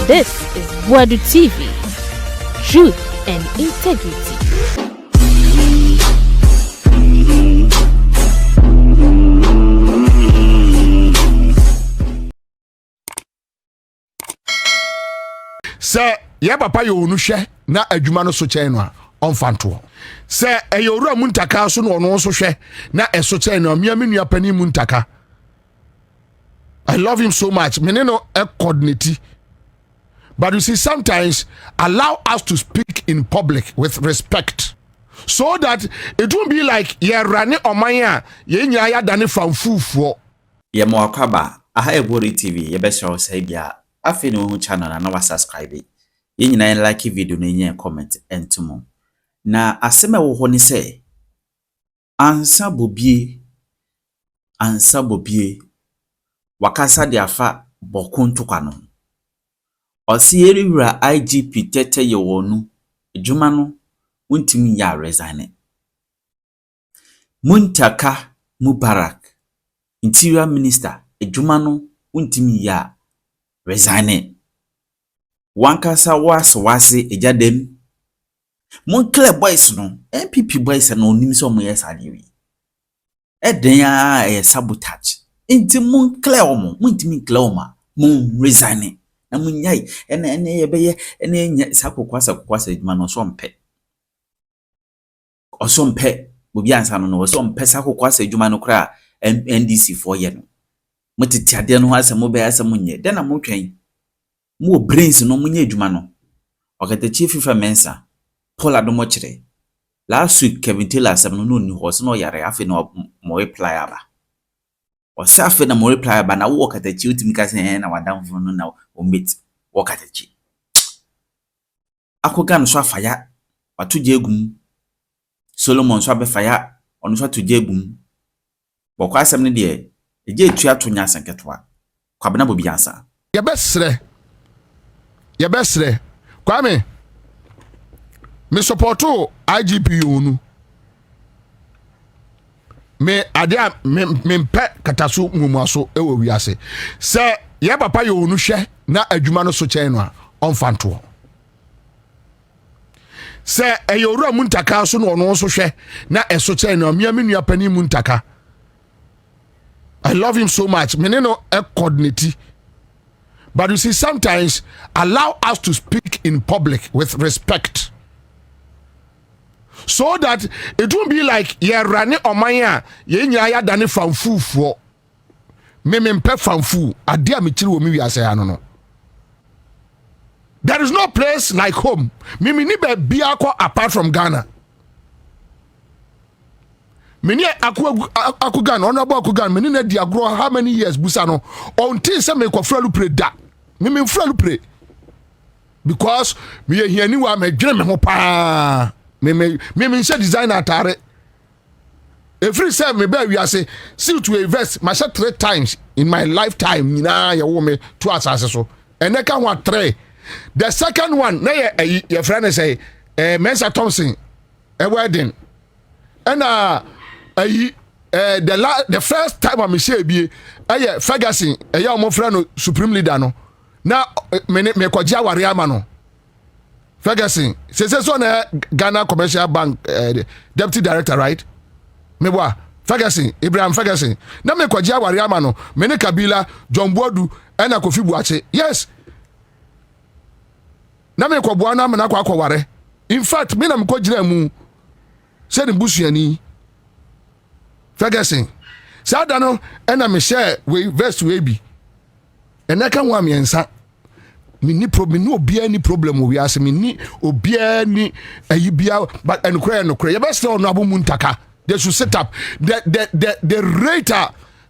This is Boadu TV. Truth and integrity. Say, ya papa yo unu hwe na adwuma no so chen no a onfanto. Say, eyowura Muntaka so no no so hwe na eso chen no mia me nua pani Muntaka. I love him so much. Me no coordinate. But you see, sometimes allow us to speak in public with respect, so that it won't be like ye rani omanya ye nya ya dane from fufuo. Ye mo akwaba aha Boadu TV ye be show say bia afi no hu channel na wa subscribe. Ye nyina like video na nye comment entumo. Na asema wo ho ni say ansa bobie wakasa de afa bokuntukwa no. Osiyeri wura IGP tete ye wonu adwuma no wontimi ya resign. Muntaka Interior Minister adwuma no wontimi ya resign. Wankasa wase ejadem. Mon clear boys no MPP boys no onim so mo yes adewi. Eden ya sabotage. Inti mon clear omo, wontimi clear oma, mon resign. Na munyai ene yebeye ene nya sakokwasa adwuma no so mpe. Osompe Bobie Ansah no osompe sakokwasa adwuma no kra NDC 4 ye no. Motiti ade no asem mo be asem nye. Den na mo twen. Mo brains no munye adwuma no. Okatakyie Paul KT. Last week Kevin Taylor asem no ni ho so no yare afi no mo reply aba. Osafe na mo reply aba na wo Okatakyie utimi ka se na wadamfo no na omit Okatakyie. Akoga no so afaya watoje egum. Solomon so abefaya ono so atoje egum. Bokwa asem ne de eje etu atonya asenketwa. Kwabena Bobie Ansah. Yebesre. Kwame. Me supporto IGP unu. Me adia me mpe katasu mumuaso ewo wiase. Se ye papa yo unu hwe na adwuma no so chen no a onfanto. Se eyowura Muntaka so no no so hwe na eso chen no mia me nua pani Muntaka. I love him so much. Me no coordinate. But you see, sometimes allow us to speak in public with respect, so that it won't be like ye rani omanya ye nya ya dane from fufuo. Me mpe from fu adia me chiri wo mi wiase ano no. There is no place like home. Me ni be bia apart from Ghana. Many aku Ghana, honorable aku Ghana, many na di agro how many years busa no until say me kwafra pray da. Me frelu pray. Because me here ni wa me dwene me ho pa. Me say design atare. Every say me be we say see to invest my 3 times in my lifetime na ye wo me to asase so. Eneka ho 3. The second one na your friend say Mensa Thompson a wedding. And the first time I say be Ferguson omo friend supreme leader no. Na me kwaji aware ama no. Ferguson say so na Ghana Commercial Bank deputy director, right? Me boa Ferguson, Ibrahim Ferguson. Na me kwaji aware ama no. Me ne Kabila, John Boadu na Kofi Buache. Yes. Na me kwaboa na me na kwaware. In fact, me na me kwajira mu say the busuani Ferguson. Sada no na me share we verse we bi. Eneka nwa miensa. Me ni problem no obia ni problem we ase me ni obia ni ayibia but enukre you best no abo Muntaka. They should set up the rate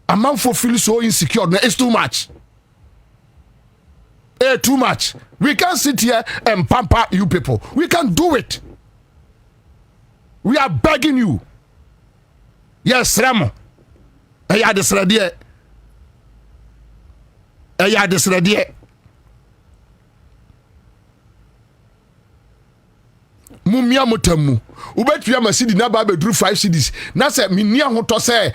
amount for feel so insecure. No, it's too much. Too much. We can't sit here and pamper you people. We can do it. We are begging you. Yes, Ramo. Eya desradie. mumia motamu ubetua masidi na ba bedru 5 cedis na se meni ahoto se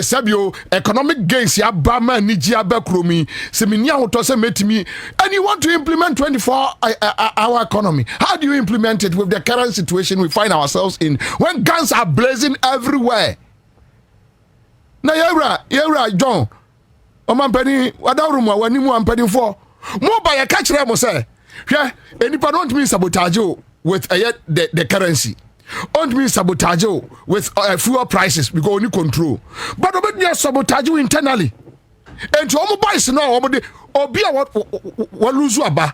sabio economic gains ya ba ma niji abakromi se meni ahoto se metimi, and you want to implement 24-hour economy. How do you implement it with the current situation we find ourselves in when guns are blazing everywhere? Na yewra John omampani wadawrumu wanimu ampani for mo ba ya catch them say hwe enipa don't mean sabotage with the currency. Don't mean sabotage with fuel prices because only control. But obedi sabotage internally. And to omo boys now omo de obi a what lose aba.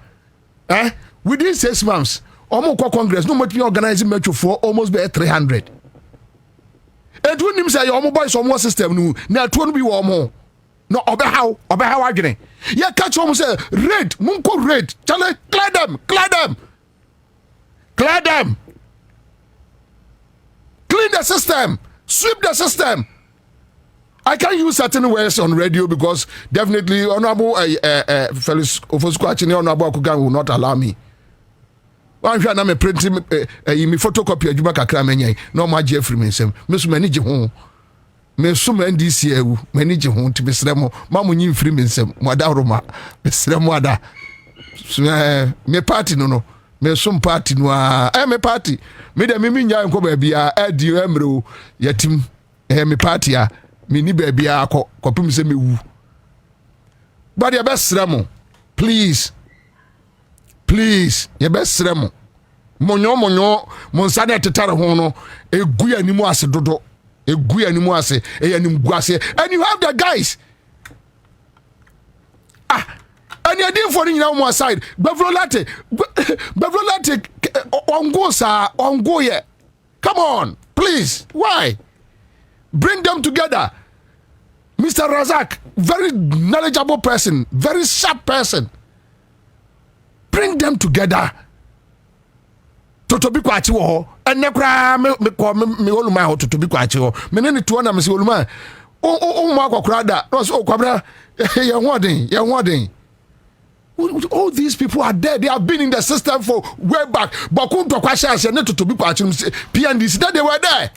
Within 6 months, omo kwa Congress no moti organizing metro for almost be 300. And when him say omo boys omo system no na to no bi wo omo. No obe how agene. Yeah catch omo say raid, munko raid. Chale clear them. Clear them. Clean the system. Sweep the system. I can't use certain words on radio because definitely Honorable Felix Ofosquachini Honorable Okugan will not allow me. One shot na me print me photocopy adwuma kakra menye no ma Jeffrey mensem. Me so mani je ho. Me so man this year mani je ho to be sremo. Ma mo nyi free mensem. Mo da roma. Be sremo ada. Me party no. Me some party no me party me de me nya nko ba bia adi emre yatim me party a me ni ba bia kopim se me wu but ya besra mo please ya besra mo monyo mo nsa na tetare ho no egu ya nimu ase dodo egu ya nimu ase yanim gu ase, and you have the guys and you didn't for you on side. Bevrolate on go here. Come on, please. Why? Bring them together. Mr. Razak, very knowledgeable person, very sharp person. Bring them together. To be quite wo and nekra me oluma ho to be quite wo. Me ne to na me se oluma. O ma kwakra da. No so kwabra ye hoden. All these people are dead. They have been in the system for way back. But to be PNDC that they were there.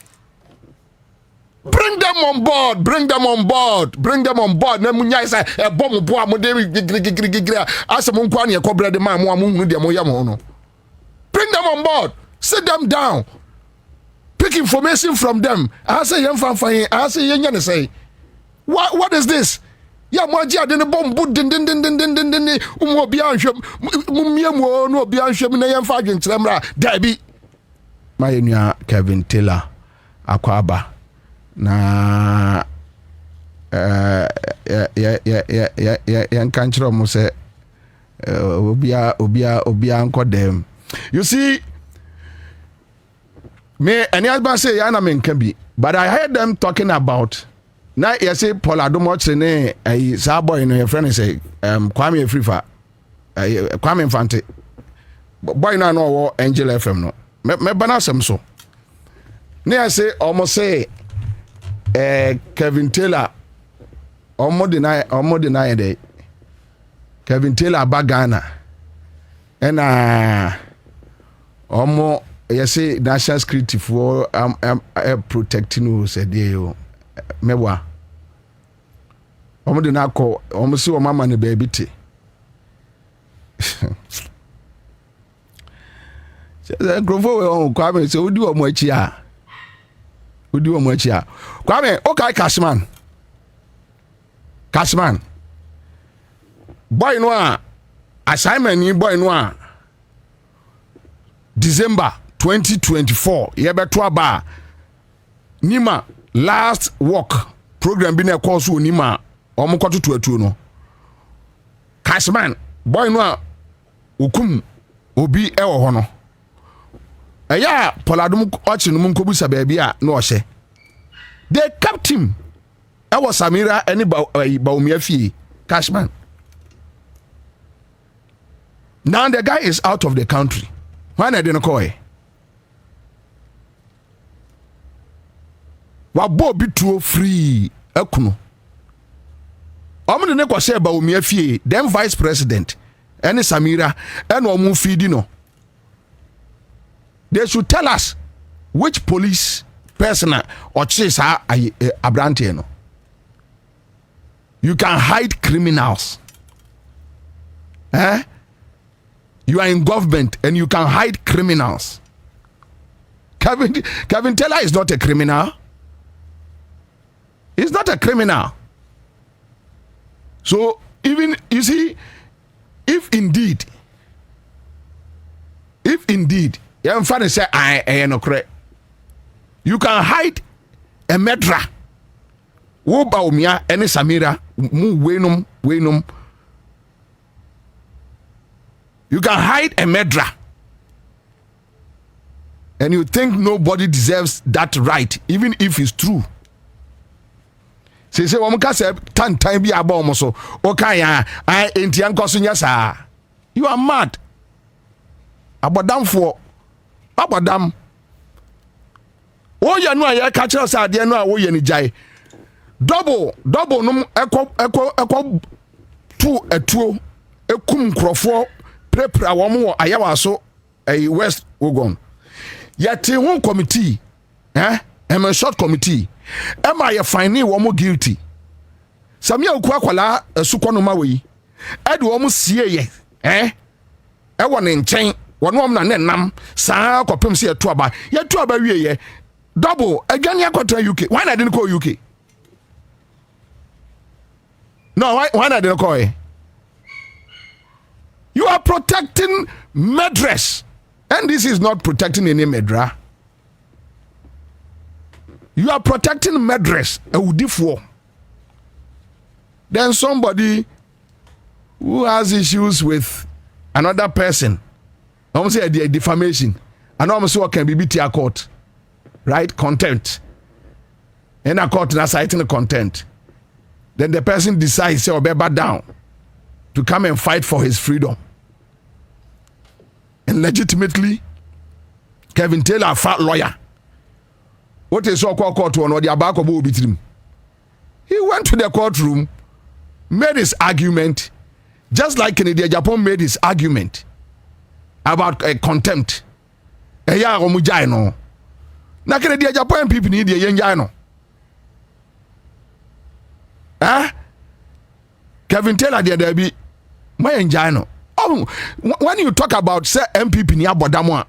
Bring them on board. Na munya say e bom bo amode asa mo nkwa ne ekobra de ma mo amu de mo yam no. Bring them on board. Sit them down. Pick information from them. I say yam fanfan. I say yenya ne say. What is this? Ya moji ade ne bombu din obi anhwem mummiam no obi anhwem na yemfa adwentremra dabi mayenua Kevin Taylor akwaba na yan kanchiro mo se obi ankodem. You see me any husband say ya na me nka bi, but I heard them talking about na yesi Paul Adomoche ne sa boy no your friend say Kwame Afrifa Kwame Infante boy na no wo Angel FM no me bana sem so ne yesi almost say Kevin Taylor omo deny dey Kevin Taylor bagana ena omo yesi national security for protecting us said you mewa omo de na ko omo si o mama ne baby ti grofo we on Kwame se odi omo achi a Kwame okay Cashman boy no a assignment ni boy no a December 2024 ye beto aba nima last work program bi na course onima omokoto tuatu no Cashman boy no a okum obi e wo ho no eya poladum ochi no munkobusa baabi a no ohye they kept him e was Samira any Baumia fie Cashman. Now the guy is out of the country. Why not didn't call? Wa Bobie tuo free ekuno. Omo ne ko say Baumia fie, then vice president any Samira and omo feedi no. they should tell us which police person or chase abrante no. You can hide criminals. You are in government and you can hide criminals. Kevin Taylor is not a criminal. He's not a criminal. So even, you see, if indeed, you can say I am no correct. You can hide a medra. Wo ba omia ene Samira mu wenum. You can hide a medra. And you think nobody deserves that right, even if it's true. Say woman can say time be about so okay I entian kosunya sa. You are mad. Abodam. Oh ya no ya catch us ade no a wo ye ni jai. Double num ekọ tu etuo ekum krofo prepra wo mo ayawa so West Ogon. Yet one committee, a short committee. Am I a finding woman guilty? Samia Kwakwala, a sukonoma way. Ed woman see I want in chain, one woman and nam, sa copim see a twaba, yet twaba ye. Double again, ya got UK. Why I didn't call UK? No, why I didn't call it? You are protecting murderers. And this is not protecting any medra. You are protecting murderers, a udifo. Then somebody who has issues with another person, I'm say the defamation, and I'm say what can be beat a court, right? Contempt. And a court is citing the contempt. Then the person decides to be back down to come and fight for his freedom. And legitimately, Kevin Taylor, a fat lawyer. What is so called courtroom or the Abako Bobitrim? He went to the courtroom, made his argument, just like Kennedy Japan made his argument about contempt. Ya Romujaino. Na Kennedy Japan people need the Yenjano. Kevin Taylor, there be my Yenjano. Oh, when you talk about say MPP near Boadu,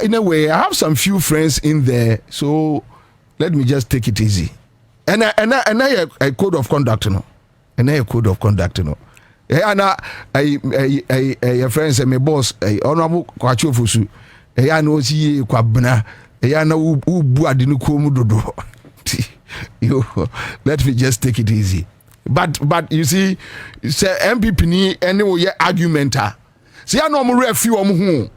in a way, I have some few friends in there, so let me just take it easy. And I a code of conduct, no. And I a code of conduct, no. And a friend say my boss, honorable Kwacho Fusu, I know see Kwabna, I know who Boadu Komudo. Let me just take it easy. But you see, say MPP ni anyway argumenta. Say I know mo refi wo hu.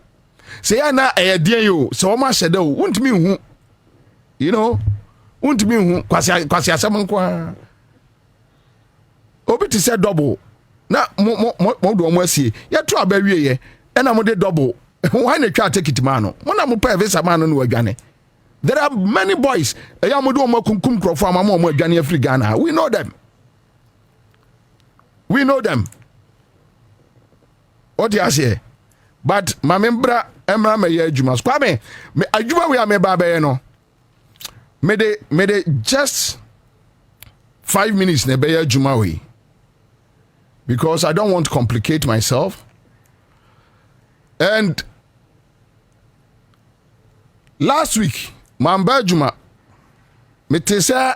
Say na e dey yo, so ma shede wo untimi hu. You know, untimi hu kwasi asem nko. Obi ti say double. Na mo do mo asie. Ye to abawie ye. E na mo de double. Why na twa take it man no. Mo na mo pa visa man no wadwane. There are many boys. E ya mo do mo kunkum krofo ama mo adwane afri Ghana. We know them. We know them. What you say? But my membra emra me ye adwuma. Kwame, me adwuma we am ba be no. Me de just 5 minutes na be adwuma we. Because I don't want to complicate myself. And last week, my adwuma me te say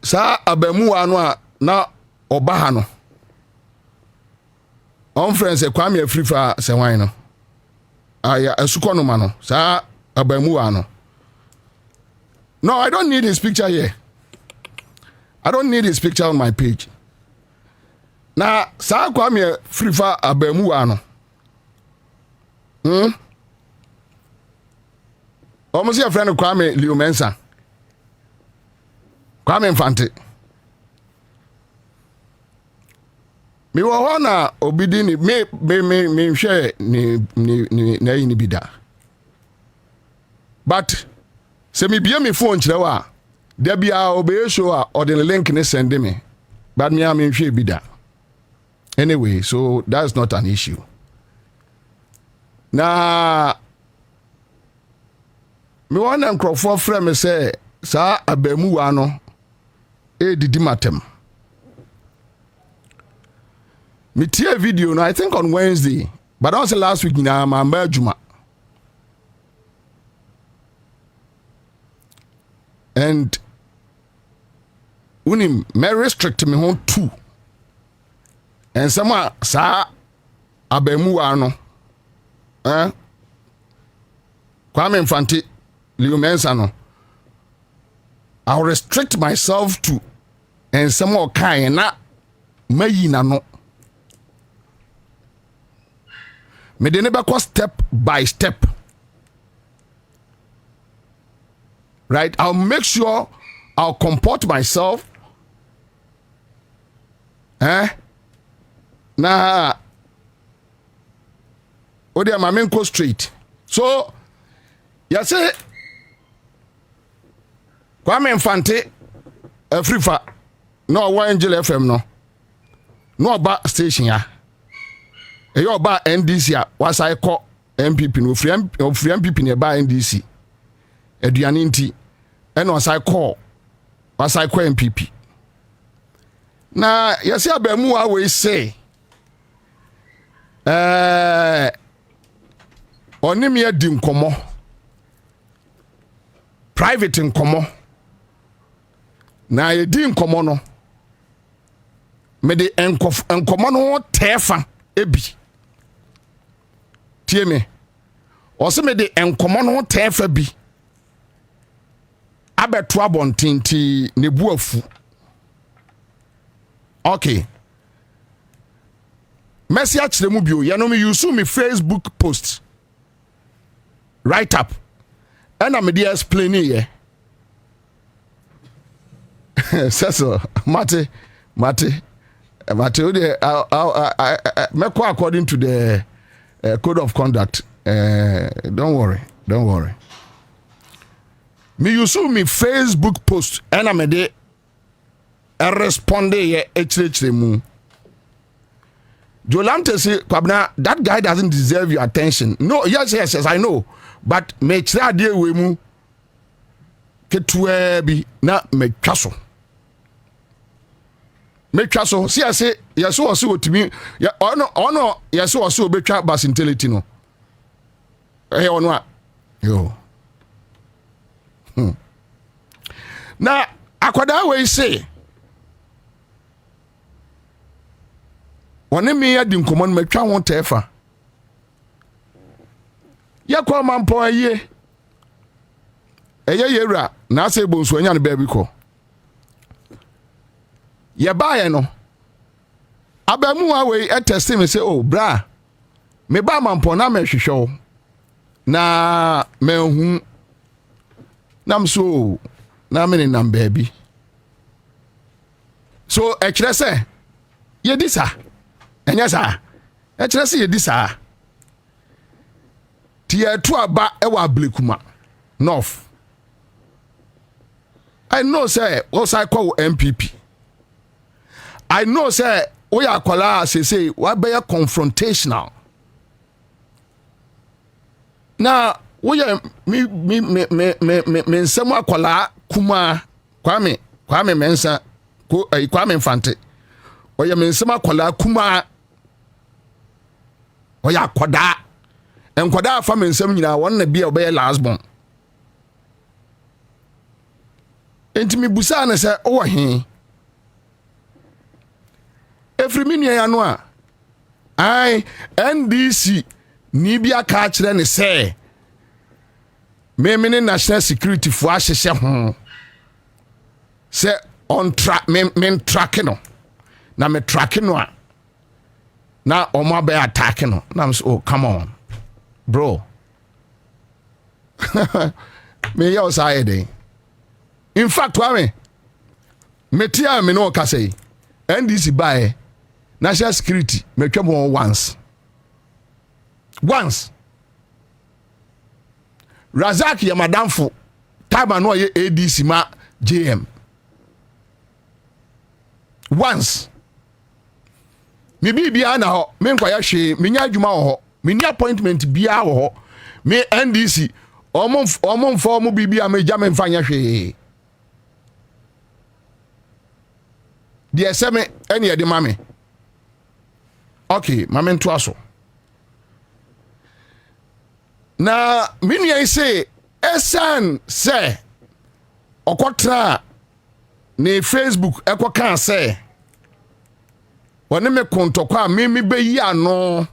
sa abamu anu a na obaha no on friends e kwame afrifa se wan no aya asuko no ma no sa abamu anu. No, I don't need his picture here. I don't need his picture on my page. Na sa kwame afrifa abamu anu almost your friend Kwame Leo Mensa. Kwame Mfante. Me wo ho na obidi ni me hwe ni na yi ni bida. But se me bia me phone kire wa da bia obeye show a or the link ni send me. But me am hwe bida. Anyway, so that's not an issue. na me wana nkrofo frɛ me sɛ saa abamu wa no didi matem. Me tie video no I think on Wednesday, but also last week na ma juma. And unim me restrict me hon too. And sama sa abamu wa no Kwame Mfante Leo Mensa no I'll restrict myself to and some more kind na mayi na no me de never go step by step, right? I'll make sure I'll comport myself na odi amamen go straight. So you say Kwame Mfante Afrifa no wa Angel FM no ba station ya eyo ba NDC a wasai ko MPP no ofri MPP ne ba NDC aduane nti e no wasai ko MPP na yesi abamu a we say onim ya di nkomo private nkomo na ye di nkomo no me de nkomo no tefa ebi tie me o se me de nkomo no tefa bi abeto abontinti ne buafu. Okay, Messi achire mu bio ya no me use me Facebook post write up and I'm dey explain here. So Mate make according to the code of conduct. Don't worry. Me use me Facebook post and I'm dey respond here echire mu. Jolante say Kwabna, that guy doesn't deserve your attention. No, yes, I know. But me chira de we mu ketwe bi na me twaso. Me twaso see I say yes o so otimi ya ono yes o so obetwa bas intelligence no. Ono a yo. Na akwada we say one me adi nkomo no matwa won tefa yakwa mampo aye yewra na ase bonsu anya ne ba bi ko ye baaye no abamu a we test me say oh bra me ba mampo na me hwehwe na mehu nam so na me ne nam ba bi so e kire se ye disa enya sa e kire se ye disa tie to aba e wa blekuma north. I know say what I call MPP. I know say we are kwala say what be confrontational. Now we are me nsem akwala kuma Kwame Mensa ko Kwame Mfante. We are me nsem akwala kuma we are kwada enkwada afa me nsem nyina won na bia obey last born. Enti mi busa na se o he every minute ya no a ai NDC ni bia ka kire ne se me national security fo ahyehye ho se on track me track no na me track no a na o ma be attack no na so oh come on bro me yo say in fact wame metia me no ka say NDC buy national security me twem once Razak ya madamfo time no ye ADC ma JM once me bibia na ho me nkwa ya hwe me nya adwuma ho mini appointment bia wo me NDC omon for mo bibia me jam mfanya hwe de eseme ene ye de mame okay mame nto aso na mini ai say esan say okotra ne Facebook ekoka say wone me kontokwa me beyi ano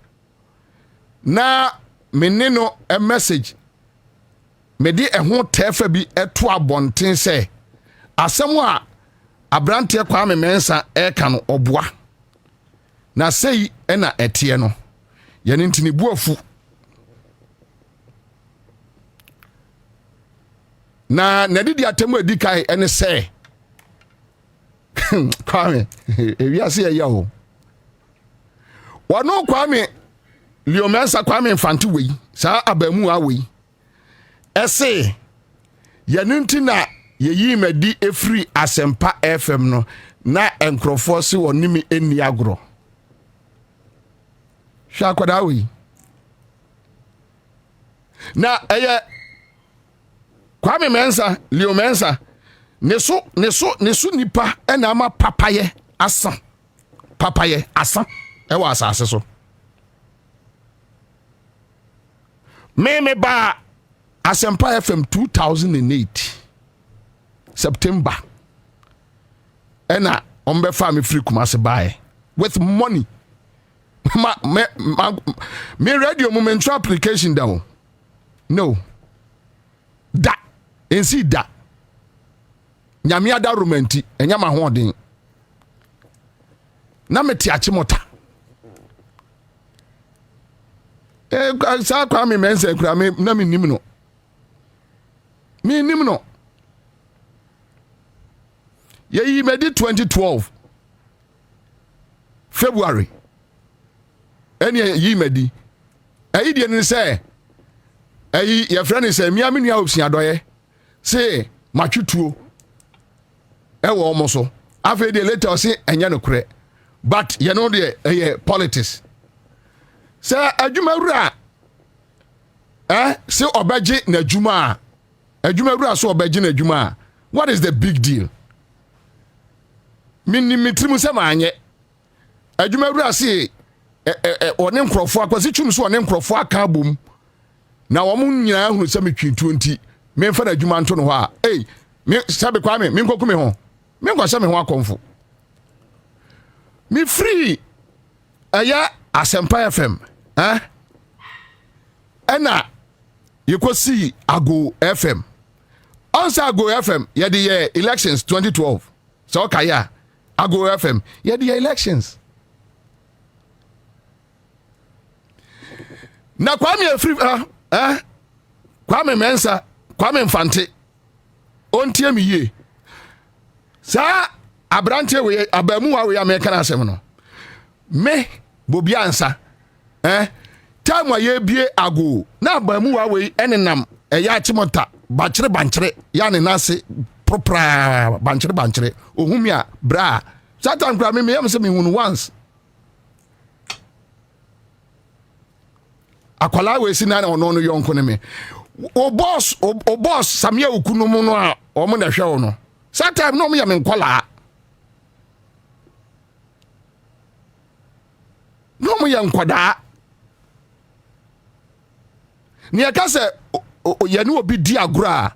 na me no a message me di ehun tefa bi eto abonten say asem a abrante kwa me mensa eka no oboa na sei ena etie no ye ne ntini buafu na nadidi atemu edikai ene say kwame ewiase ya ho wano kwame liomensa kwame mfanti wei saa abamu awei ese yanunti na yeyi madi efri asempa FM no na enkrofo se wonimi eni agro sha kwada wei na kwame mensa liomensa neso nipa ena ama papaye asan ewa asase so me ba Asempa FM 2008 September ena ombe fa me free Kumasi buy with money me radio moment application down no da ensi da nyame ada romanti enya ma hoden na meti achimota sa kwa me mense kura me na me nim no ye medi 2012 February eni yi medi ayi de ni say ayi ye friend ni say mi amenu a doye say matwutuo ewo omo so afa de later say enya no kure but you know the politics say adwuma wura say obaje na adwuma wura so obaje na adwuma what is the big deal minimitrimu se manye adwuma wura say one nkrofo akwasi twum so one nkrofo aka bom na wo mun nyina hunu se metwintuo nti me mfa na adwuma nto no ho a me sabe kwa me nkoku me ho me ngwa me ho akomfo me free aya Asempa FM ena yekosi Ago FM onsa Ago FM ye the elections 2012 so kaya Ago FM ye the elections na kwame free kwame mensa kwame mfante ontie mi ye sa abrante we abamu wa we American asem no me Bobie Ansah time ye bie Ago na abamu wa we enenam ya achimota banchire ya ne nase propra banchire ohumia bra satan kra me yam se me hunu once akwala we sina ono no yonko ne me o boss samia okunumu no a o mo na hwe wo no satan no me yam nkwala no mo yam kwada ni akase ye ne obi di agro a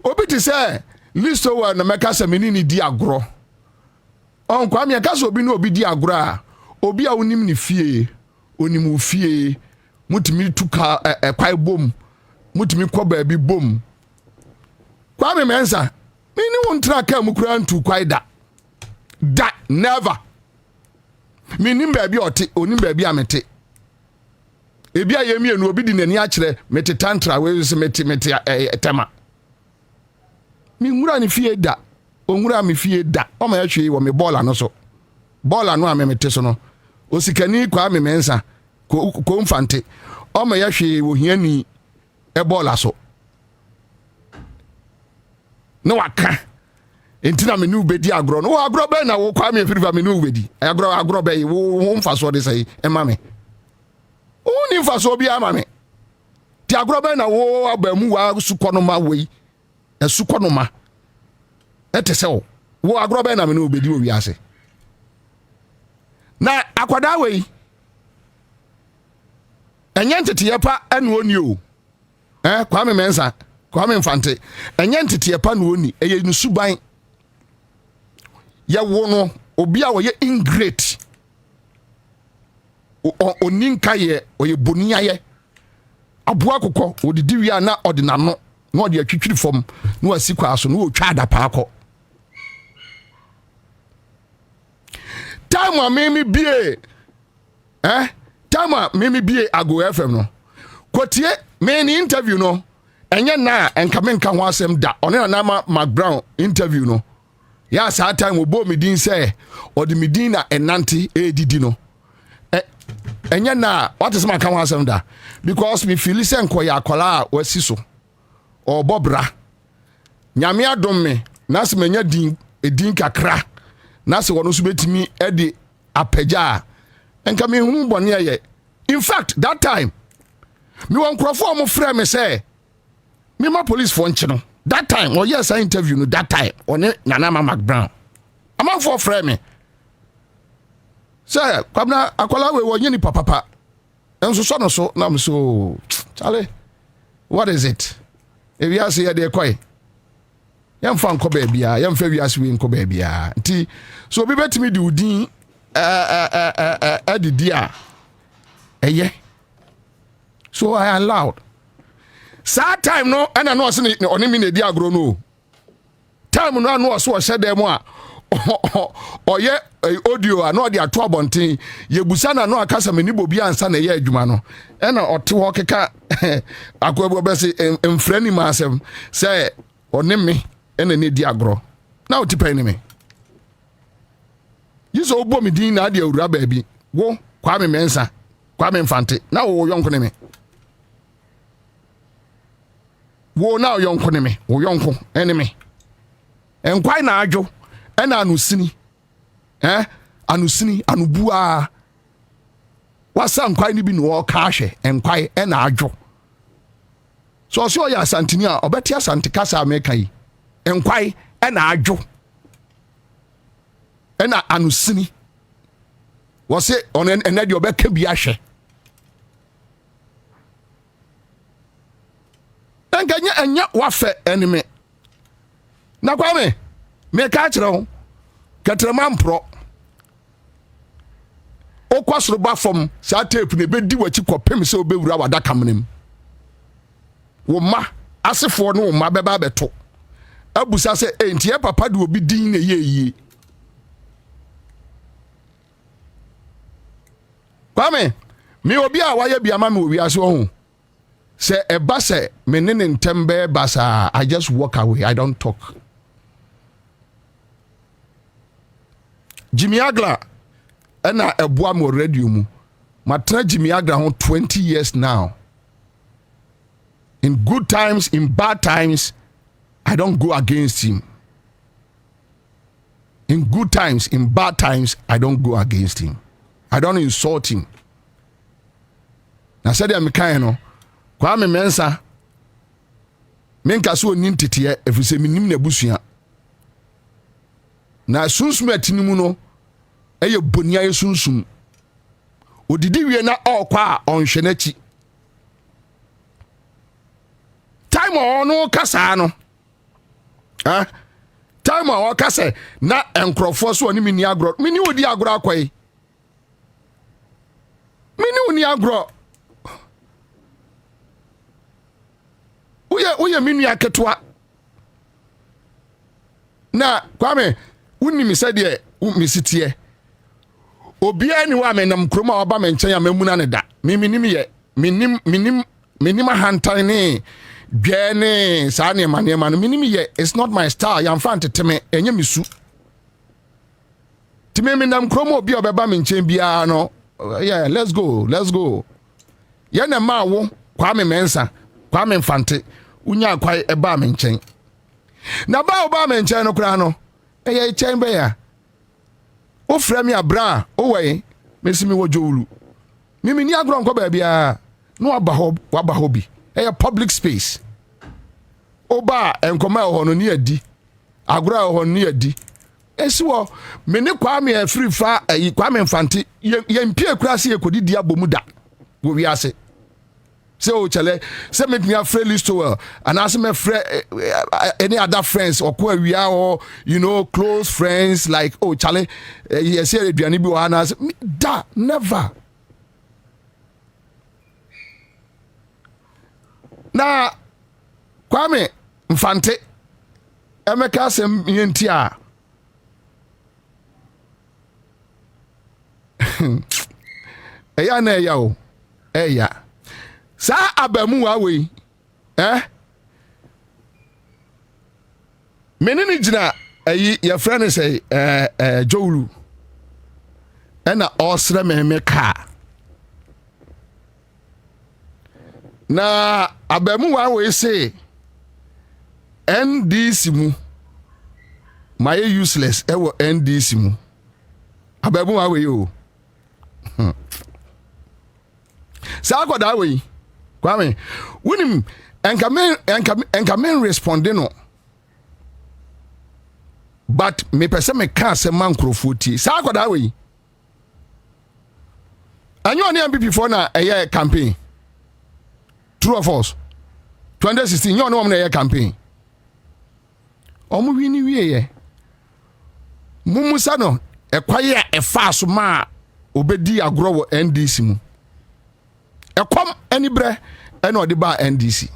obi ti se listo wa na meka se menini di agro on kwa me akase obi no obi di agro a obi a onim ni fie onim fie mutimi tuka kwai bom mutimi kwa baabi bom kwa me mensa mini wontra ka mukura ntu kwai da never minim baabi ote onim baabi amete ebi ayemi enu obi di nani akire mete tantra we se mete tema mi nwura ni fie da onwura mi fie da o ma yahwe wo me bola no so bola no amemete so no osikani kwa me mensa ko mfante o ma yahwe wo hiani e bola so no waka entina me nu bedi agro no agro be na wo kwa me firifa me nu bedi agro be wo mfa so de sai e ma me Uni fa so bia ma me. Ti agro be na wo abamu wa sukonoma wei. Esukonoma. Etese wo agro be na me no obedi wo wiase. Na akwada wei. Enye ntete pa anu oni o. Kwame Mensa, Kwame Mfante. Enye ntete pa no oni eye nusuban. Ya wo no obi a wo ye ingrate. Oninka ye oye bonia ye. Aboa kokọ odidi wi na odinano na odi atwitwiri fom na wasi kwa aso na otwa adapa akọ. Time mimi bie time mimi bie Ago FM no. Kotie me ni interview no enye na enka ho asem da one na Mark Brown interview no. Ya sa time obo me din say odi me din na enante edidi no. Enye na what is my come asem da because me feel say nkoya akola wasi so or bobra nyame adom me na se manya din edin kakra na se wono so betimi e de apagya enka me hu bone ye. In fact that time me won crofo mo frɛ me say me ma police for nchi no that time or yes I interview no that time one Nana Mark Brown am for frɛ me say kwabna akola we wonye ni papa enso so no so na me so chale what is it if you say dey kwai yam fa nko ba bia yam fa wiase we nko ba bia nti so obi betimi di udin adidi a eye so I allowed sad time no and I know say oni mi na di agro no time no no so hye dem a oye audio ano de ato abonten yebusa na no akasa mani Bobie Ansah na ye adwuma no e na ote ho keka akwabu be se emfrani ma asem say oni me ene ne di agro na otipa ni me yiso obo mi din na de awura ba bi wo Kwame Mensa Kwame Mfante na wo yonko ne me wo na yonko ne me wo yonko ene me enkwai na adwo ena anusini anusini anubua wasa nkwai ni bi no ka hwe enkwai ena adwo so ya santini a obeti asante kasa America yi enkwai ena adwo ena anusini wose on enadi obeka bi ahwe enganya anya wafe enime na Kwame me ka kire ho katrema mpro o kwasoro ba fom sa tape ne be di wachi kopem se obewura wada kamnem wo ma asefo no wo ma beba beto abusa se entie papa de obi din na yeye Kwame me obi a waye bia ma me obi ase ho se eba se me ne ntembe basa I just walk away I don't talk. Jimmy Agla ena eboa mo radio mu matra Jimmy Agla ho 20 years now. In good times, in bad times, I don't go against him. In good times, in bad times, I don't go against him. I don't insult him. Na said ya mekan no Kwame Mensa menka so ni ntete efise minim na busua na sunsum atinimu no eye bonia ye sunsum odidi wie na okwa onhwe nachi time ono kasa no time o kasa na enkrofo so oni mini agro mini odi agro akwai mini uni agro uye mini aketwa na Kwame wuni mi se de mi sitie obi ani wa menam kroma oba menchen ya mamuna ne da minim ye minim hantan ne dwe ne sa ne mane no minim ye it's not my style ya mfa nteme enye misu time menam kroma obi obeba menchen bia no yeah let's go ye na ma wo Kwame Mensa Kwame Mfante unya kwai eba menchen na ba oba menchen no kra no eye chen be ya o frɛ me abra o wei mesimi wodwolu mimi ni agro nko ba bia no waba ho bi e public space oba enkoma ho no ni adi agro ho no ni adi esi wo me ne Kwame afiri fa yi Kwame Mfante ye mpie kura se ye kodidi abomu da wo wi ase se o chale se me tnia free list well and as me free any other friends or ko awia or you know close friends like oh chale ye se aduane bi wa na da never na Kwame Mfante emeka sem yenti a eya na eya o eya sa abamu wa we menini gina ayi ya friend say Joulu ena osre me ka na abamu wa we say NDC mu my useless ewo NDC mu abamu wa we o sa akoda we Kwame wunim enka men responding no but me pese me ka se man krofoti sa akoda we anyo ne MPP for na eye campaign true or false 2016 nyo no na eye campaign omo wini wiye mumusa no ekwaye efa so ma obedi agro wo NDC mu ekom anibre ena ode ba NDC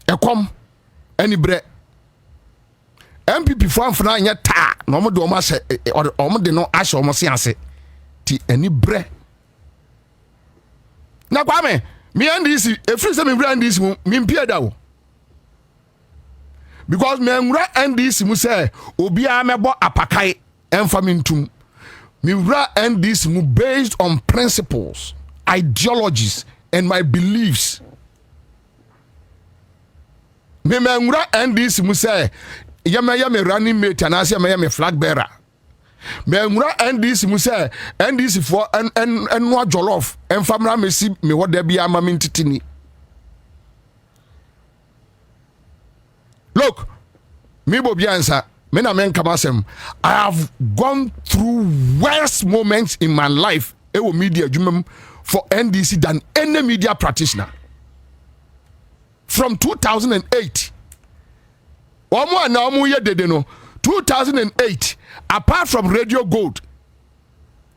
ekom anibre MPP fanfana anya ta no mo de o ma se o mo de no ahye o mo se ase ti anibre na Kwame me NDC efri se me bra NDC mu me mpia da wo because me nwura NDC mu se obi a mebo apakai emfa mintum me nwura NDC mu based on principles, ideologies and my beliefs. Me nwura NDC mu se yame running mate and as yame flag bearer. Me nwura NDC mu se NDC for and no jollof emfa mra me si me wo da bia ma mentitini. Look, me Bobie Ansah, me na men kamasem. I have gone through worse moments in my life ewo media jumem for NDC than any media practitioner. From 2008. Omo na omo ye dede no. 2008 apart from Radio Gold.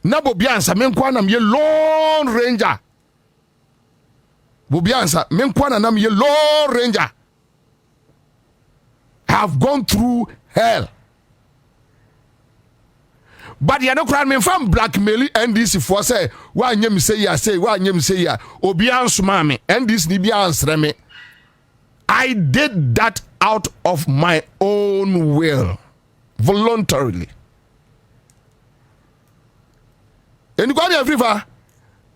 Na Bobie Ansah men kwa na me Lone Ranger. Bobie Ansah men kwa na me Lone Ranger. Have gone through hell. But you don't cry me from blackmail NDC for say, why nyem say ya say, why nyem say ya, Obi Ansah mame, NDC ni bi answer me. I did that out of my own will, voluntarily. And you got every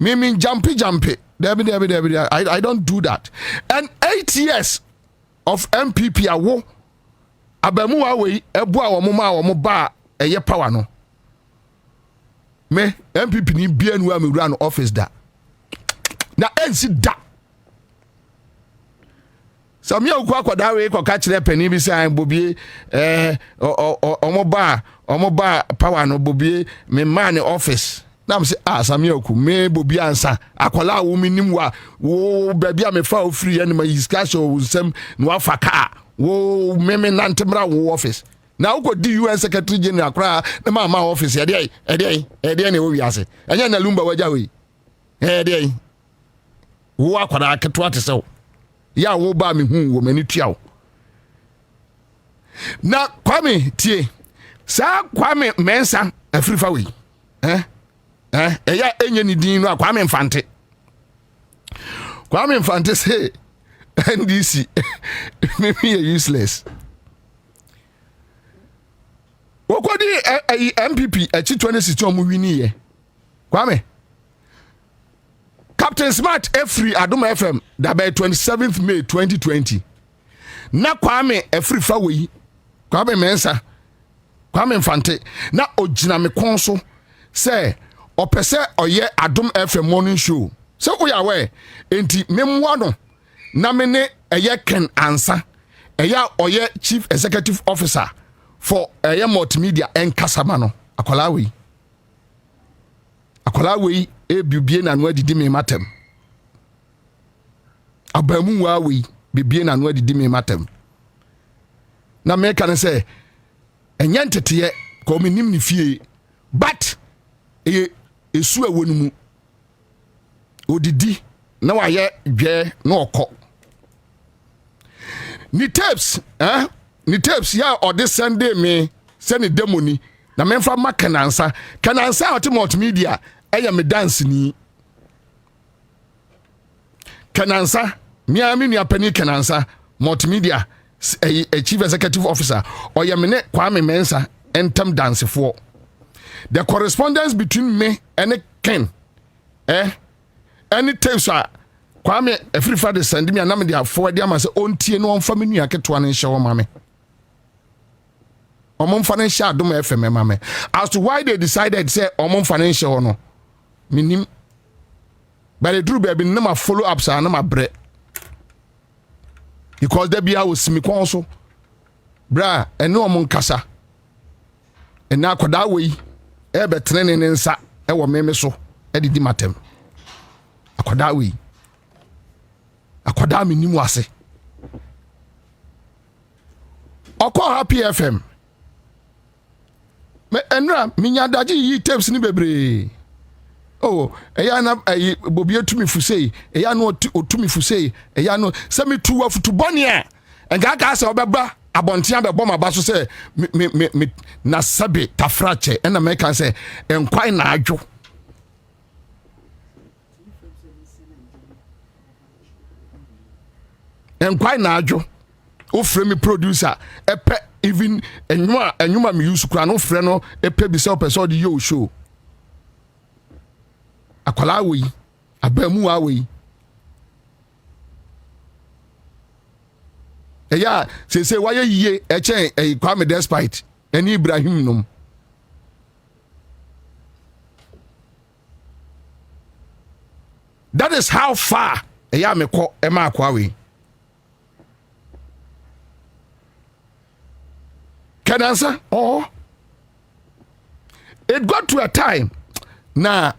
me mean jumpy. I don't do that. And 8 years of MPP awo. Abamu wa we ebu a wo ba eye power no me MPP ni bia nu am run office da na ensi da Samia okwa kwada we ko ka kire pani bi sai Bobie omo ba power no Bobie me man office na me say Samia oku me Bobie Ansah akwala wo minim wa wo ba bia me fa ofiri ya ni ma discussion wo nsem no afa ka wo meme nantemra wo office na uko di UN secretary general kra na ma office e dey ne wo wiase anya na lumba waja we dey wo akwara aketo atese ya wo ba me hu wo mani tua wo na Kwame tie sa Kwame mensa afrifa we ya enye ni din no Kwame Mfante say NDC maybe useless. Wokodi MPP echi 2016 omu wini ye. Kwame. Captain Smart Efri Adoma FM that by 27th May 2020. Na Kwame Efri Fawe. Kwame Mensa. Kwame Mfante na ojina me konso say opese oye Adom FM morning show so we aware enti memwa no na me ne eye Ken Ansah eya oye chief executive officer for eye multimedia enkasama no akola we ebibie na no adidi me matem abamu wa we bibie na no adidi me matem na me kan say enya ntete ko me nim ni fie but esu awo no mu odidi na waye dwe na okọ ni tapes ya ode Sunday me send demoni na memfa ma Kanansa oti multimedia eya me dance ni Kanansa mi nua pani Kanansa multimedia chief executive officer oya me ne Kwame Mensa entam dance for the correspondence between me and Ken any tapes Kwame every Friday send me anam dia forward am say ontie no onfa me nua keto an hye wo mame omomfa ne hye Adom FM mame as to why they decided say omomfa ne hye wo no minim but the true baby na ma follow up sa na ma bre because there be how simi kon so bra ene omon kasa ena akoda we betrene ne nsa wo meme so edidi matem akoda we akoda me nimu ase oko Happy FM me enra minya daji yi tapes ni bebre eya na Bobie tumi fusei eya no otumi fusei eya no se me tu afutu bone a enga ka se obeba abontia be bom aba so se me na sabe tafrache ena me kan se enkwai na adwo enkwai na adwo o frame me producer epe even enwuma me use kura no frɛ no epe bi se o person de yo show akwala we abamu wa we eya say why ye echen Kwame despite any Ibrahim nom that is how far eya me ko e ma akwa we Can answer it got to a time na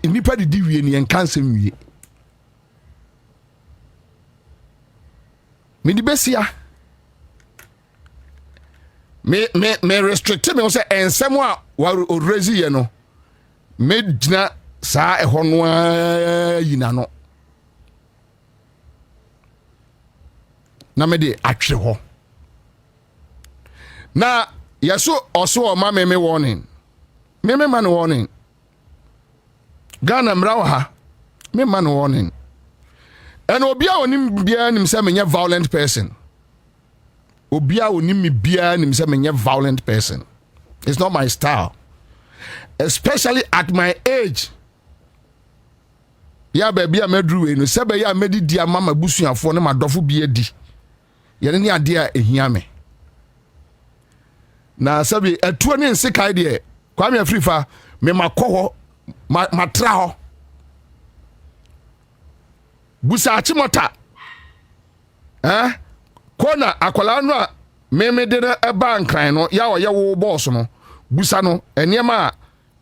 nipa di wie ni enkansem wie me di besia me restrict me say ensem a wa orezi ye no me gina saa eho no yina no na me de atwe ho na yeso oso o ma me warning me man warning Ghana mrawo ha me man warning and obia onim bia nim say me violent person obia onim bia nim say me violent person it's not my style especially at my age ya baby amedru we no sebe ya medidi amama busuafo ne madofo bia di ye ne ade a ehia me na sebe atuo ne nsekai de Kwame Afrifa me makoho matra ho busa achimota kona akwala no a me de eba nkran no ya oye wo boss no busa no enema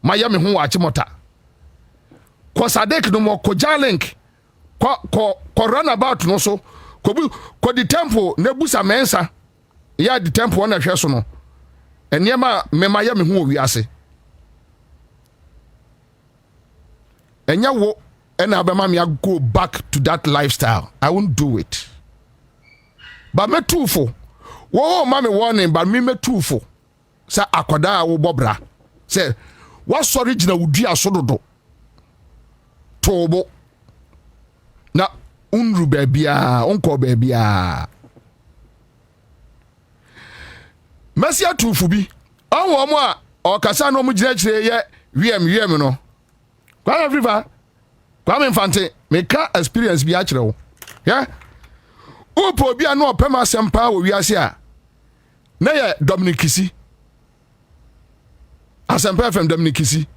maya me ho wa achimota ko sadek no mo ko jalink ko run about no so ko di temple na busa mensa ya di temple na hwe so no enema me maya me ho wi ase enya wo ena abema me go back to that lifestyle. I won't do it. But me too for wo ma me warning but me too for sa akoda wo bobra say what sorry gina wudi asododo tobo na unru babia onko babia Mesia tufu bi anwo mo a okasa no mo gina kire ye wiem no Kwame Afrifa Kwame Infante meka experience bi a kire wo yeah upo bi anu opema sempa wo wiase a na ye Dominic Kisi Asempa FM Dominic Kisi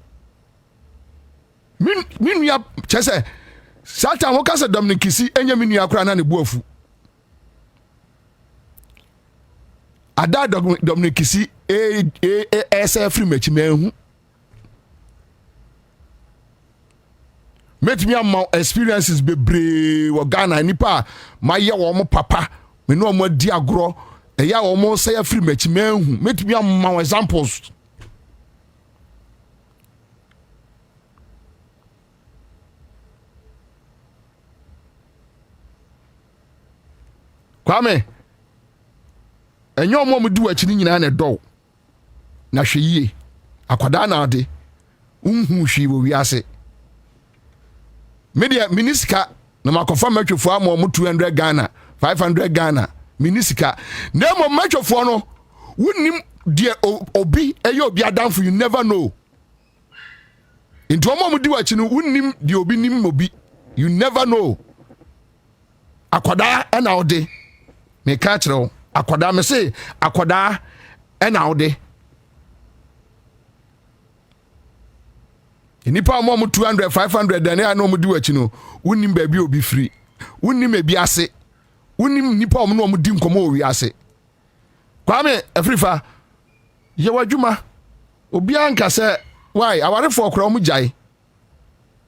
min nua chese Satan wo kasa Dominic Kisi enya min nua kra na ne buafu ada Dominic Kisi free match mehu met me am experiences bebre wo Ghana nipa maye wo mo papa me no mo di agro eya wo mo say free match mehu met me am examples Kwame enyo mo mudi wachi ni nyina na do na hweyie akwada na ade unhu hwi wo wiase media minisika na makofa matwefo am mo 200 Ghana 500 Ghana minisika na mo matwefo no wunnim de obi eyo obi adamfo you never know into mo mudi wachi no wunnim de obi nim obi you never know akwada na ode me catch no akwada me say akwada na ode nipa mo 200 500 dan ya no mo di wachi no wonnim ba bi obi free wonnim ebi ase wonnim nipa mo no mo di nkomo owi ase Kwame Afrifa ye wadwuma obi anka say why aware for okra mo jai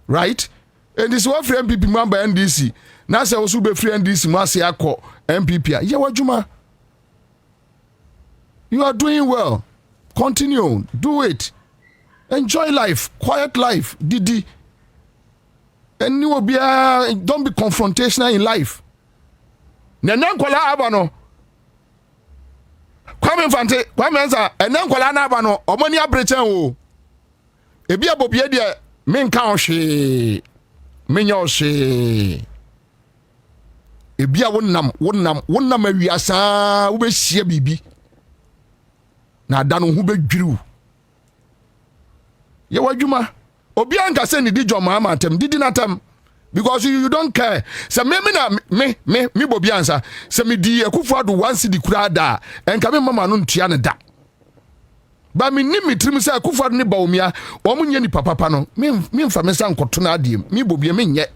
right and this one free MPP member NDC na say osu be free NDC mo ase akọ MPP ye wadwuma you are doing well continue do it enjoy life quiet life didi and you will be don't be confrontational in life nana nkola aba no Kwame Ansah ena nkola na aba no omoni abrechen o ebi abobie de me nka ohwe menya ohwe ebi a wonnam awiasa wo be hie bibi na da no hu be dwiriw ye wadwuma obi anka se ni di joma amatem didi natam because you don't care se me Bobie Ansah se me di Akufo Addo once di kura da enka me mama no ntua ne da ba me ni mitrim se Akufo Addo ne ba omia wo munye ni papa no me mfa me san koto na adiem me Bobie me nye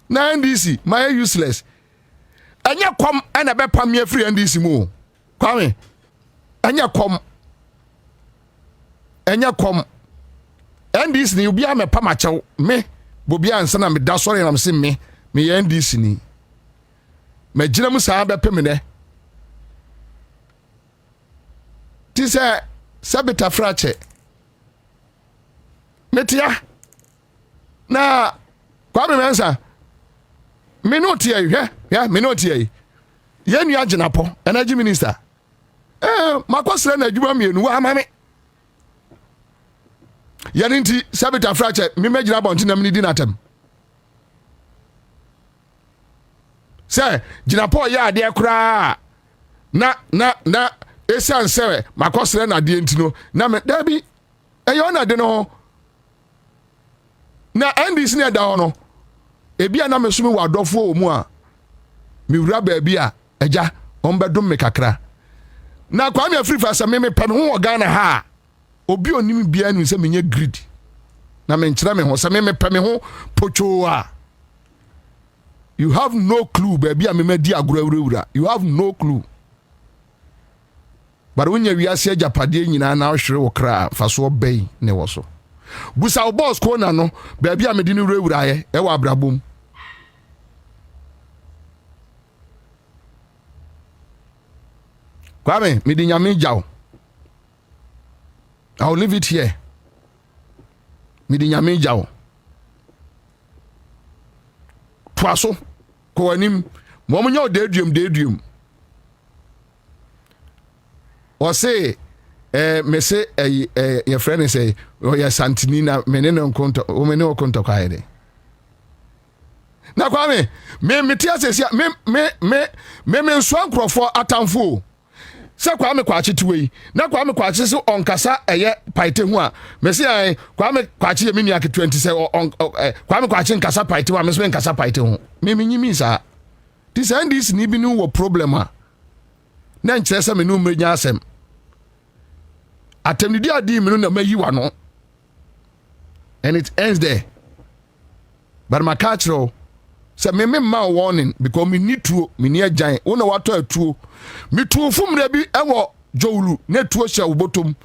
na NDC my useless anya kom ana be pam me free NDC mu Kwame anya kom NDC ni obi ame pam achew me Bobie Ansah na me da sorry na me se me NDC ni me gina mu sa be pem ne ti se sabita frache metia na Kwame Ansah me no tie me no tie ye nua ginapo energy minister makosre na adwuma mienu wa amame yani nti sabita frache me magina bonti na me di natam se ginapo ya ade kura na esan se makosre na de ntino na me dabi eyo na de no na NDC ne da hono ebi ana mesumi wa dofo omu a mi wura ba bia eja on bedum me kakra na Kwame Afrifa se me pem ho Ghana ha obi onim bia nu se menye greed na me nkyira me ho se me pem ho pocho a you have no clue ba bia me madi agoro awura you have no clue but when you wiase ajapade nyina na ohwere wo kra faso obey ne wo so busa o boss ko na no ba bia me di ni wura ye e wa abrabom Kwame me di nyame jaw I'll leave it here me di nyame jaw twaso ko anim mo nya deduum o say me say your friend say o ya santinina me ne nkonto o me ne okonto kwa ede na Kwame me tiasesia me nso ankrofo atamfo se Kwame kwachi tuwe na Kwame kwachi se onkasa eye paite hu a me se ai Kwame kwachi ye mini ake 20 se Kwame kwachi nkasa paite hu a me se nkasa paite hu me nyimi sa this and this ni bi no wo problem a na nkyere se me no mrenya asem atemnidi adi me no na mayi wa no, and it ends there. But my culture say me ma warning because me need to me near giant una wato atuo me tuofu mra bi ewo jowulu na tuo hye wobotom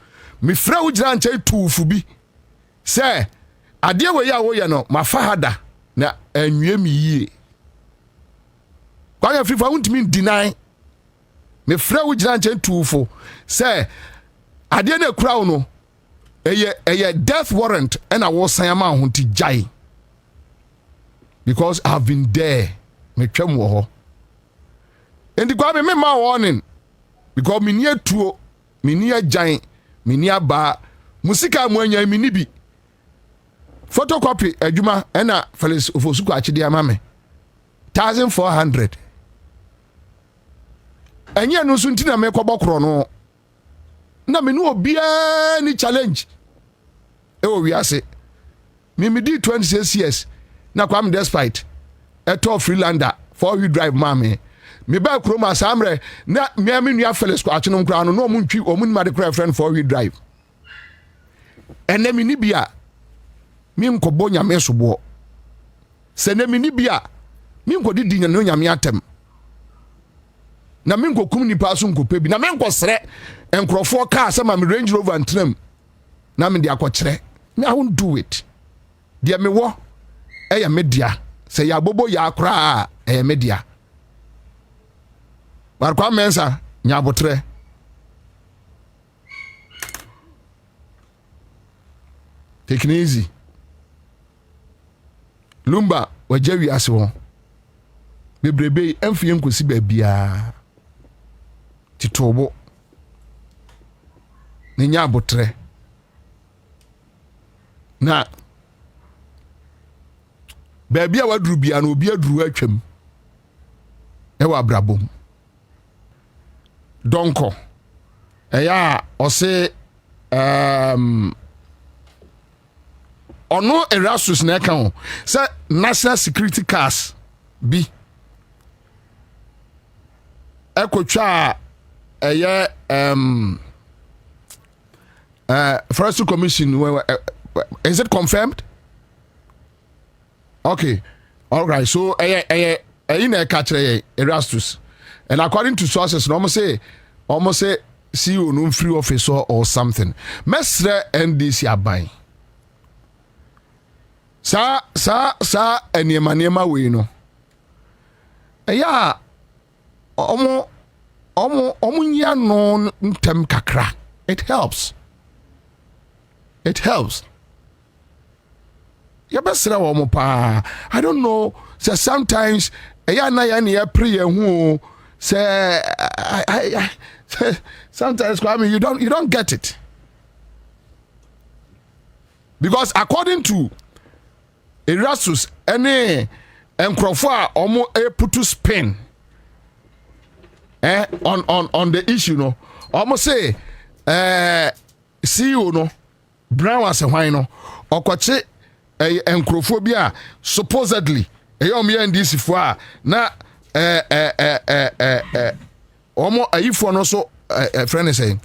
me fra wo gira nche tuofu bi say ade we ya wo ye no mafa hada na anwie me yie kwa ya fifa untimi deny me fra wo gira nche tuofu say ade na kura wo no eye death warrant and I was saying ma ho ti jai. Because I've been there. Me twem wo ho. Enti kwa me ma warning. Because me near tuo, me near giant, me near ba, musika mu anya me ni bi. Photocopy adwuma na Felix Ofosuku achide ama me. 1400. Anya no so ntina me kwobokro no. Na me no obia ni challenge. E wo wiase. Me di 26 years. Na kwam despite eto freelander 4-wheel drive mame me ba kroma samre na me nua Felix ko achenom kra no no muntwi omun ma de kra friend 4-wheel drive ene me ni bia mi nkobo nyame sobo se ne me ni bia mi nkodi di nyame atem na mi nkokum ni paso nkope bi na me nkosre enkrofo car se ma me Range Rover antram na me de akokere me I won't do it dia me wo eya media se ya bobo ya akra eya media Barkwa mensa nyabotre take it easy lumba wajawi ase won bebrebe emfie nkosi ba bia titobo ni nyabotre na baby a wadru bia na obi adru atwam e wa brabom donko eya ose ono Erastus na kan say national security cars bi ekotwa eye Forestry Commission is it confirmed? Okay, all right. So, in a catcher, Erastus, and according to sources, almost say, CEO no free officer or something. Mestre NDC abai. Sa, and Yemanema we no. Yeah, omo nya no ntem kakra. It helps. It helps. Yabesra wo mo pa. I don't know. So sometimes na ya ne pray hu say I sometimes Kwame you don't get it. Because according to Erastus any enkrofo a omo put spin on the issue no. Omo say CEO no Brown was a why no okoche enkrofobia supposedly eyom ndc fo a na omo ayifo no so friend say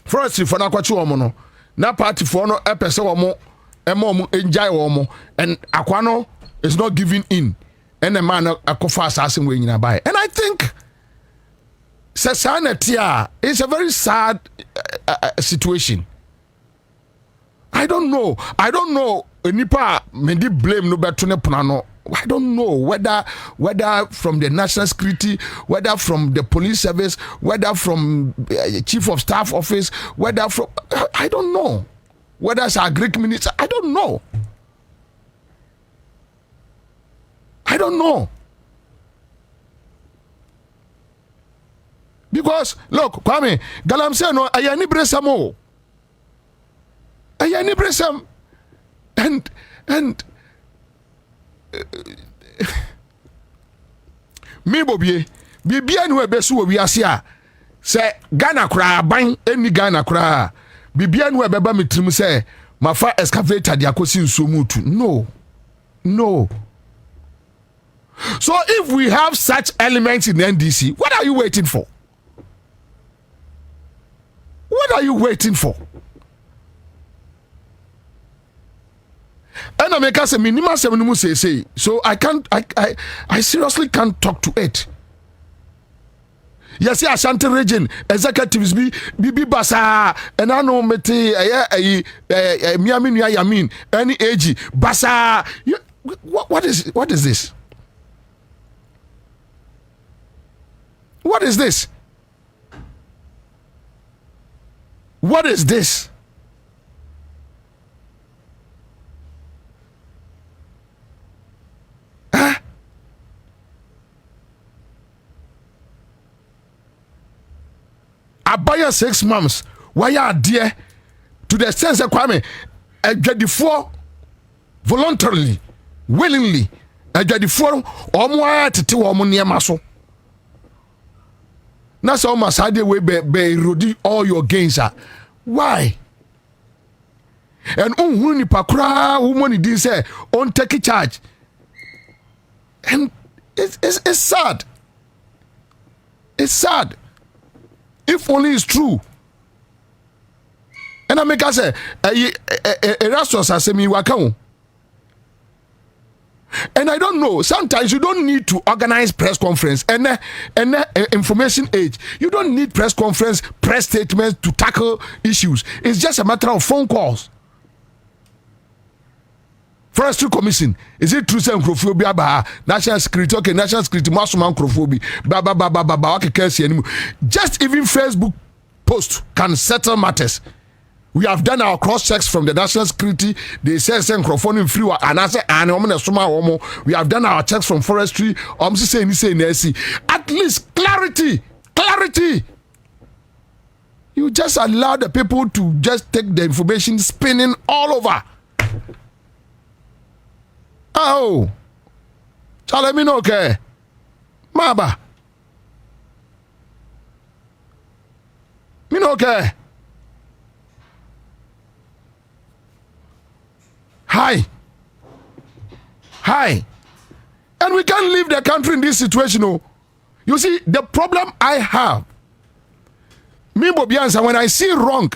forestry for na kwachi omo no na party for no epese omo emo enjoy omo and akwano is not giving in and the man akofa assassin we nyina buy and I think Sasanetia is a very sad situation. I don't know. Nipa medi blame no betune plano. I don't know whether from the national security, whether from the police service, whether from chief of staff office, whether from I don't know. Whether it's a Greek minister, I don't know. Because look, Kwame, Galam say no, ayani bresamo. Ayani bresam, and me Bobie, bibia no ebesu we asia. Say Ghana kra ban eni Ghana kra. Bibia no ebeba metrim say mafa excavator de akosi nsomutu. No. So if we have such elements in NDC, what are you waiting for? What are you waiting for? And I make us a minimum 7 say. So I can't. I seriously can't talk to it. Yes, Ashanti region executives be basa and I know mete Miami Yamin any age basa. What is this? What is this? What is this? Huh? Abaya 6 months. Why are dear to the sense of Kwame? A four voluntarily, willingly, a four or more to 2 or more near muscle. That's almost how they will be all your gains are. Why? And when you pakra woman didn't say on take charge. And it's sad. It's sad. If only it's true. And I make us say Erastus as a me wakao. And I don't know. Sometimes you don't need to organize press conference and information age. You don't need press conference, press statements to tackle issues. It's just a matter of phone calls. Forestry Commission, is it true say Nkrophobia ba national security? Okay, national security masuma Nkrophobia ba okay case anymore. Just even Facebook post can settle matters. We have done our cross checks from the national security. They say Nkrophone free and I say we have done our checks from forestry. At least clarity. You just allow the people to just take the information spinning all over. Oh, tell me no okay, Maba. Me no okay. Hi, and we can't leave the country in this situation. Oh, you see the problem I have. Me Bobie Ansah, when I see wrong,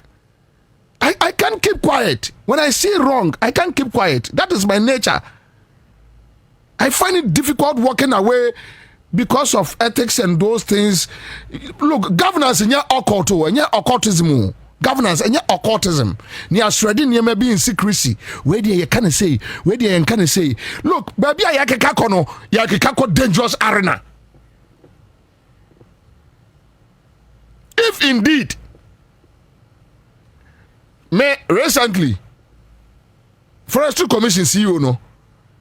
I can't keep quiet. When I see wrong, I can't keep quiet. That is my nature. I find it difficult walking away because of ethics and those things. Look, governance in your occultism. Governance and your occultism. Near shredding you may be in secrecy. Where do you can say? Look, baby, yakako dangerous arena. If indeed, recently, Forestry Commission CEO no.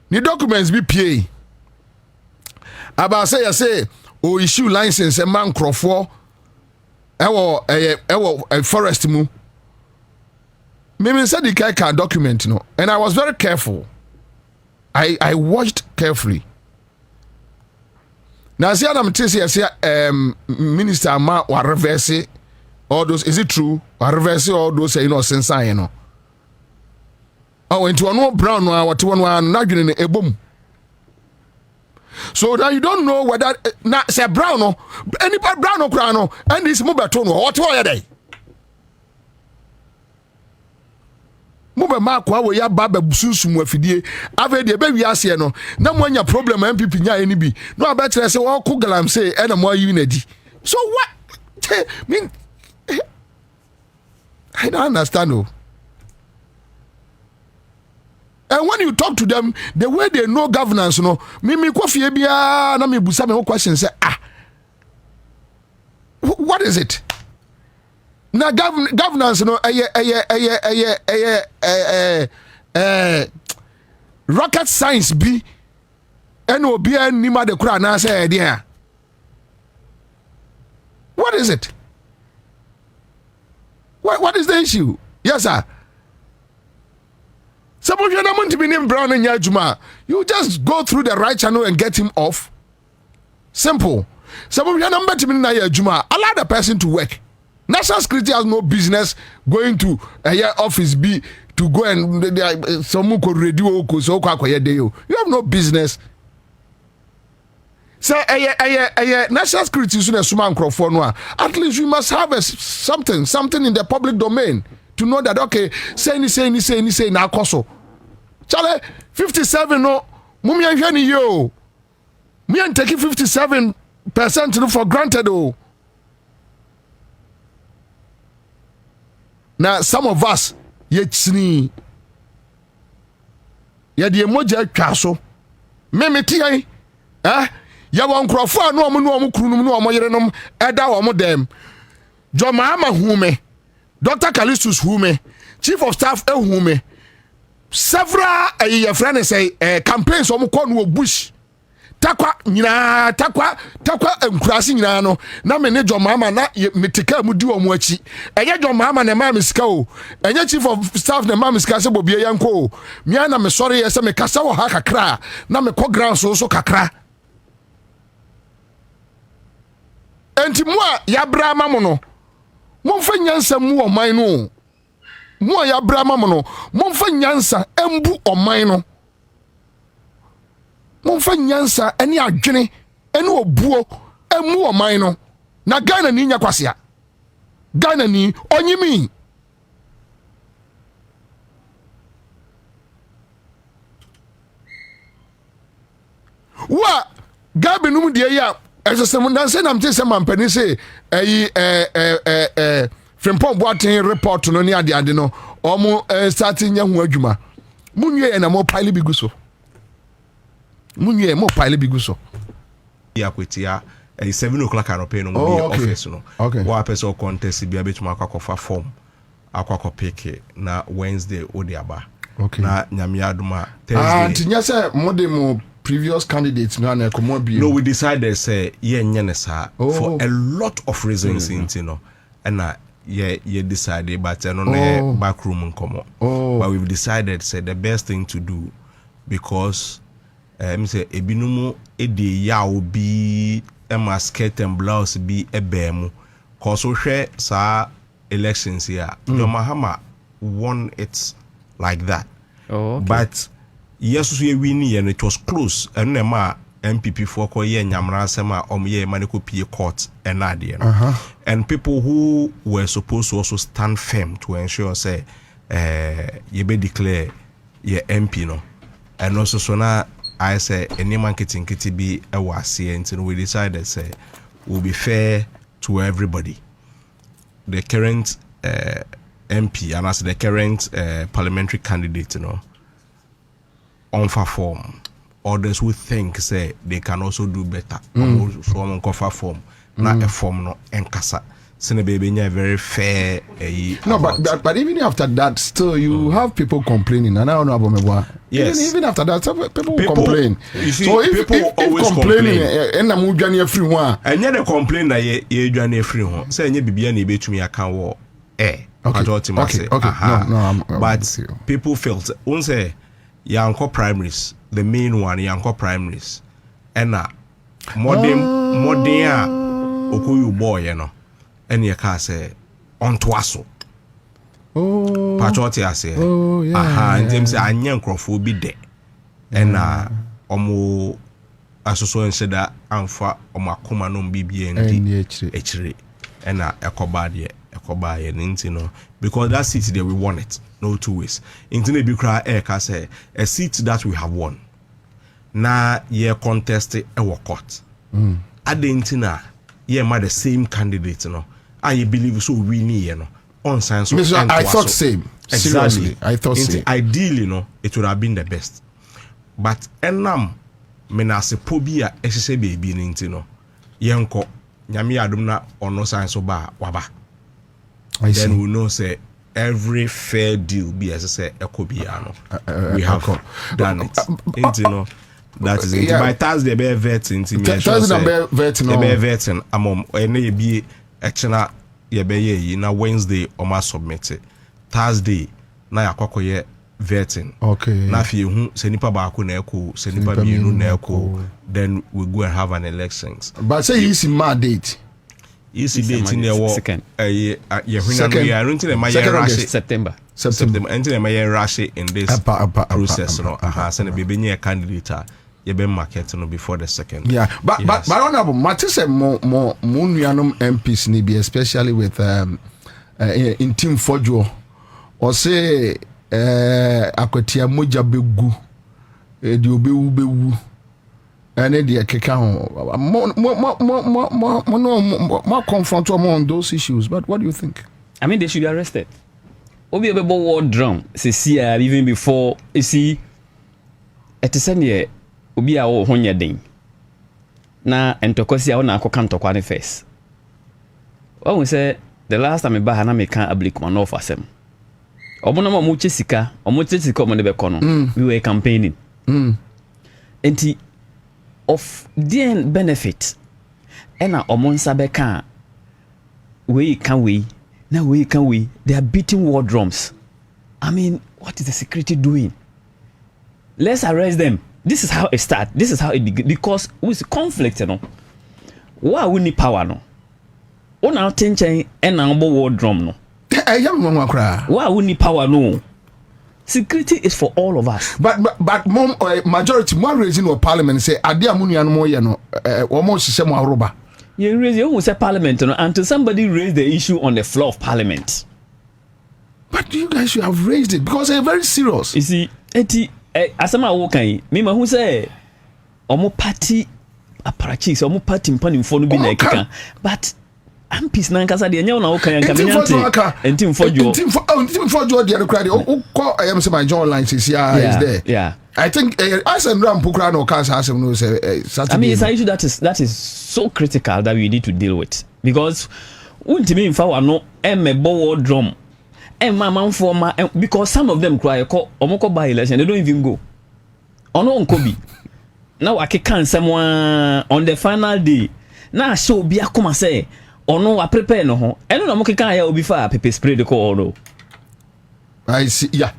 The documents be PA. About say, issue license a man Crawford. A forest mu. Maybe said the guy can document no, and I was very careful. I watched carefully. Now see I'm Minister Ma wa reverse all those. Is it true? Wa reverse all those since I know. Oh, into no brown what one not in a boom. So that you don't know whether not say brown or any brown or crown and this mobile what are they? Mobile mark wa ya baba bususu mu afidie ave de be wiase no na mo anya problem MPP nya any bi no abetre say wo ko galam say e na mo yi na di. So what mean I don't understand no. And when you talk to them, the way they know governance, no, me kwafie bia na me busa me question say what is it? Now governance, no, rocket science be, no be nima de kura na say there. What is it? What is the issue? Yes, sir. Some of you don't want to be named Brown and Yajuma. You just go through the right channel and get him off. Simple. Some of you don't want to be named Yajuma. Allow the person to work. National security has no business going to a office B to go and someone could radio. You have no business. Say national security so na suma nkrofo no at least we must have something in the public domain to know that okay say na akoso chale 57 no mummy hwe ni yo me and take 57% for granted oh. Now some of us yetini ya de emoja atwa so me tie ya won krofo anu omo krunum no omo yerenom eda omo dem Joma ama hume Dr. Callistus hume Chief of Staff hume several your friend say campaigns omo ko no bush takwa enkurasi nyina no na me ne Joma ama na metika mu di omo achi enye Joma ama na ma misika o enye Chief of Staff na ma misika se bobie yanko me na me sorry ye se me kasa wo ha kakra na me ko ground so kakra enti mo a ya bra ma mo no mo mfa nyansa mu oman no mo a ya bra ma mo no mo mfa nyansa embu oman no mo mfa nyansa eni adwene eni obuo emu oman no na Ghana ni nya kwasea Ghana ni onyimi wa gabe num de ya esesem dan say nam tese mampani say Frimpong Boatin report no ni ade no omo starting nya ho adwuma munwie na mo pile bi guso munwie mo pile bi guso ya kwetia 7 o'clock arope no mo office no wa person contest bi abetuma akwakofa form akwakopeke na Wednesday odiaba na nyame aduma Thursday antinya say modem previous candidates no na komo bi no we decided say ye nyane sa for a lot of reasons you know and ye decided but no backroom nkomo but we've decided say the best thing to do because me say ebinumu ede ya obi ema skirt and blouse bi ebemu cause so hwe sa elections here your Mahama won it like that but yes so win and it was close and ma MPP for ko ye nyamra sema ye maniko pie court and adie and people who were supposed to also stand firm to ensure say ye be declare ye MP no and also so na I say any marketing kiti be a wasi until we decided say we'll be fair to everybody. The current MP and as the current parliamentary candidate, you know, on form. Others who think say they can also do better. So on form, not a form no enkasa. Sine baby very fair. No, but even after that, still you have people complaining. And I don't know about me. Yes. Even after that, people complain. You see, so if always complaining, and I'm going everyone. And yet they complain that you join everyone. Say you be any bit to me account war. Okay. No, but people felt one say Yanko primaries, the main one Yanko primaries, and modern Okuyu boy, you know. And your car say on twasso. Patroti I say. And them say I nyankrofu be there. And omo asoso and that amfa omakuma no BBND echire. And ekoba and because that seat there we won it. No two ways. Intine bi kra ka say a seat that we have won. Na ye contest e court. Adentina ye ma the same candidate no. I believe so we need no on science. I thought same. Exactly. Seriously, I thought same. Ideally, no, it would have been the best. But enam menase pobia esese baby ninti no. Yenko nyame adum na ono science oba waba. Then we know say every fair deal be esese ekobia no. We have done it. Inti no. That is it. By Thursday be vetting inti. Thursday be vetting. Be vetting amom ene be echena ye be ye na Wednesday o ma submit it. Thursday na yakokoye vetting. Okay. Na fi hu se nipa ba ko na eko, se nipa mienu na eko, then we go and have an elections. But say is in my date. Is date in your ye hwina no ya runti na ma ye rush September. Enti na ma ye rush in this process no. Aha se na be be nye candidate you be market no before the 2nd. Yeah, but honorable, Matisse more nuanum MPs ni be especially with in team Fojo or say akwatia moja begu di obewu and the keka more confront on those issues. But what do you think? I mean, they should be arrested. Obi obebo war drum see even before you see it is any obi a wo honya den na entokosi a wo na akoka ntokwa ne first. When we say the last time ba na me kan ablik man of asem omo na mo chesika omo de be kono we were campaigning enti of the benefit ena omo nsa be kan we can we now we can we they are beating war drums. I mean, what is the security doing? Let's arrest them. This is how it starts. This is how it begins. Because with conflict, you know, why we need power, no? On our tension and our war drum, no? Why we need power, no? Security is for all of us. But majority, one reason why Parliament say, "Adia muni anu mo yano, almost same aroba." You raise your own Parliament, you know, until somebody raised the issue on the floor of Parliament. But you guys should have raised it because they're very serious. You see, asama wokan me ma hu say omo party aparachi omo party mpani mfo no bi na ekeka but am peace na nkasa de nya na wokan yanka me nyante entim fojo the crowd ko I am say my John line is there. Yeah, I think as and ram pukra no case has no say Saturday. I mean it's an issue that is so critical that we need to deal with because untimi mfa wa no emebo drum and man for my because some of them cry omoko by election they don't even go ono onkobi now I can someone on the final day na show bi akoma say ono wa prepare no ho eno na moke kan ya obi fa pepper spray the call no I see yeah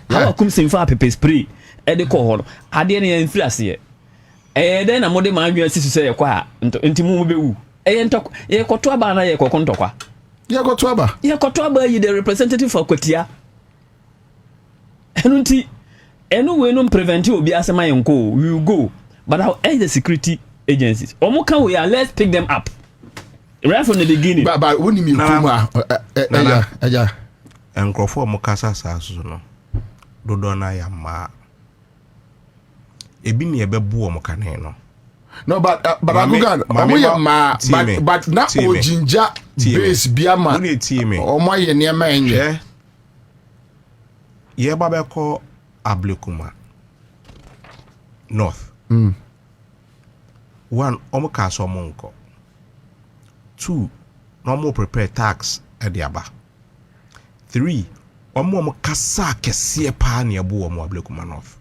how come sin fa pepper spray e de call no ade na influence then na mode man dwen sisu say ye kwa ntimu be wu entok ye koto aba na ye kokontokwa Yeah, go to Aba. Yeah, Kotoaba, you the representative for Kotia. Anyway, no prevent you be as my uncle. We will go. But how are the security agencies? Omoka we are let's pick them up. Right from the beginning. But when you kuma and Crawford Mokasa Sasuno. Dodona Yama. Ebini Ebebu Mokaneno. No, but Agugan, but not Jinja base Biama. Oh, my near man, yeah. Ye Babako Ablekuma North. One, Omokaso Monko. 2, no more prepare tax at the Aba. 3, Omo Kasa Kesia Pani Abu Omo Ablekuma North.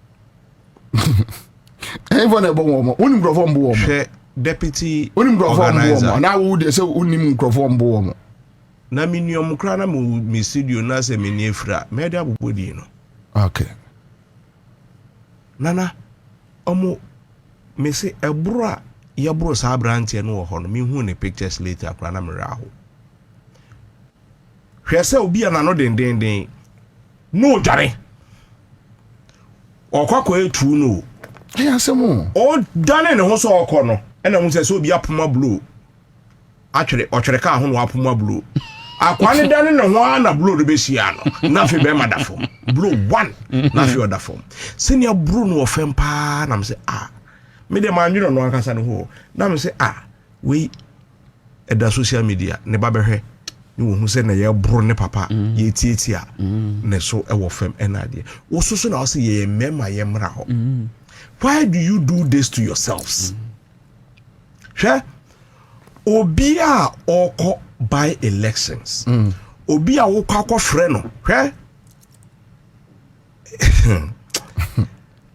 Even a bomb, unim grofom bomb. Deputy organizer. Now would say unim grofom bomb. Na minium crana mu studio na se minifra. Media body no. Okay. Nana omo me say ebro ya bro sa branch no ho no me hu ne pictures later crana me ra ho. Hwese obi ana no den. No jare. Okwa etu no. Yeah, some o dane ne ho so okono ena hu se so obi apoma blue atwere ka ho no apoma blue akwane dane ne ho na blue de besia no na fe be madafo blue 1 na fe odafo senior blue no ofem pa na me se me de manwiro no ankasa ne ho na me se we eda social media ne ba behwe ni wo hu se na ye bro ne papa ye tietia ne so e wo fem enade wo so na wo se ye mema ye mra ho. Why do you do this to yourselves? Sure. Obia oko by elections. Obia oko freno. Sure.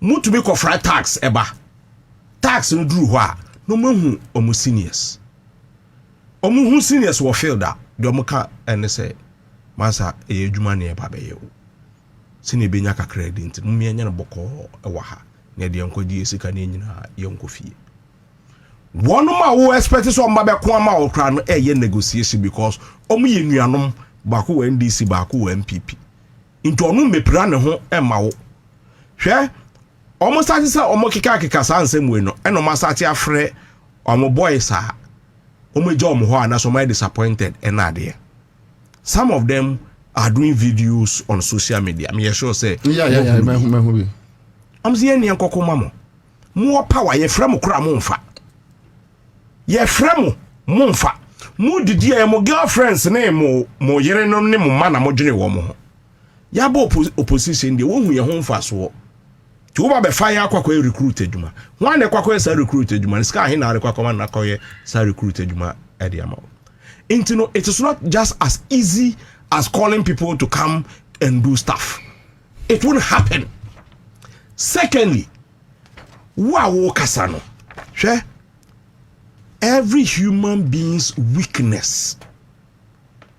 Mutu be ko fra tax eba. Tax no drew hwa. No mahu omu seniors. Omu hu seniors wo feel that. De omu ka ene say masa e adwuma ne eba be ye o. Sine be nya kakra di nti mu me nya no boko ewa ha. Ne de enko di esika ne nyina yenko fie one ma wo expect so mba be ko ma wo kra no ye negotiation because omu ye nuanom baako wa NDC baako wa MPP into onu mepra ne ho e ma wo hwe almost started say almost kika san same way no and almost started afre omo boys are omo job ho and so my disappointed and there. Some of them are doing videos on social media. I mean, sure say yeah. I'm saying ni ankoko mamo. More power ye frem kura monfa. Ye frem monfa. Mo didi e mo girlfriends na mo yere no ne mo mana mo dwene wo mo. Ya bo opposition de wo hu ye ho mfa so. Ti wo ba be fire akwa recruit adwuma. Wan ne kwakwa sa recruit adwuma. Ska he na kwakwa na kwye sa recruit adwuma e de ama. Intino, it is not just as easy as calling people to come and do stuff. It won't happen. Secondly, kasano. Every human being's weakness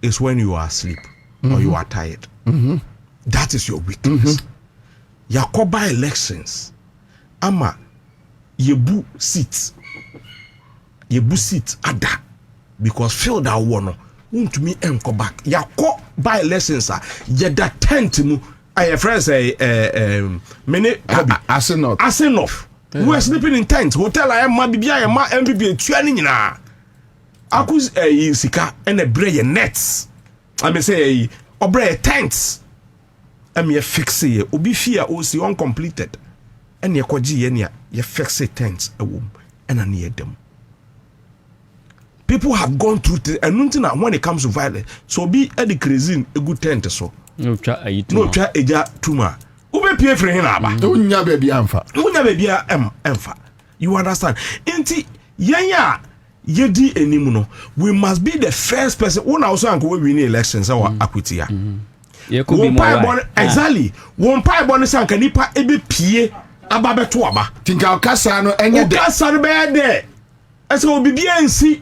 is when you are asleep or you are tired. That is your weakness. Yakoba elections, ama yebu seats ada. Because feel that one won't me enko back. Yako by lessons are yeda tent mu. I friends say many enough. We were sleeping in tent. Hotel I am bibia ma MBB tuani nyina. Akuz sika and a bread nets. I may say obre tents. Am ye fix ye obi fia o si uncompleted. And ye kwaji ye fix tents a womb and a near them. People have gone through and nothing when it comes to violence. So be at the crazy a good tent so. No try eja tuma. Ube pay for him aba. Unya baby amfa. Unya baby amfa. You understand? Inti yanya yedi enimuno. We must be the first person. One also anko we win elections our akwitia. Exactly. One pie bonus anka nipa ebe pie aba beto aba. Tinka okasa no enye de. Okasa no be there. Ese obibi ansi.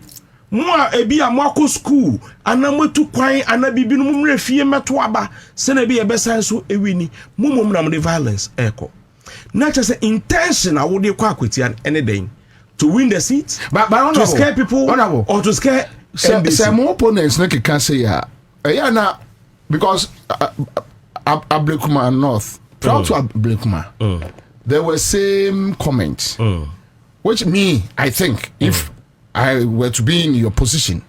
Moi ebi amako school anamotu kwan anabibi no mumre fie meto aba se na bi e besan so ewini mumum na the violence eko na say intention a wo de kwa akwetian anything to win the seat but to scare people or to scare some opponents na can say ya na because Ablekuma North proud to Ablekuma there were same comments which me I think if I were to be in your position,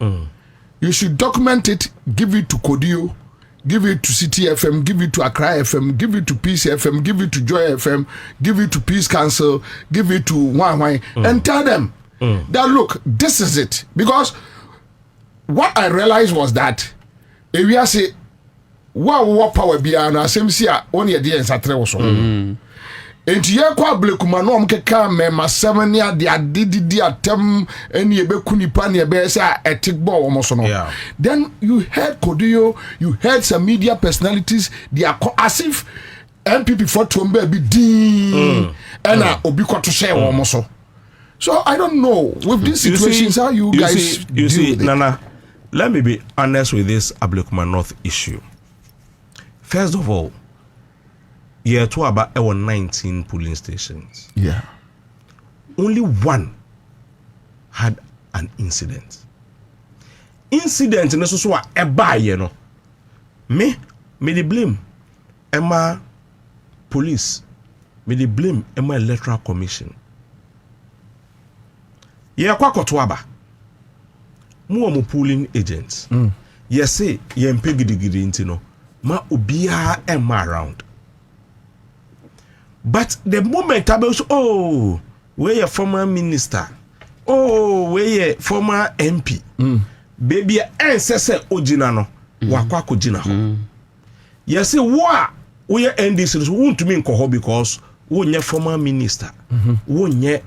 you should document it, give it to Kodio, give it to City FM, give it to Accra FM, give it to Peace FM, give it to Joy FM, give it to Peace Council, give it to Wai, and tell them that look, this is it. Because what I realized was that if we are say, what power be an same sia only a day and Saturday or so. Enti ye kwa Ablekuma no omkeka me ma 7 ya de adidi atem eni ebe kunipa ne ebe say ethic ball omo so no. Then you heard Kodio, you heard some media personalities, they are as if MPP for Tombe be din and obi kwato share omo so. So I don't know with these situations how you guys you see Nana, let me be honest with this Ablekuma North issue. First of all, yeah, to about 19 polling stations. Yeah. Only one had an incident. Incident in so a buy, you know. Me the blame Emma police. Me the blame Emma Electoral Commission. Yeah, kwa kotwaba. Mu polling agents. Yes, say ye mpegidi intino. Ma ubia Emma around. But the moment I was, oh, we're a former minister. Oh, we're a former MP. Baby, ancestor Ojinano, Wakwako Jinaho. Yes, we are NDC, won't to mean Koho because we're former minister, we're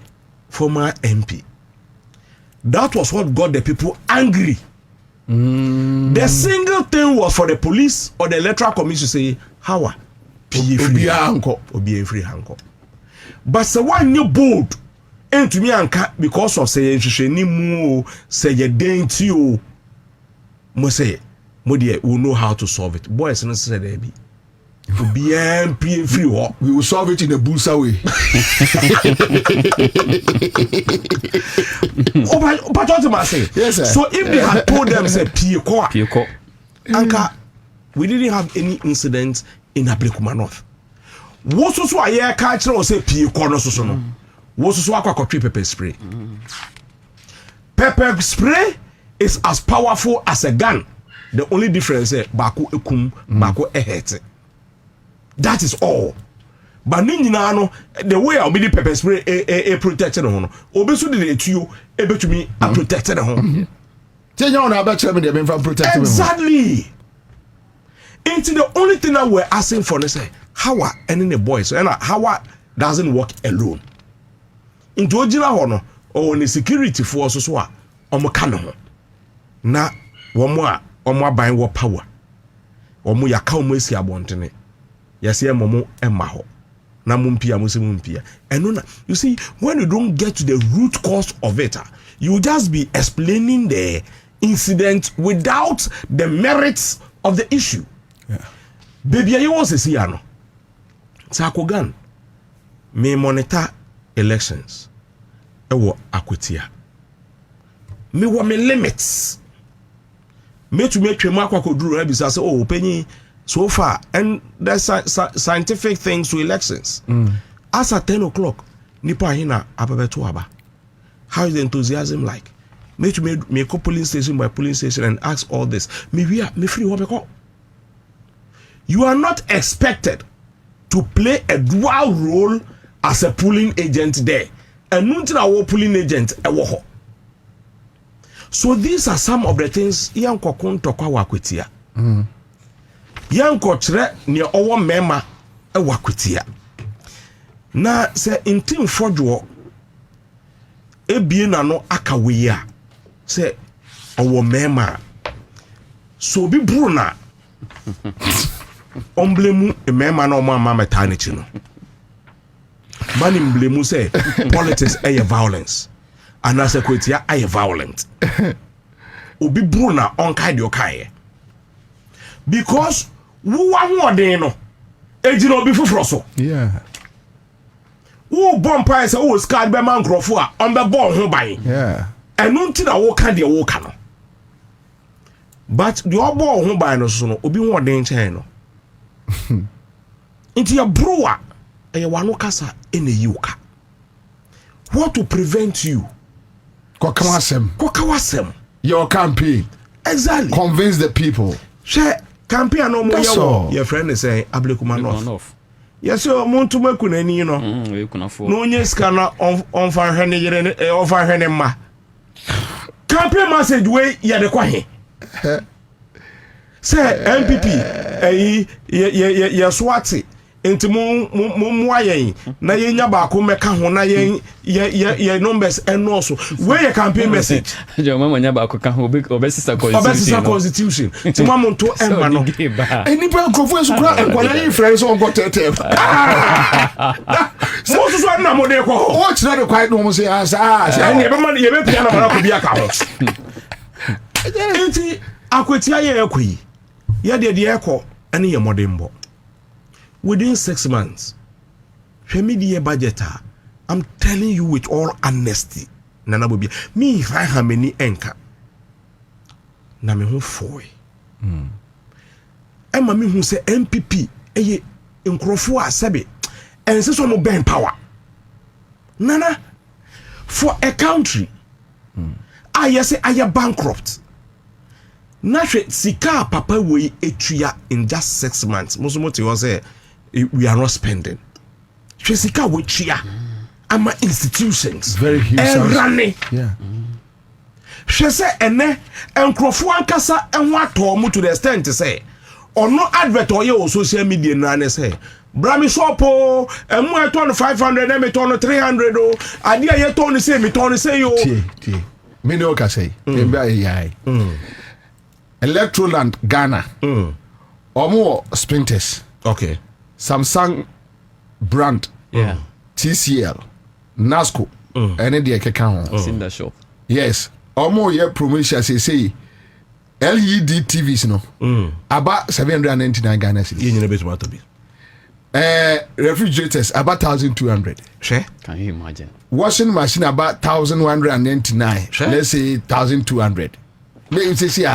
former MP. That was what got the people angry. The single thing was for the police or the electoral commission to say, how are Obi free hanko. But the one you bold and to me anka because of say ni mu say ye denti o mo say mo dey we know how to solve it. Boys no say there be Obi free ho. We will solve it in a busa way. But what am I saying? Yes, sir. So if they had told them say Pieko anka we didn't have any incidents in Ablekuma North. wo so a ye ka kire o say pie kɔ no so no wo so akwa pepper spray. Pepper spray is as powerful as a gun. The only difference is bako ekum, bako ehete. That is all. But no, the way I'll be the pepper spray a protected on. Obesu de to able to me a protected home. Tell you now about them from protecting. Exactly. Into the only thing that we're asking for is how are any the boys and how doesn't work alone. Into Ojina Hono or the security force so omo kano na omo buying what power. Omo yaka omo esi abontene. Yase momo emma ho. Na mumpia musimumpia. And you see, when you don't get to the root cause of it, you just be explaining the incident without the merits of the issue. Yeah. Baby, you want to see ano. Sakogan me monitor elections. Ewo akwetia. Me wa me limits. Me to make twema kwakoduru na bisa say oh penyi so far and there's scientific things to elections. As at 10 o'clock, nipa hina ababeto aba. How is the enthusiasm like? Me to me call polling station by polling station and ask all this. Me free what call. You are not expected to play a dual role as a polling agent there. And nothing our polling agent ewo. So these are some of the things yan kokon tokwa wakwetia. Yan kotre ne owo mema wakwetia. Na se intim fodwo ebie na no akawe a se owo mema so bi bruna omblemu mema na omo mama maternity no mani mblemu say politics aye violence and as a kwetia aye violent obi bruna onkai de okai because wo wa hoden no ejina obi foforo so yeah wo bompa say wo scar be man krofo a on be ball ho ban yeah enu nti na wo ka de wo ka no but the ball ho ban no so no obi hoden chen no nti ya broa e wano kasa ene yiuka what to prevent you kokawasem your campaign exactly convince the people share campaign no mo your friend is saying ablekuma off yes o muntu makuna ni no no nye ska na on fa hwene yere on fa hwene ma campaign message we ye de kwa he say MPP ye swati enti mu ayen na ye nya ba ko meka ho na ye numbers enoso we ye campaign message jo mama nya ba ko ka ho obesisa constitution ti mama to emma no eni pa nkofo esu kura enkwala yin friends on go tete so so na mo de ko o chira de kwai no mo say asa ye be man ye be pia na mara ko bia ka ho enti akwetia ye ekoi ye de ekọ ene ye modembo within 6 months media budget I'm telling you with all honesty nana bobi me how many enka na me ho foi Emma me hu say MPP eye nkrofo asebe ense so no ben power nana for a country I say I bankrupt na sika papa we etua in just 6 months musomote was say we are not spending sika we tua ama institutions very huge running yeah she say ene enkrofo ankasa enho ato to the extent say ono advert oye o social media na ne say brami shopo emu eto no 500 na me to no 300 o ade aye to no say yo tie me no ka say embe ayi Electroland Ghana omo sprinters okay Samsung brand yeah TCL Nasco any de keka ho in the shop yes omo ye promotion say LED TVs no about 799 Ghana cedis you need better to be refrigerators about 1200 sure can you imagine washing machine about 1199 sure. Let's say 1200 me say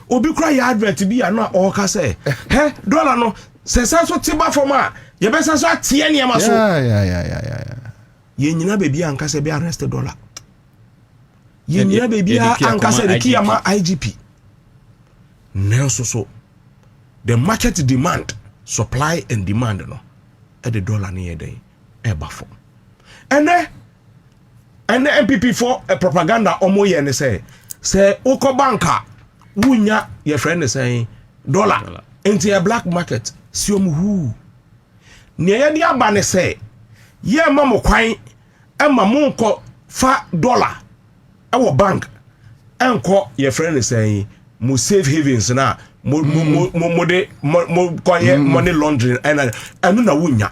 obi kura ya advert bi ana o ka say he dollar no se so tiba for ma ye besa so atie ne ma so yeah. ye nyina baby anka se be arrested dollar ye nyina baby anka se de kiyama IGP Nelso so the market demand, supply and demand no at the dollar near day eba for. And the MPP for a propaganda omo ye ne say oko banka wunya your friend is saying dollar into a black market si omu hu. Near the abane say ye mamo kwan e mamunko fa dollar our bank enko your friend is saying mo safe havens na mo koye money laundering enu na wunya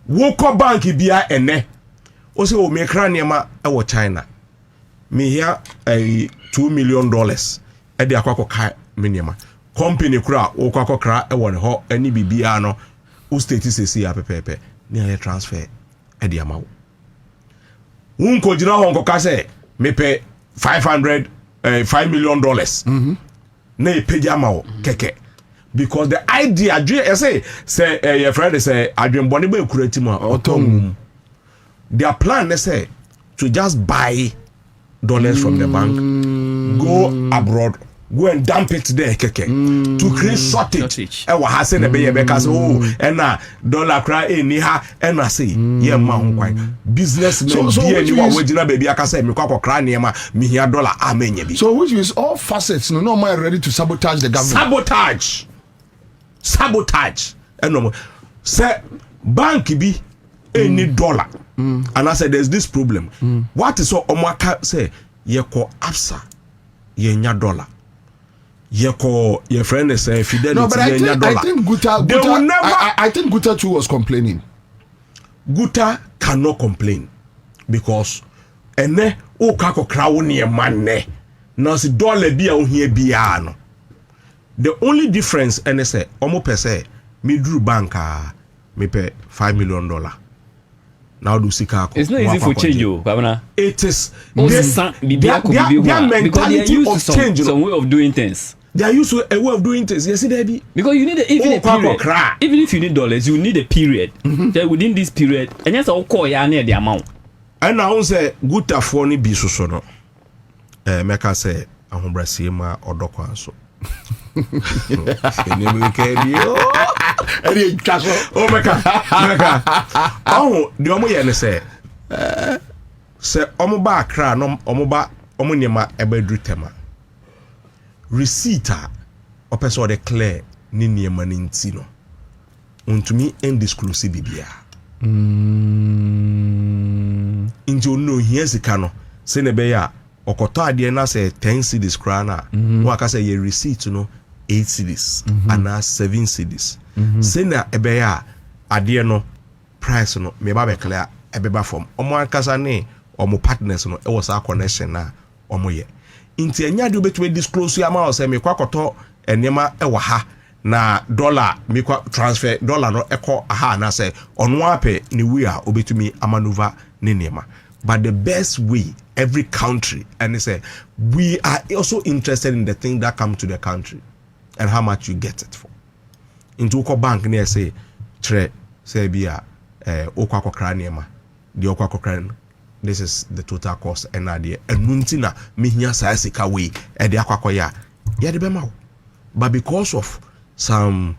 wo ko bank bia ene o se o me kra niema e wo China me here $2 million e de akwa kai me niema company kra wo kwa kra e wo ne ho ani bibia no o state sesi ya pepepe ni aye transfer e de amawo won ko jira ho nko ka se me pe $5 million na epeja mawo keke because the idea say your friend say adwenbone ba ekurati mu otom their plan say to just buy dollars from the bank go abroad go and dump it there keke to create shortage e wa ha say na be ye be ka say and na dollar cry ni ha and na say ye ma ho kwan businessmen bi ani wa wagina baby aka say me kwa kra ne ma me hia dollar amenya bi so which means all facets no man ready to sabotage the government sabotage and no say bank bi any dollar and I said there's this problem what is so omaka say ye ko absa ye nya dollar your friend is saying fidelity. No, but I think Guta too was complaining. Guta cannot complain because ene o kako krawo ne man ne na si dollar bia o hia bia no. The only difference ene say omo pese me drew banka me pay $5 million. Now do sika. It's not easy for change you, Kabana. It is because they are used to some way of doing things. They are used to a way of doing things. Yes, Debbie. Because you need even a period. Even if you need dollars, you need a period. Within this period, and that's all call ya near the amount. And now say good afoni bi so no. Meka say ahobrasi ma odoko anso. Enemi kedio. Eri chaso. Oh meka. Oh, the omo ye ne say omo ba akra no omo niema ebedru tema. Receipt or person declare ni niema ni nti no untumi endisclosive bibia injo no hiezi kano se ne be ya okoto ade na say 10 cedis kra na wo aka say ye receipt no 8 cedis and 7 cedis se na ebe ya ade no price no me ba be clear ebeba form omo akasa ne omo partners no e was a connection na omo ye inti enya de obetwe disclose ya ma o say me kwakoto enema e wa ha na dollar me kwa transfer dollar no eko aha na say ono ape ni we a obetumi amanuva ne nema. But the best way every country and they say we are also interested in the thing that come to the country and how much you get it for. Into ko bank near say tre say bia okwa kokra nema the okwa kokra. This is the total cost and idea. And muntina mihia sa sika we e de akwakoya. Ya de bema. But because of some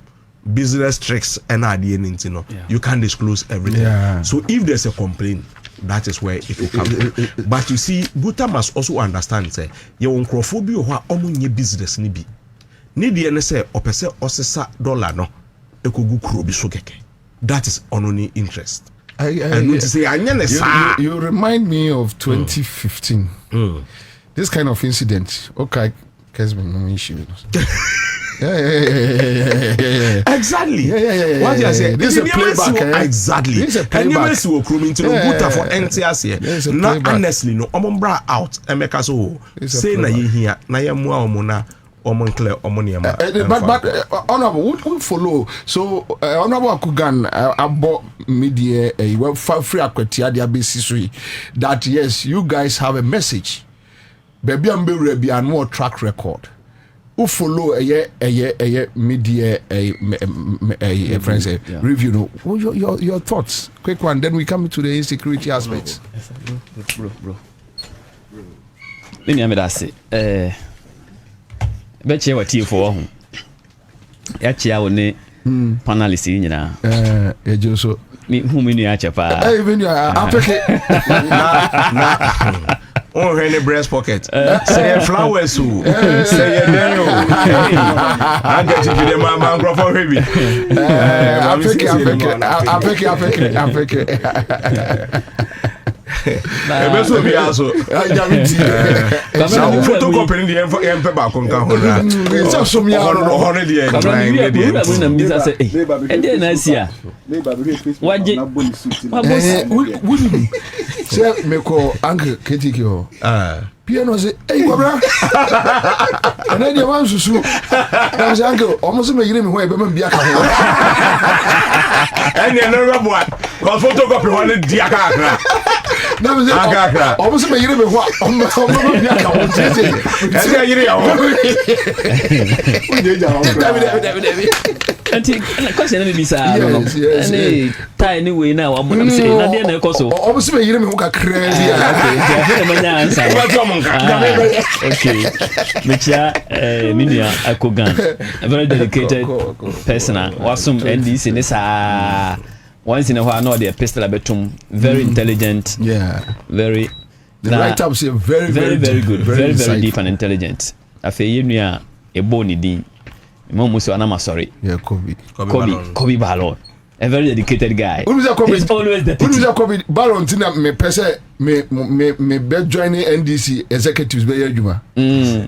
business tricks and idea nintino, you can't disclose everything. Yeah. So if there's a complaint, that is where it will come from. But you see, Guta must also understand say ye onkrophobia ho omo nye business ni bi. Ni de ne say opese osesa dollar no ekogu kuro bi so keke. That is only interest. You remind me of 2015. This kind of incident. Okay, no issue. Yeah. Exactly. Yeah. What you say? This is a playback. Exactly. This is a playback. And you must work into the for NTS here. Not honestly, no. Omombra out. Emeka so say na ye here. Na ye mua omona. But honorable, we follow. So honorable Akugan about media free Okatakyie basis that yes, you guys have a message. Baby, I'm be and more track record. who follow a media friends review. No, your thoughts, quick one. Then we come to the insecurity aspects. Bro. Let me say, bet you what you for. Actually, I will ne panelists in now. So me whom in your chapa. Even you are Oh, any breast pocket. Say flowers, who say Daniel. I'm getting to the man for heavy. I'm Ebeso bi aso. Photocopy the empe ba kon kan ho na. So so me ho ne de say me ko uncle KT ho. Piano say hey Cobra. And then you want susu. I say uncle almost me yire me ho e be man bia ka ho. And you no boy. Cause photocopy ho ne dia ka akra. Na me say almost me yire me ho. Almost bia ka ho. Say yire ya ho. David. Anti question na be say no. Any tie anyway now I'm say na dey na ekoso. Almost me yire me ho ka crazy. Okay. Michia Minia Akogan, a very dedicated person. Wasum NDC Nessa once in a while, no, the pistol abetum, very intelligent, very the write ups here very good, very deep and intelligent. I feel you are a bony dean. Momuso Anama sorry. Yeah, Kobe Ballon. A very dedicated guy. He's always dedicated. Kobe Ballon tina me pese me be joining NDC executives be yaduma. Yeah.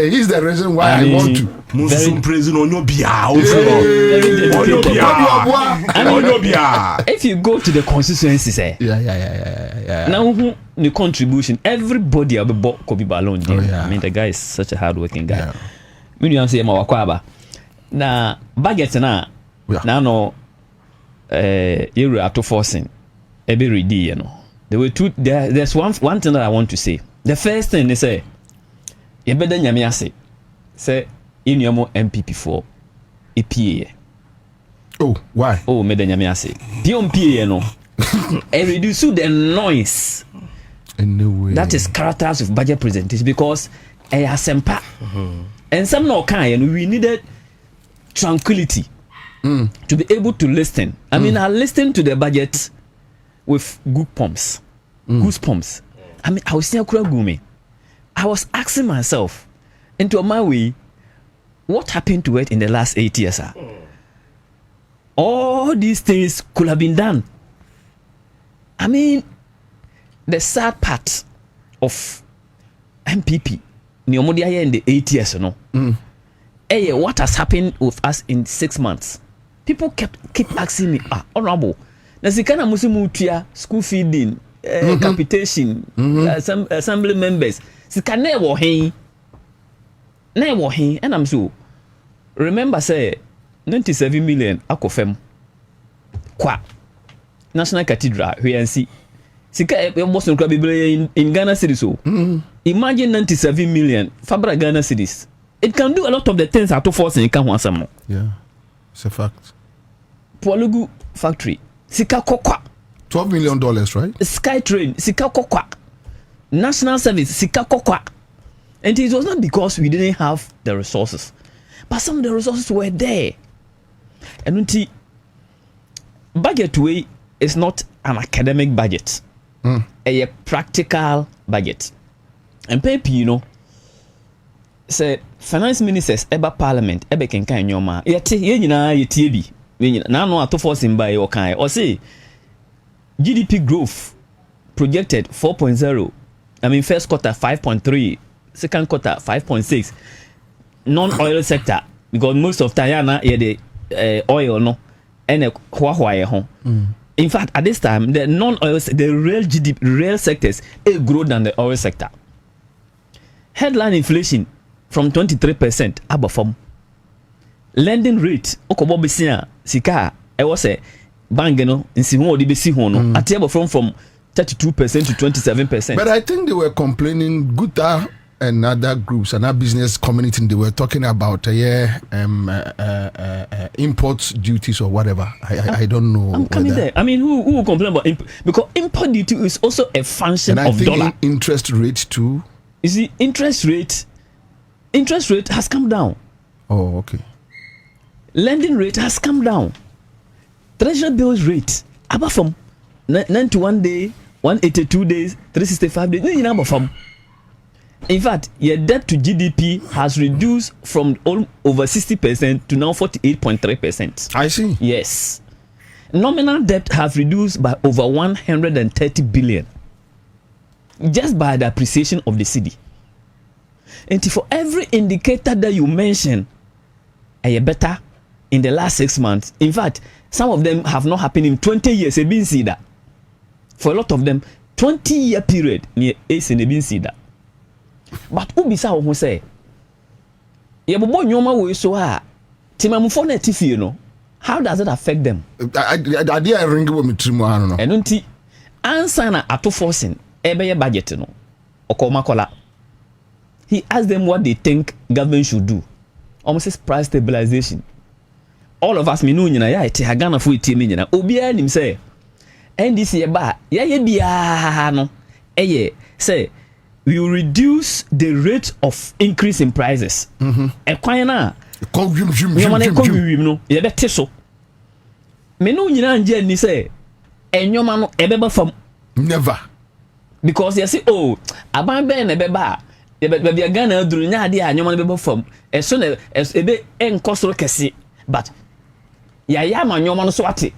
He's the reason why I want to. Musum president onyo bia. If you go to the constituency, say. Yeah. Now the contribution, everybody will be Kobe Ballon. I mean, the guy is such a hardworking guy. Me you say mawakwaba. Na budget na no. You are to forcing every day, you know. There were two. There's one thing that I want to say. The first thing they say, you better nyamiase. Say in your MPP for EPA. Oh, why? Oh, me better nyamiase. PMPA, you know. And reduce the noise. Anyway, that is characters of budget presentation because a sempa and some no kind, and we needed tranquility. To be able to listen. I mean, I listened to the budget with goosebumps. I mean, I was saying, I was asking myself, into my way, what happened to it in the last 8 years? All these things could have been done. I mean, the sad part of MPP, in the 8 years, you know. Hey, what has happened with us in 6 months? People keep asking me, honorable, Nasikana Musimutia, school feeding, capitation, assembly members. Sikane wo hin, and I'm so. Remember, say 97 million akofem. Kwa National Cathedral, see. Sika was in Ghana cedis. So imagine 97 million Fabra Ghana cedis. It can do a lot of the things out of force and it can want some more. Yeah, it's a fact. Pualugu factory, Sika Kokwa. $12 million, right? Skytrain, Sika Kokwa. National service, Sika Kokwa. And it was not because we didn't have the resources, but some of the resources were there. And budget way is not an academic budget, a practical budget. And maybe, you know, say finance ministers eba parliament ebe kenkan nyoma yete ye nyina yetie bi na no atofo simba ye okan o say GDP growth projected 4.0. I mean first quarter 5.3, second quarter 5.6. Non-oil sector because most of Tayana ye the oil no ene hwa ye ho. In fact, at this time the non-oil the real GDP real sectors grow than the oil sector. Headline inflation from 23% above from lending rate okobo besia sika e was a bank no nsi ho odi besi ho no atiabo from 32% to 27%. But I think they were complaining good and other groups and other business community, they were talking about import duties or whatever. I don't know. I'm coming there. I mean, who will complain about import? Because import duty is also a function and of I think dollar. Interest rate too. You see, interest rate has come down. Oh, okay. Lending rate has come down. Treasury bills rate above from 91 days, 182 days, 365 days. No, number from. In fact, your debt to GDP has reduced from over 60% to now 48.3%. I see. Yes. Nominal debt has reduced by over 130 billion just by the appreciation of the cedi. And for every indicator that you mention, a better in the last 6 months. In fact, some of them have not happened in 20 years. They've been see that. For a lot of them, 20-year period near Ace and they've been see that. But ubisa who say, "Ya bobo nyoma we so ha, timamufo na tifi you know. How does it affect them?" I ring with me trimu ano no. Eno nti ansa na ato forcing ebe ye budget no. Okomakola. He asked them what they think government should do. Almost says price stabilization. All of us me know nyina ya ete Ghana fo eti me nyina. Obi anim say NDC ye ba ye bia no say we will reduce the rate of increase in prices. Ekwan na no ye bete so. Me no nyina nje ni say enyoma no ebeba fam. Never. Because you say oh aban be na beba ye be Ghana aduru nya ade enyoma no beba fam. Eso na ebe enkosoro kese but ya ma enyoma no so ate.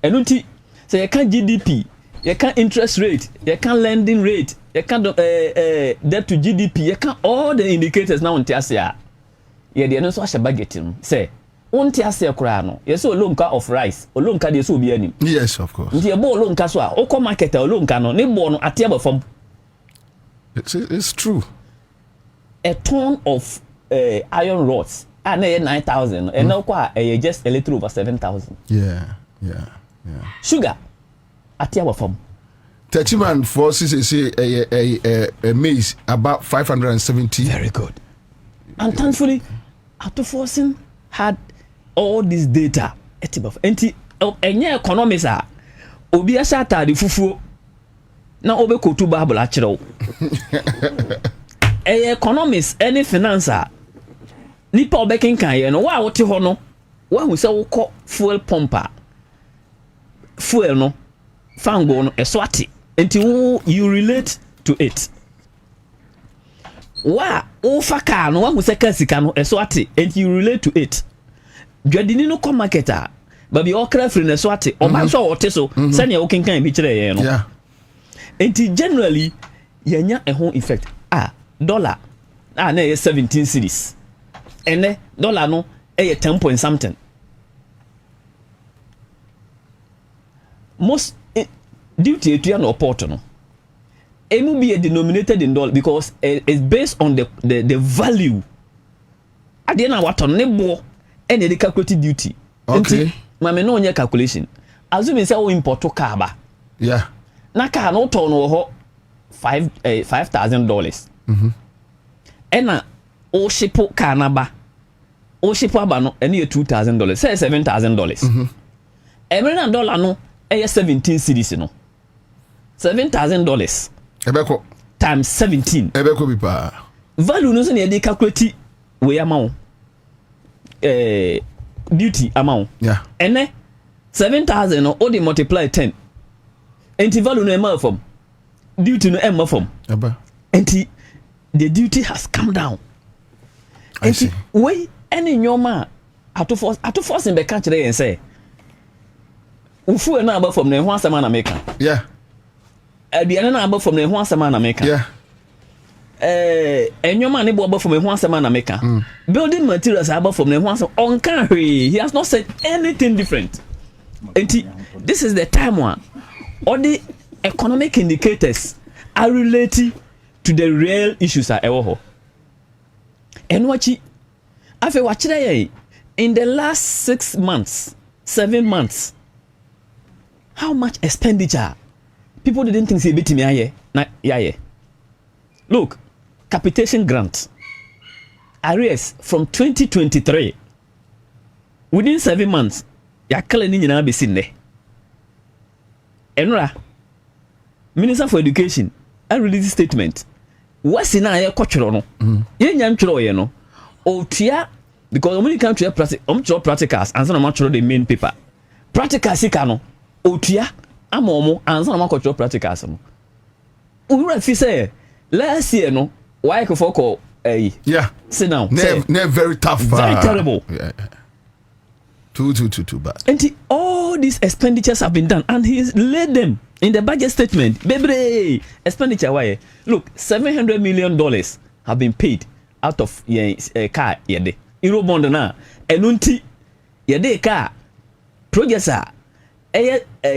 Enu nti say you can GDP, you can interest rate, you can lending rate, you can debt to GDP, you can all the indicators now on Tiasia. Yeah, they are not so much budgeting. Say, on Tiasia Kurano, you saw Lunka of rice, or Lunka de Subiani. Yes, of course. You bought Lunka so, Oko market or Lunka no, Nibono at Tiaba from. It's true. A ton of iron rods, and 9,000, and now just a little over 7,000. Yeah. Sugar at Tiaba from. 30 man forces say a maize about 570. Very good. And thankfully, Auto Forcing had all this data. And any economics are Obi Asata the Fufu. Now Obe Kotu Bible actually. Economics, any financer. Nipa Obekin can you know why what you know? Why we say we call fuel pumper. Fuel no fango no eswati until you relate to it. Wa o faka no wa say kasika no eswati until you relate to it. Dwadini no come marketer but be okra free na eswati o man so wote so sanya o kinkan bi kire ye no. Yeah. Until generally yanya a home effect. Dollar na 17 cedis. Ene dollar no 10 point something. Most duty to an port no. It will be denominated in dollar because it's based on the value. At the end of what on nebo and the calculated duty. Okay. Mama no nya calculation. Assuming say we import to car ba. Yeah. Na car no turn ho $5,000. And na o ship car na ba. O ship aba no any $2,000. Say $7,000. Every dollar no 17 cedis no. $7,000 Ebeko times 17. Ebeko bi pa. Value no so na dey calculate we amount. Duty amount. Yeah. And 7,000 no o dey multiply 10. Enti value no emma from. Duty no emma from. Eba. Enti the duty has come down. I see. We any nyoma ato force in be catch there and say ufu na aba from na ho asema na meka. Yeah. Aduane na aba from na ho asema na meka. Yeah. Enyoma ne bo aba from ho asema na meka. Building materials aba from na ho asema on can he has not said anything different. This is the time one all the economic indicators are related to the real issues are ewo ho. And wachi afi wachire in the last 6 months, 7 months, how much expenditure people didn't think say betimi aye na yaye. Look, capitation grant arrears from 2023 within 7 months yakala ni nyina be sinne enra minister for education I release statement wasi na ye kotwero no ye nya ntwero ye no otua because when it come to practicals and some match the main paper practicals sika no otua amomo and some match practicals no we fi say last year no why ko for call yeah sit down very tough very terrible yeah. Too bad. And all these expenditures have been done, and he's laid them in the budget statement. Baby, expenditure why? Look, $700 million have been paid out of car yede. Euro bond na enunti yede car projects are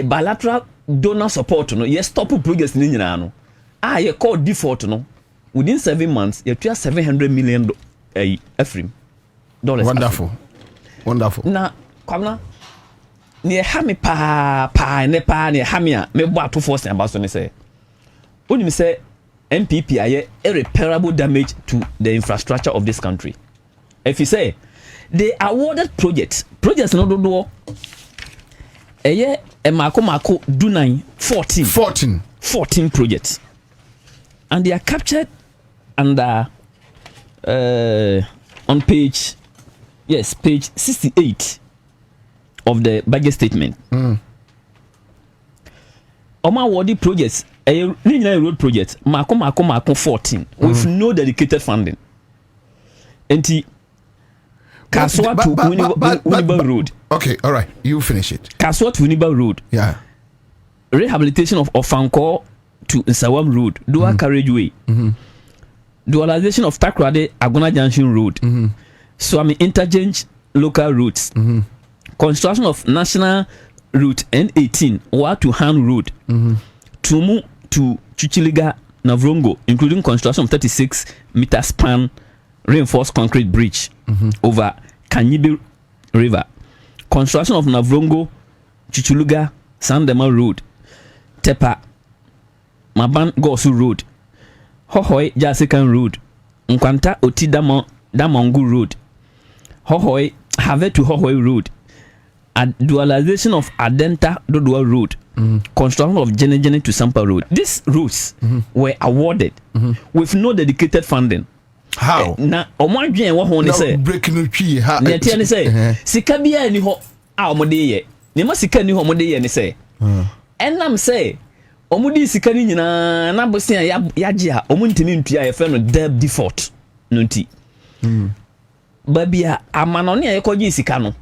bilateral donor support no. Yes, stop projects ni nyina no. Ye call default no. Within 7 months, you have $700 million dollars. Wonderful. Now. Kwamna ne ha me pa ne ha me a me bo ato force and about so ne say onim say MPP aye irreparable damage to the infrastructure of this country. If you say they awarded projects no do eye mako do 9 14 projects, and they are captured under on page 68 of the budget statement. Oma awarded projects, road projects, mako 14 with no dedicated funding. Enti Kaswa to Uniba Road. Okay, all right, you finish it. Kaswa to Uniba Road. Yeah. Rehabilitation of Ofanko to Nsawam Road, Dual Carriageway. Dualization of Takrade Agona Junction Road. Swami Interchange local routes. Construction of National Route N18 to Han Road. Tumu to Chichiliga Navrongo, including construction of 36 meter span reinforced concrete bridge over Kanyibe River. Construction of Navrongo Chichuluga Sandema Road. Tepa Maban Gosu Road. Hohoi Jasikan Road. Nkwanta Oti Damongu Road. Hohoi Have to Hohoi Road. Dualization of Adenta Dodua Road. Construction of Jenejene to Sampa Road. These roads were awarded with no dedicated funding. How? Na omwadwen wo ho ne say breaking the tree. How? Ne tie ne say sika bia ni ho a omode ye. Ne ma sika ni ho omode ye ne say. Enam say omudi sika ni nyina na bosia ya gye a omuntimi ntua ye fe no debt default no nti. Babia amano ne ye kɔgye sika no.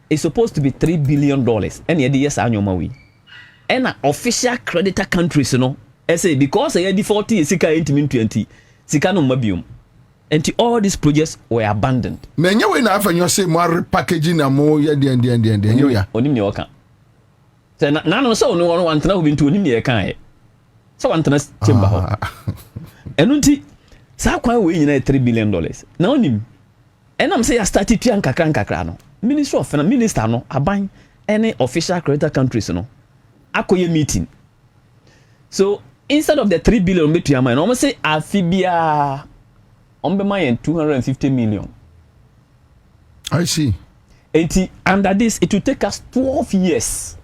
It's supposed to be $3 billion. And yet yes anyoma we. And official creditor countries no. I say because I default sika intimi 20 sika no mabium. And all these projects were abandoned. Menye we na afa nyo say mo repackaging na mo ya de yo ya. Onim ne waka. Say na no so no wantena ho bintu onim ne ye kan e. So wantena chamber ho. Enunti sa kwan we nyina $3 billion. Na onim. Enam say ya start tuan kakra no. Minister of Finance minister no aban any official creditor countries no. Akoye meeting. So instead of the 3 billion betu ya man, almost say afibia Ombema 250 million. I see. Under this, it will take us 12 years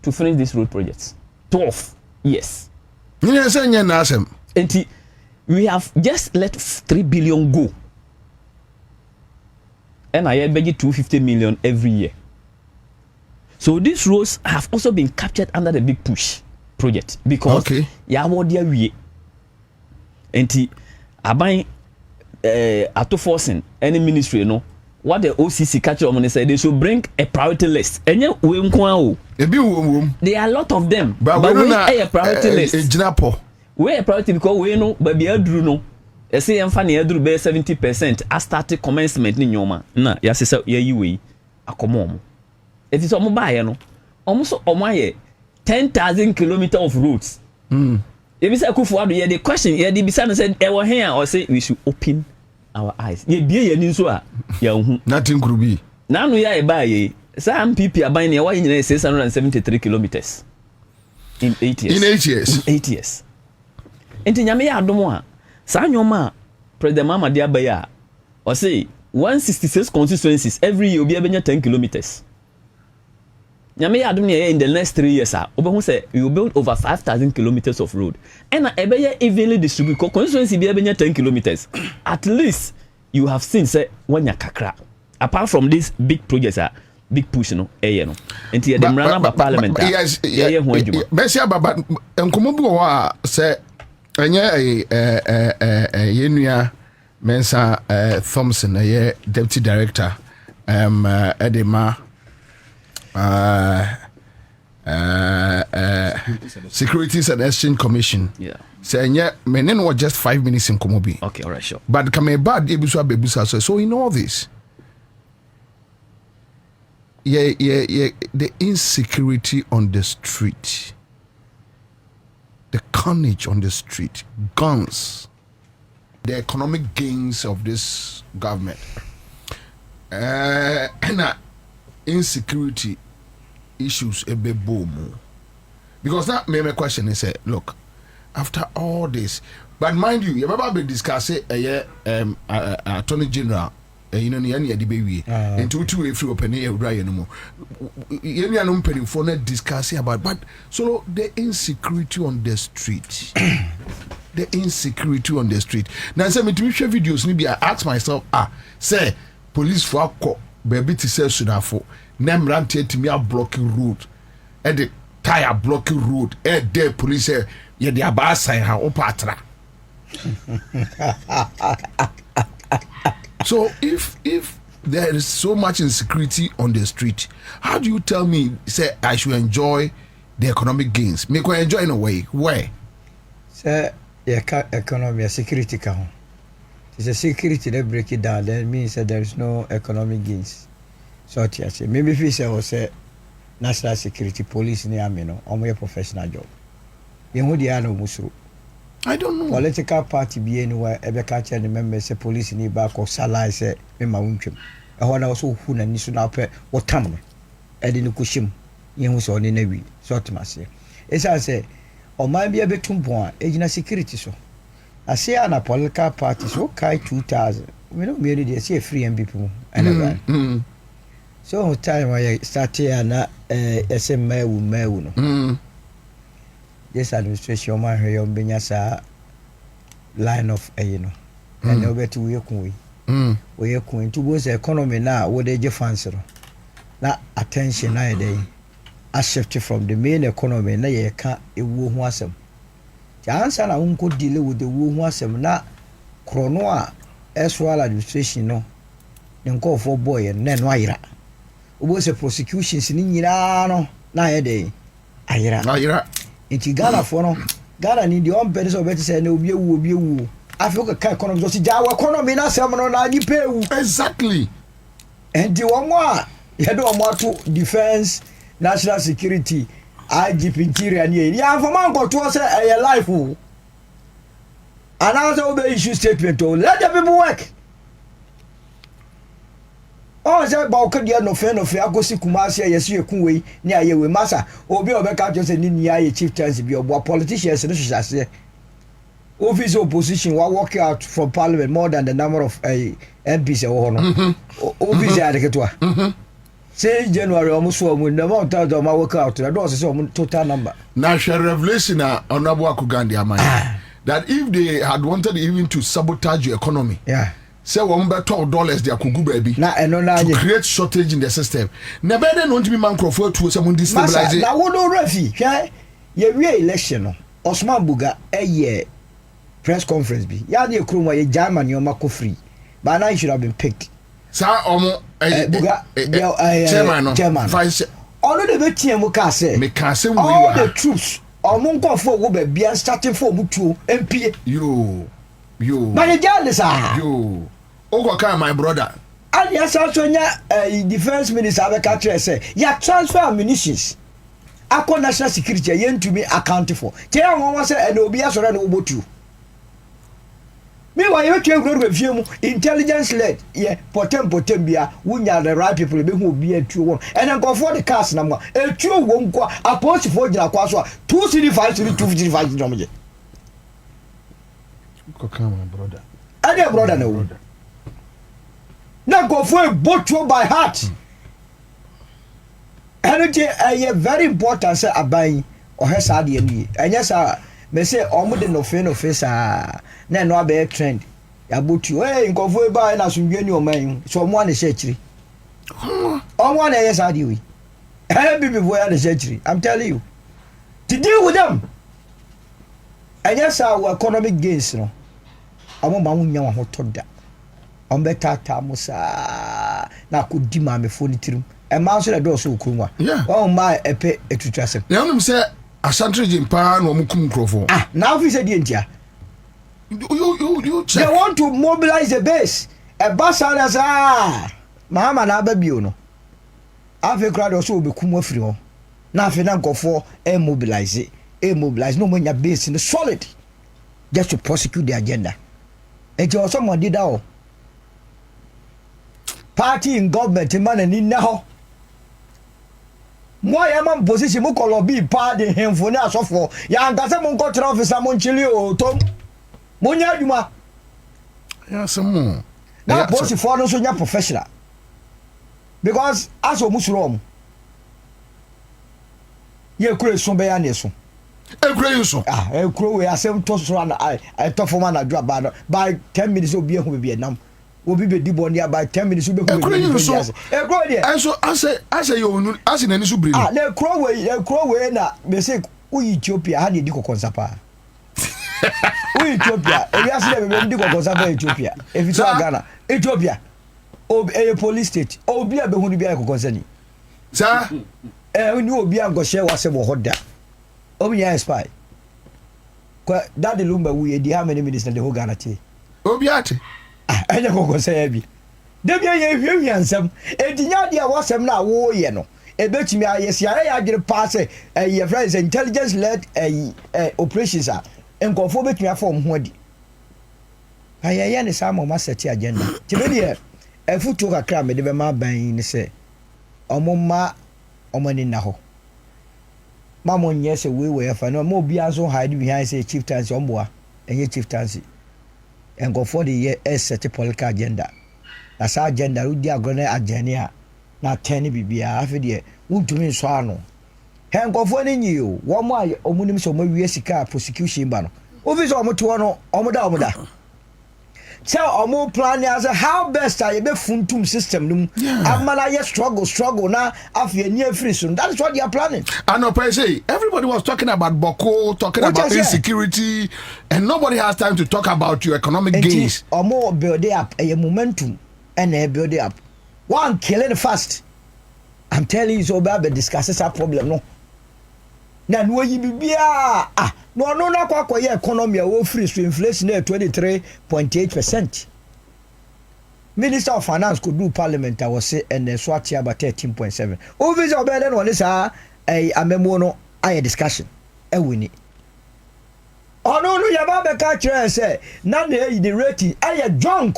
to finish this road projects. 12 years. We have just let 3 billion go. And I beg 250 million every year. So these roads have also been captured under the Big Push project because we enti aban ato forcing any ministry no what the OCC catch on say they should bring a priority list enye we nko o there are a lot of them but we a priority list we a priority because we no ba bia duru no e say emfa na aduru be 70% a start commencement ni nyoma na ya sesa ya yiwe akomo omo it is omo ba ye no omo so omo aye 10,000 kilometers of roads if you say Kufuor, the question, the Bisana said, "I was here," or say we should open our eyes. Ye be ye ninso a ye nothing could be. Now we are buy some people are buying 673 kilometers in 8 years. In 8 years. In 8 years. enti nyame ya adom a saa nyoma president mama de abaya or say 166 constituencies every year obi abenya 10 kilometers nyame ya adom in the next 3 years obehu say you build over 5,000 kilometers of road and ebeye evenly distribute constituency bi abenya 10 kilometers at least you have seen say wanya kakra apart from this big projects big push no no enti the mrana ba parliament yes hu adwuma besia baba enkomo bi wo a say enye yenua mensa Thompson deputy director edema Securities and Exchange Commission. Yeah. Say me no just 5 minutes in Komobi. Okay, all right, sure. But come bad bebusa so in all this. Yeah, the insecurity on the street. The carnage on the street, guns, the economic gains of this government, and insecurity issues a bit boom. Because that my question is, look, after all this, but mind you, you ever been discussing Attorney General, you know, the baby, and two if you open here, right? No more. You know, for not discussing about, but so the insecurity on the street, the insecurity on the street. Now, say me to share videos. Maybe I ask myself, say police for baby to say Sudafo. Nem ranted to me a blocking road, and the tire blocking road, and the police say, yeah, the abasa ha opatra. So if there is so much insecurity on the street, how do you tell me say I should enjoy the economic gains? Make I enjoy in a way. Where? Say economy security count. It's a security that break it down. That means that there is no economic gains. So I say maybe if you say national security, police in the army, no, or professional job. You know the other musru. I don't know. Political party be anywhere. Ever catch any member say police in the back or salary say me ma wuntwem. I want also who na nisu na pe what time. Edi no kushim. Yen so ne na wi. So to say. Esa say o man be betumpon a ejina security so. I say na political party so kai 2000. We no me dey say free MB people. And so time I started na ese mewu no. This administration man here on Benyasa line of you know. And no better we are going to was economy now what they fancy. Now attention na day a shift from the main economy na ye can e wo ho asem. The answer na unko deal with the wo ho asem na krono a eswala administration no. Nko for boy and then waira. Was a prosecution ni nyira no na ye day ayira. Iti Ghana for no Ghana ni the on person better say na obi ewu Africa ka economy so ja economy na sem no na ni pay wu exactly and the one more you do to defense national security IGP interior ni ya for man go to say a life o and also be issue statement to let the people work. Oh, say ba okadia no fe agosi kumasi yesu ekunwe ni ayewe masa obi obeka just say ni aye chief chance bi obo politicians no hwehase office opposition wa work out from parliament more than the number of MPs e wo no office adeketwa say January almost so mo na mo ta do ma work out na do say total number national revelation honorable Akugandi Amaya that if they had wanted even to sabotage your economy say $1 $2 they could go baby na eno na to create shortage in the system na be dey no ntimi man crofo to say mun destabilize na wo no rafi hwe ye wie election no Osman Buga press conference bi ya na ekroma ye Germany o mako free but now he should have been picked sa omo Buga chairman vice all the betie mu ka say me ka say we all the troops omo nkofo wo ba bia starting for mutuo MP yo but the jealous yo Ogo my brother. And yes, also defense minister Abeka say, ya transfer ammunitions. Akon national security yen to me account for. Tell one was and obi asora no obotu. Meanwhile, you can go review intelligence led. Yeah, potem bia. Wunya the right people be who be a true one. And then go for the cast number. A true one a post for Jina Kwaswa 2 city 5 city 2 city 5 city. my brother. And your brother no. Now go for a boat by heart. Energy a very important say aban or her side and yes me say almost no face na no be trend. Ya botu go for buy na so dwani o man so mo na shechiri. Omo na yes adi we. Be before na shechiri. I'm telling you. To deal with them. And yes our economic gains no. Omo ma wunya wa hoto da. Ombetata musa na kudi ma me foni tirim. E ma so da do so okunwa. Oh my epe etutwase. Na onum say asantri jimpa no omukum krofo. Ah, now fi say die ntia. You check. They want to mobilize the base. A basana sa. Mama na babio no. Afi crowd also be kum afiri ho. Na afi na nkofo mobilize. Mobilize no monya base in solid. Just to prosecute the agenda. And you also did that. Party in government man and in now. Why am I position mo kolobi party him for na so for. Ya ngase mo nko tra officer mo nchili o tom. Monya aduma. Yeah, some more. Now post for no so nya professional. Because as o musuro ye kure so be ya na so. E kure you so. Ah, e kure we asem to so na I to for man adwa ba by 10 minutes obi ehun be Vietnam. Obi be di boni by 10 minutes obi ehun be. E kure you so. E kure there. And so I say you nu as na ni so bri. Ah, le kure we na me say u Ethiopia ha na di kokonsapa. U Ethiopia, e ya se be di kokonsapa Ethiopia. E fi to Ghana. Ethiopia. A police state. Obi a be hu bi kokonsani. Sir, Ni obi a go share wase bo hoda. Obi ya spy. Kwa that the lumba we di how many minutes na the whole Ghana tie. Obi ate. Ah, enya kokonsaya bi. De bia ye hwie ansam. Edinya dia wasem na wo ye no. Ebetimi ayesia ya agire pass your friends intelligence led operations are enkofo betimi afom ho adi. Ayaya ne sama ma set agenda. Tibedi efutu kakra me de be ma ban ni se omoma omani na ho. Mamo nye se we fa no mo bia so hide behind say chieftaincy omboa enye chieftaincy. Enkofo de ye set political agenda. Asa agenda udi agone agenda na teni bibia afi de wuntumi so ano henkofo ni nyi o wo mo aye omunim so mo wie sika prosecution ba no ofi so omoto no omoda so omo plan as how best I be funtum system num amana ye struggle na afi ani afiri so that is what they are planning. I know per se everybody was talking about Boko, talking about insecurity, and nobody has time to talk about your economic gains. Omo build up a momentum and build up one killing fast. I'm telling you so bad discusses that problem no. Na no yi bibia no na kwa ye economy wo free so inflation at 23.8%. Minister of Finance could do parliament I was say and swati about 13.7. Obviously obele no say amemo no aye discussion e wini. No yaba be ka kire say na the rating aye junk.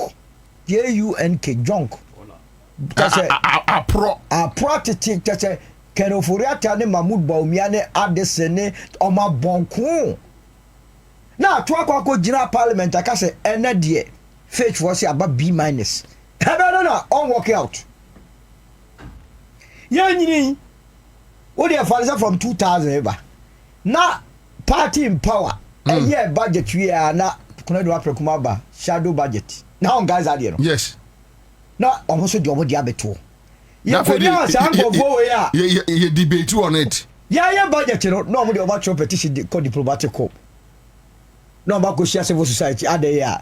JUNK junk. A pro tete tete kenoforiata ne Mahmoud Baumia ne adesene oma bonko na to akwa gina parliament aka se ene de faith for say aba B-. Ebe no on work out ye nyini wo dey false from 2000 eba na party in power a year budget we na kuna do aprekuma ba shadow budget na on guys are there no yes na almost the omo dia beto ya for now say go we ya you debate on it ya budget no omo the over petition called diplomatic corps no ba go share civil society ade ya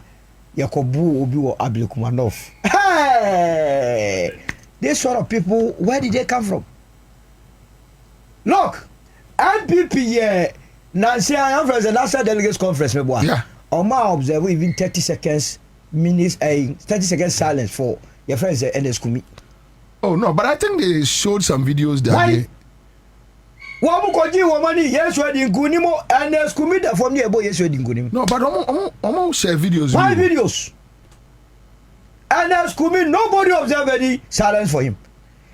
yakobu obi wo Ablekumanov. Hey, this sort of people, where did they come from? Look, NPP Nancy I am from the National Delegates Conference me boy. Yeah. Oma observe even 30 seconds minutes 30 seconds silence for your friends NS Kumi. Oh no, but I think they showed some videos that day. Wamu koji wamani yes we di ngunimo NS Kumi da from there boy yes we di ngunimo. No, but omo share videos. Why videos? NS Kumi nobody observe any silence for him.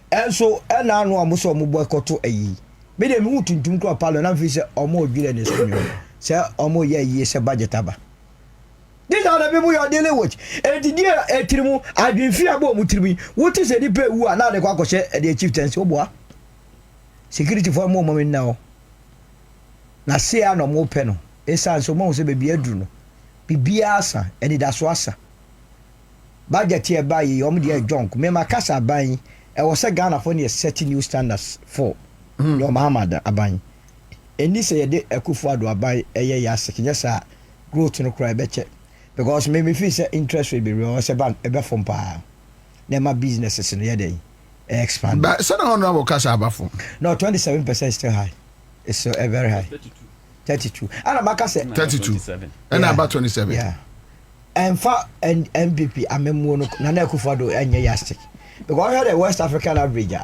And so and now omo so omo boycott ayi. Me dem hu tuntum kro palo na fi se omo odwire NS Kumi. Say omo ye se budget aba. These are the people you are dealing with. And the dear Trimu, I've been fear about Mutribi. What is any pay who are now the Quaco at the chieftains? Oh, boy. Security for a moment now. Na see no more penal. Esa so mo se baby adru no. Bibia asa eni da so asa. Budget here by yom dey junk. Me makasa aban e wo se Ghana for ne setting new standards for your Muhammad aban. Eni se ye de Akufo-Addo aban eye ya sekinya sa growth no cry be check. Because me feel say interest will be real say bank e be from pa. Na my businesses no ye dey expand. But say na honorable cash abafo. No, 27% is still high. It's so very high. 32. And Amaka said 32. And about 27. Yeah. And for and MPP, I'm a mono, Nana Akufo-Addo, and Yastic. Because I had a West African average.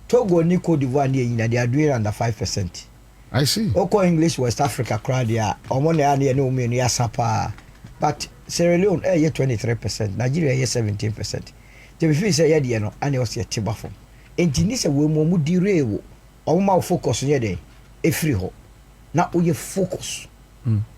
Togo, Nico d'Ivoire, they are doing under 5%. I see. Oko English, West Africa, Cradia, Omone, no me, Yasapa. But Sierra Leone, 23%. Nigeria, 17%. The before say, yeah, no, and it was a tibafo. And Tinisa will more derail. Oma focus on day every ho na oye focus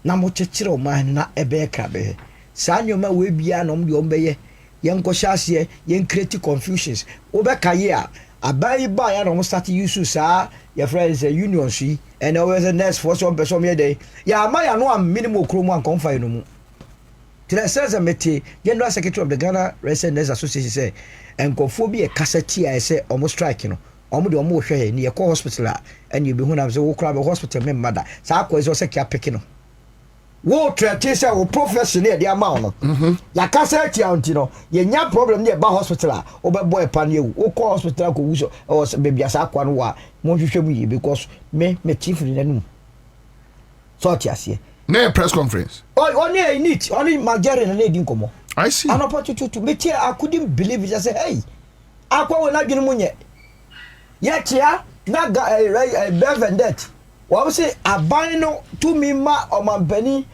na mo chechire o man na ebe krabe sa nyoma we bia no mde ombeye yen ko hyase yen create confusions obeka ye a abai ba ya no start use sa your friends union shi and always the next for some person me day ya ma ya no am minimum kromo an konfa no mu tire says a meti general secretary of the Ghana Residents Association say enkofo bi e kasati a say almost strike no omo de omo hwe ni ekọ hospital a eni be hu na so wo kra be hospital me mada sa akọ is o se kia pick no wo treat say wo professional e de ama no ya kasa tia anti no ye nya problem ne ba hospital a wo be boy pan ye wo kọ hospital ko wuso o be bia sa akọ no wa mo hwehwe mu ye because me chief ni nanu so tia se na press conference only need only magere na din komo I see an opportunity me tia I couldn't believe it. I say hey akọ wo na dwene mu nye yetia na Bevendet what say aban no to me ma omampani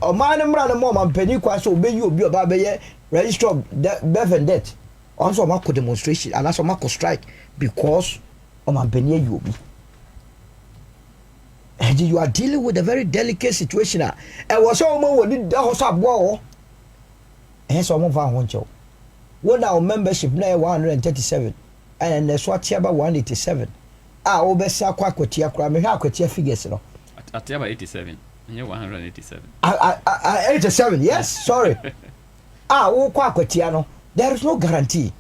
oman mra no omampani kwa so obeyi obi oba beye register of Bevendet also mako demonstration and also mako strike because omampani ayi obi and you are dealing with a very delicate situation and was so mo woni da ho so abo eh so mo va ho ncho won our membership na 137 and the Swatiaba 187. Ah, Obesa Quacotia, me Quatia figures. No, Atiaba 87, and you're 187. 87, yes, sorry. Quacotiano, there is no guarantee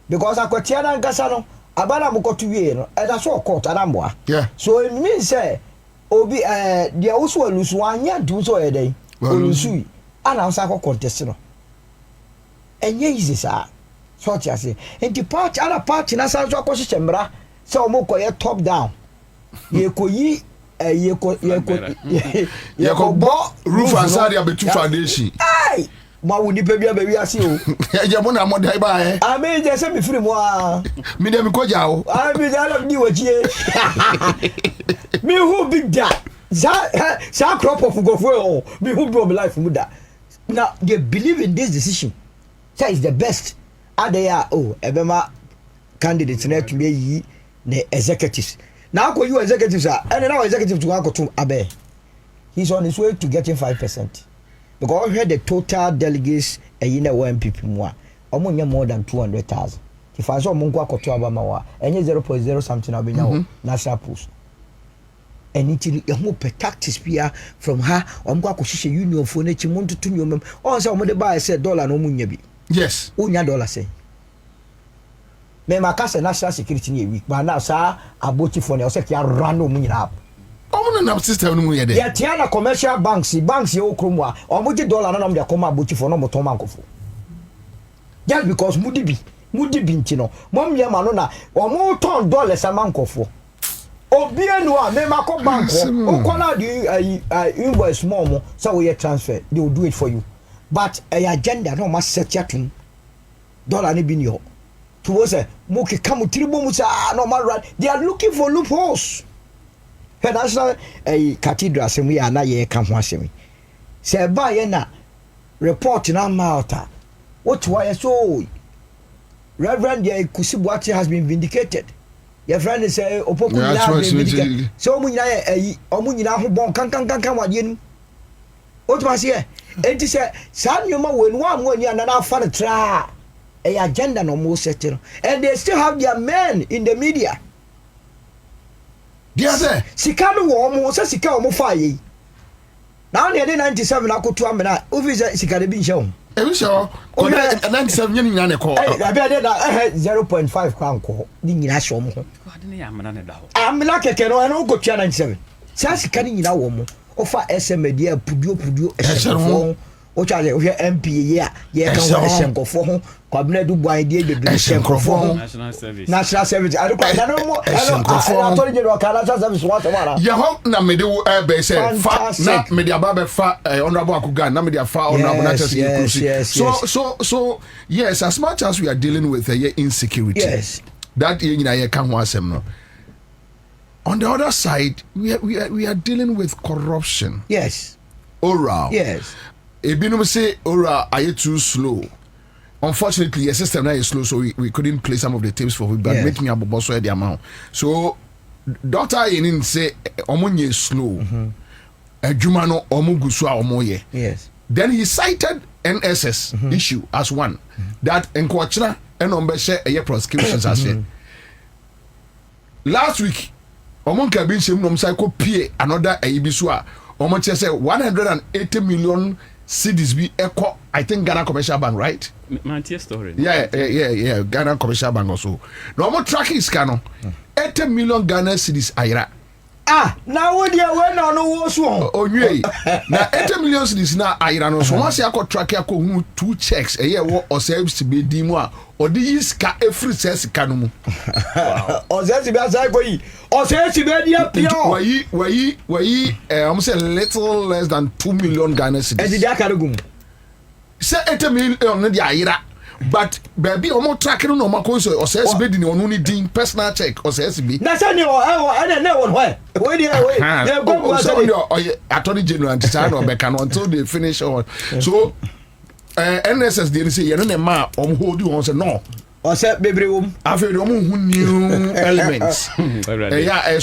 because Aquatiana and Gassano, Abana Mucotuano, and I saw court Aramboa. Yeah, so it means, Obi, they also lose 1 year, do so a day, or Lusui, and I'm Sako contestino. And yes, sir. So I say, and the part, other part in a sense of chambra, so moko top down. Ye ko yi, ye ko bo roof and side be two foundation. Ay, ma wuni baby I see you. Ya mo na mo dai ba eh. I mean just say me free mo. Me dem ko ja o. I mean I love you waji. Me who big that. Za crop of go for me who be life mu da. Now they believe in this decision. Say is the best. Adaya ebema candidates na to be ne executives. Now ko you executives are and now executives to go to abe. He's on his way to getting 5%. Because we had the total delegates in the MPP more. Omo more than 200,000. If I saw Mungu akoto abama wa enye 0.0 something abenya national post. And it you tactics pia from her omo akoshishe union for na chimuntu tunyom. On say omo de buy say dollar no munya bi. Yes. Unya dollar say. Me makase national security ni week. But now sa aboti for na say kia rano munya up. Omo na system no mu ye de. Ya tiana commercial banks ye okromwa. Omo je dollar na de akoma aboti for no moton mankofo. Just because mudi bi ntino. Mom ye ma no na omo ton dollars amankofo. Obi enu a me mako bank o kola the invoice more so we transfer they will do it for you. But a agenda no ma set yatum dollar ni bin yo to say moki kamu tribo musa no ma they are looking for loopholes. He national cathedral assembly ana ye kan ho asemi se ba ye na report na malta what why so Reverend Kusibuati has been vindicated. Your friend is opoku has been vindicated. So omunyina ho bon kan wade nu. What was here? enti say saa nyoma we no am woni anana afa ne tra a agenda no mo set no and they still have their men in the media dia say sika no wo mo say sika wo mo fa yi now near 97 akoto amena officer sika de bi nche wo ebi sure 97 nyani nyina ne ko abi ade da 0.5 kwan ko ni nyina hye wo mo ho ade ne ya amena ne da ho amela keke no eno go tua 97 sa sika ni nyina wo mo ofa SMA dia puduo ehye o charge o MP ye kan wo ehyenkofo ho kwabena du buan dia bebre ehyenkofo ho national service ade kwa na no mo attorney general ka national service what mara ye ho na me de wo be say fa na me de aba be fa honorable akuga na me de fa honorable national security so yes, as much as we are dealing with insecurity, yes, that ye kan ho asem no, on the other side we are dealing with corruption, yes, oral, yes. Ebinum say oral are too slow. Unfortunately, your system now is slow, so we couldn't play some of the tapes for it, but making up boss the amount. So doctor in say omonye slow. Ejumano omugusu omoye. Yes. Then he cited NSS issue as one that encoachna and share a prosecutions as last week omonka bin shem no msai pie another aibisua omonche say 180 million cedis be echo I think Ghana Commercial Bank, right? My story. Yeah, Ghana Commercial Bank also. No more tracking scan 80 million Ghana cedis ayra. Now what you when no was one. Oh, now 80 million cedis na ayra no. So once you track you two checks a year or service to be dimwa or this ka every says kanumu. Or says to be aside for you. Or says to be almost a little less than 2 million Ghana cedis. And the Dakar say 80 million na di ayra. But baby omo tracking no makonso or says be di no ni din personal check or says be na say ni I know what where they go so attorney general and say no be can until they finish on so NSS dey say you no ma hold you on say no or say bebre wom after the omo new elements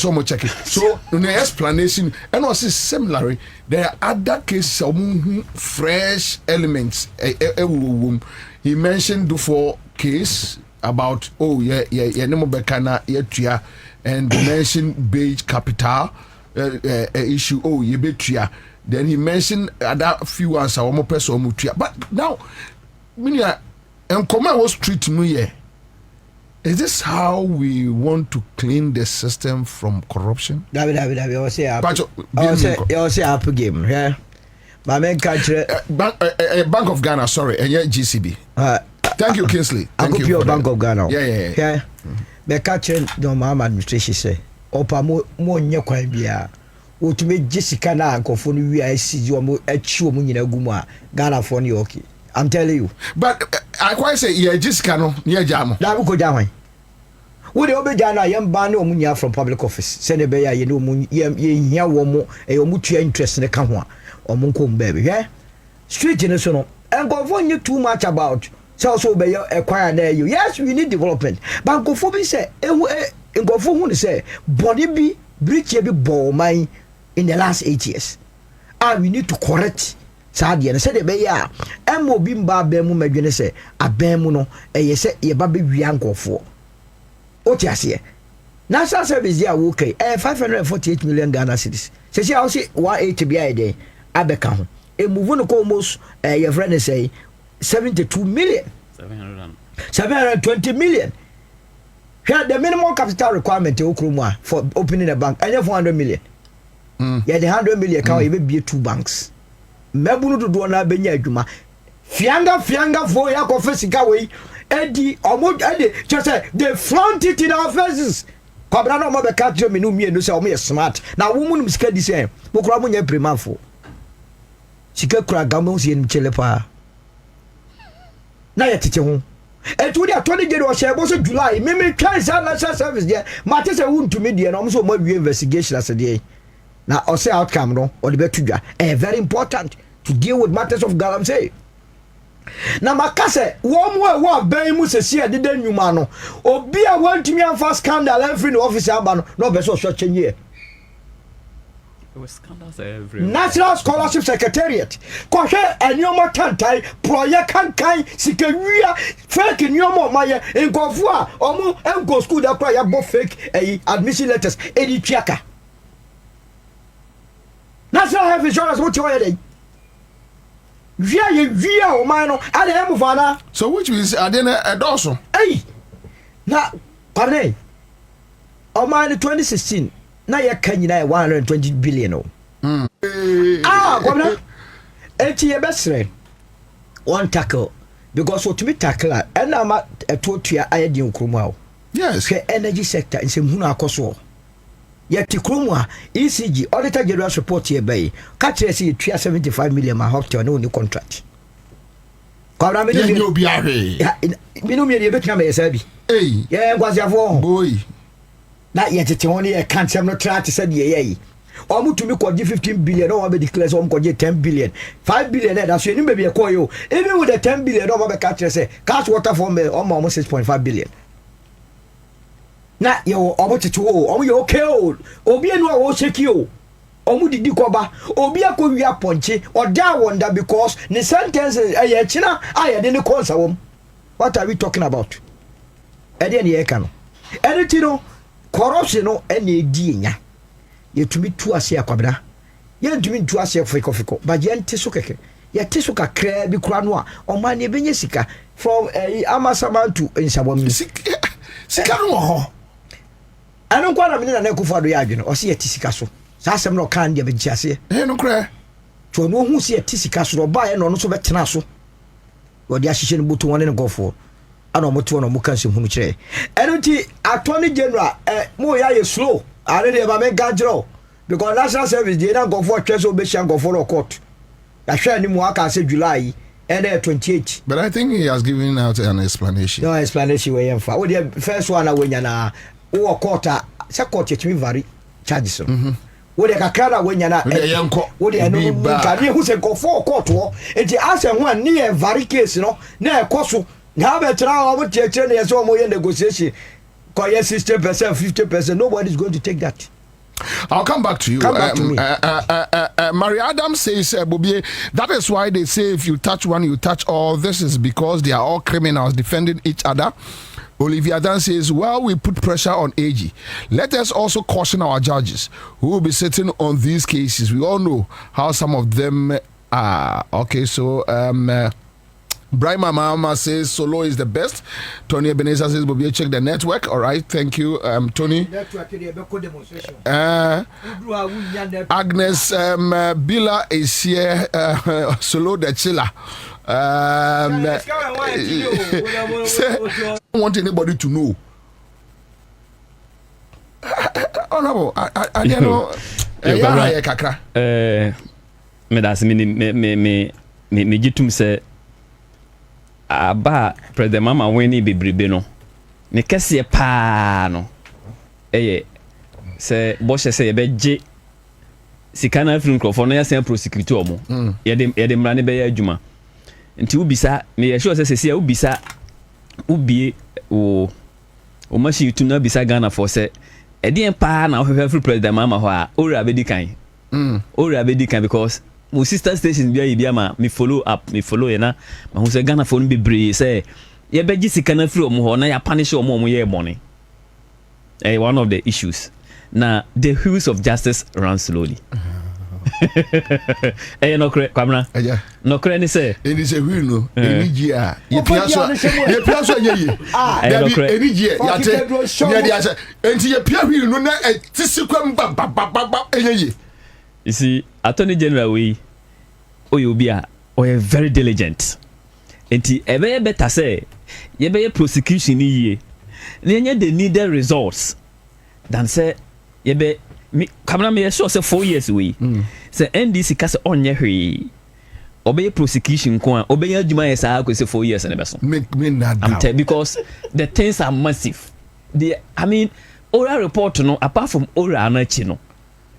so mo check it so the explanation and also similarly there are other cases omo fresh elements he mentioned before case about nemo bekana yetua and mentioned beige capital issue ye betua then he mentioned other few ones our person mutua but now minia enkoma was street no ye is this how we want to clean the system from corruption? David I say up game yeah. My main country, Bank of Ghana, sorry, and GCB. Thank you, Kingsley. Thank you. Bank of Ghana. Yeah. My country, no, my administration say, Opa mo nye kwa bia. Utume Jessica na nkofoni we I see you mo echi omo nyina guma Ghana for ni okay. I'm telling you. But I quite say yeah Jessica no near jam. Da ko jam. Wo de obeja na yem ban na omo nya from public office. Say ne be ya ye no omo ye hia wo mo e omo tua interest ne ka ho a. Omunkum baby, yeah. Street in the no. And go for you too much about so be acquire there you. Yes, we need development. But go for me say, and go for who say, body be breach be ball mine in the last 8 years. And we need to correct Sadi and said, be ya. And mo bimba bemu medwene say, a bemu no, ye say, ye baby wianko for. Otiasie. National service there okay. 548 million Ghana cedis. Say, I'll say 180 be a day. Abeka ho e move no almost your friend say 72 million 720 million. Here the minimum capital requirement for opening a bank and 400 million. Yeah, the 100 million can be 2 banks. Mebunu to do na benya adwuma. Fianga for ya confesika we edi omo edi just say they flaunt it in our faces. Kwabra no mo be ka tro me no mienu say omo smart. Na wo mu sika di say mo kura mo nya primafo. Sika kura gamu si nchele pa na ya tete ho etu dia to ne gere o shebo so July me try sa national service there mate se wuntu me die no so mo wie investigation as there na o say outcome no o de betudwa very important to deal with matters of galam say na makase wo mo ban mu se sia de danwuma no obi a wantumi amfa scandal every no office aba no be so chenye was scandals everywhere. National Scholarship Secretariat. Kɔhwɛ ɛnneɛma tantan prɔyɛ kankan sikawia fake nneɛma ɔmayɛ nkɔfo a ɔmo ɛnkɔ school da kora yɛbɔ fake admission letters ɛdi tuaka. National Health Insurance mo ti hɔ yɛ dɛ wia ɔman no ade ɛmu fana. So which means ade na ɛdɔɔso. Ɛyi na kwane ɔman no 2016 na yɛka nyinaa yɛ 120 billion o. Kwamna enti yɛbɛsrɛ one tackle because otumi tackle a ɛna ma ɛtotua ayɛ di nkromu a o. Yes. Hwɛ energy sector nsɛmhunu akɔ so. Yɛte kromu a ECG auditor general report yɛ bɛyi ka kyerɛ sɛ yɛtua 75 million ma hotel ne oni contract. Kwamna me Yɛnyɛ obi ahwee. Minnu yɛ yɛbɛtumi ama yɛ saa bi. Ei. Yɛ nkwasiafoɔ. Boy. Na yɛtete hɔ ne yɛka nsɛm no tra te sɛ deɛ yɛyɛ yi. Ɔmo tumi kɔgye 15 billion na ɔmo declare sɛ ɔmo kɔgye 10 billion 5 billion ɛda so ɛnim baabi ɛkɔɔ yi o even with the 10 billion ɔmo bɛka kyerɛ sɛ cash water fund bɛ ɔmo 6.5 billion na yɛwɔ ɔmo tete hɔ o ɔmo yɛ okay o obi enu a wɔhyɛki o ɔmo didi kɔba obi akɔ wi apɔnkye ɔda wonder because ne sentence ɛyɛ kyina a yɛde ne kɔnsa wɔm. What are we talking about? Ɛdeɛ ne yɛka no ɛne ti no corruption no ɛna ɛdi nya yɛtumi tu ase akwabena yɛntumi tu ase fekɔfekɔ but yɛnte so kɛkɛ yɛte so kakraa bi kora no a ɔma ne ɛbɛnya sika from Amasaman to nsabɔm Sika no wɔ hɔ. ɛno nkwa na mene na Akufo Addo yɛ adwene ɔse yɛte sika so saa asɛm na ɔka no deɛ bɛgye aseɛ No korɛ. to ɔno ɔhu sɛ yɛte sika so ɔbaeɛ na ɔno nso bɛtena so wɔde ahyehyɛ no boto wɔne ne nkɔfoɔ ana ɔmo te wɔn ɔmo ka nsɛmhunu kyerɛ ɛno nti attorney general mo yɛ ayɛ slow are deɛ ba me gadro because national service deɛ na nkɔfoɔ twɛ sɛ ɔbɛhyia nkɔfoɔ no court yɛhwɛ ne mu aka sɛ July ɛnɛ 28. But I think he has given out an explanation. No explanation wɔ yɛn fa wo deɛ first one a wɔnya na wɔ court a sɛ court yɛtumi vary charges no wo deɛ kakra na wɔnya na wo deɛ ɛno nka ne ɛhu sɛ nkɔfoɔ court hɔ enti asɛ ho a ne yɛ vary case no na ɛkɔ so na bɛtena ɔmo tiakyerɛ ne yɛ sɛ ɔmo yɛ negotiation kɔyɛ 60% 50%. Nobody is going to take that. I'll come back to you. Come back to me. Mary Adams says, Bobie, that is why they say if you touch one, you touch all. This is because they are all criminals defending each other. Olivia Dan says, well, we put pressure on AG. Let us also caution our judges who will be sitting on these cases. We all know how some of them are. Okay, so Brahma Mama says Solo is the best. Tony Ebenezer says Bobie, check the network. All right, thank you, Tony. Agnes Bila is here. Solo the chiller. I don't want anybody to know. Honorable, I don't know. Kakra. Me das me jitum se aba President Mama weni bebrebe no ne kese pa no se bo hye se ye beje sika na afiri nkrofo no ya sen prosecute omo ye de mra ne be ya adwuma nti ubisa me ye sure se ya ubisa ubie o machi tu na bisa Ghana for se edien pa na ohwehwe afiri President Mama ho a ora abedi kan ora abedi kan because my sister station bia ma me follow ye na ma hu se Ghana phone be bre say ye beji sika na free omo ho na ya punish omo ye money one of the issues na the wheels of justice run slowly no kre kwamna no kre ni say it is a wheel no eniji a ye piaso anyeye eniji ya te ye dia say enti ye pia wheel no na tisikwam ba eneye. You see, Attorney General we Oyobia or very diligent. Enti ebe better say ye be prosecution ye. Nenye the needed results than say ye be me camera me sure say 4 years we. Say NDC ka say onye hwe. Obey prosecution ko an obey adwuma ye sa ko say 4 years na be so. Me na doubt. Because the things are massive. I mean oral report no apart from oral anachi no.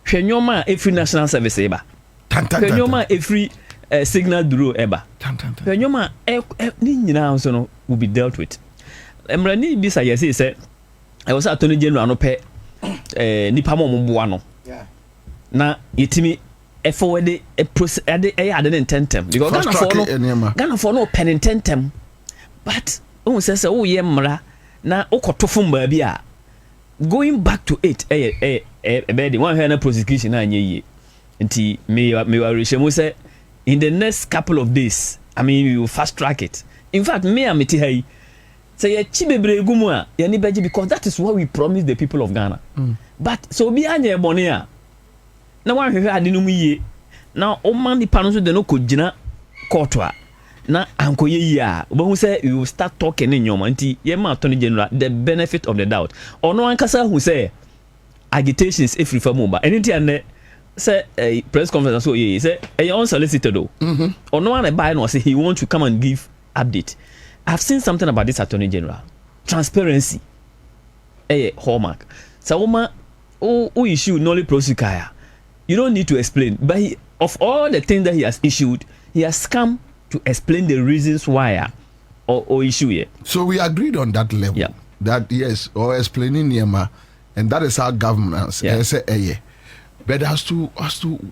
Hwenyoma every national service eba. Hwenyoma every signal bureau eba. Hwenyoma ni nyina so no will be dealt with. Emrani bisa say I was Attorney General no pe nipa mo boa no. na yetimi forward a process ade intentem because Ghana for no pen intentem but who says oh ye mra na okotofo baabi a going back to it be one here na prosecution na nye nti me wa say in the next couple of days I mean we will fast track it. In fact me ameti hai say ye chibebre gumu a ye ni beji because that is what we promised the people of Ghana. But so bi anya ebone a na wan hwehwe ade no mu yie na o man di pano so de no kogina court a na ankoye yie a obahu say we will start talking in nyoma nti ye ma attorney general the benefit of the doubt ono ankasa hu say agitations if reform ba anything and say a press conference so ye say e unsolicited o ono one buy no say he want to come and give update. I've seen something about this attorney general transparency hallmark so woman who issue nolly prosecutor you don't need to explain but of all the things that he has issued he has come to explain the reasons why or issue here. So we agreed on that level. Yeah. That yes, or explaining Yema, and that is our governance. Yeah. But as to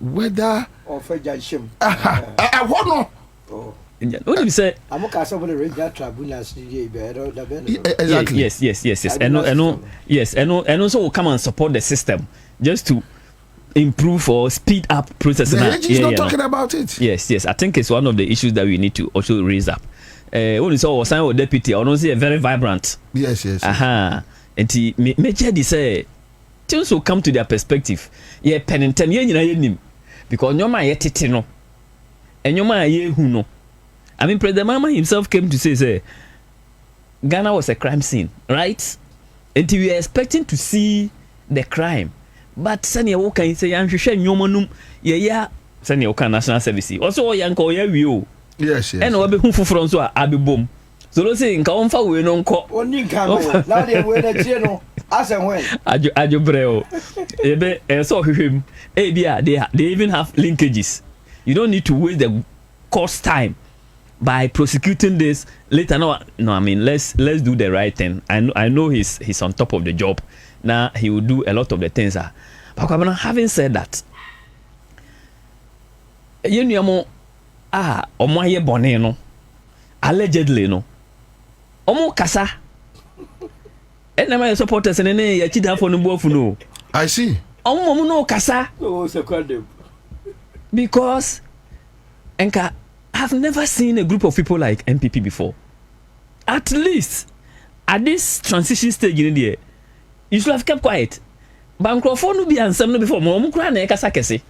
whether or for judgeship. What no? What do you say? I'm okay. Somebody read that tribunals. Exactly. Yes. And also will come and support the system just to improve or speed up processing. The AG is not talking about it. Yes. I think it's one of the issues that we need to also raise up. Only saw sign or deputy, or not see a very vibrant. Yes. And he major say things will come to their perspective. Yeah, pen and tem yen because no man yet no. And no man ye who no. I mean President Mama himself came to say Ghana was a crime scene, right? And we were expecting to see the crime. But sani wo kan say yan hwehwe nyomo num ye ya sani wo kan national service also yan ko ya wi o yes and we be hu fufuro so abebom so lo say nka won fa we no nko oni nka no na de we na tie no asen when ajo breo e be so hwehwem e bia they even have linkages. You don't need to waste the cost time by prosecuting this later. No I mean let's do the right thing. I know he's on top of the job. Now he will do a lot of the things. But having said that, you know, omo ye bone no, allegedly no, omo kasa. And my supporters and any ya chida for no bofu no. I see. Omo no kasa. Oh, second. Because Enka, I've never seen a group of people like MPP before. At least at this transition stage in the you should have kept quiet. Bankrofo no be ansem no before mo kura na ekasa kese.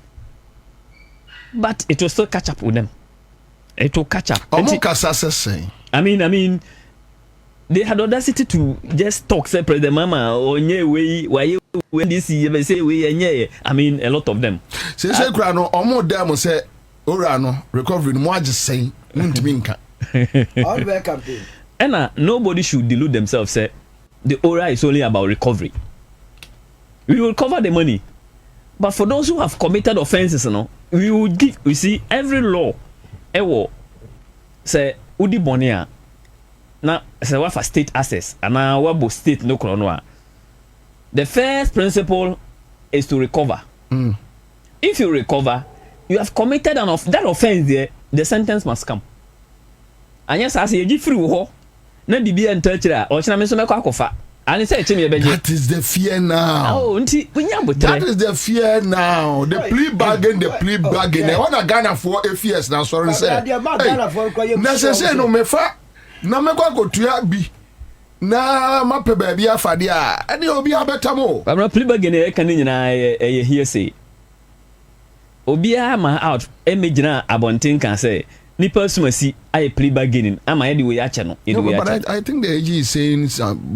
But it will still catch up with them. It will catch up. I mean they had audacity to just talk say President Mama onye we when this year say we enye. I mean a lot of them. Say kura no omo dem say ora no recovery no mo say ntimi nka. All the campaign. And nobody should delude themselves say the aura is only about recovery. We will cover the money. But for those who have committed offenses, we will give, you see, every law, say, Udi Bonia, now, say, what for state assets, and now what state no chrono. The first principle is to recover. If you recover, you have committed that offense there, the sentence must come. And yes, I say, you free ho, na bibi and touch that, or China Miss Makofa. And he said to me, that is the fear now. Oh, that is the fear now. The plea bargain. I want to Ghana for a fears now. Sorry, sir. Necessary no mefa. Na me kwa go to bi. Na ma pe baby afadia. Ani obi abetamo. But na plea bargain e kan nyina e here say. Obi ama out e me gina abonten kan say. Nipa sumasi I plea bargaining. Am I the way I channel? But I think the AG is saying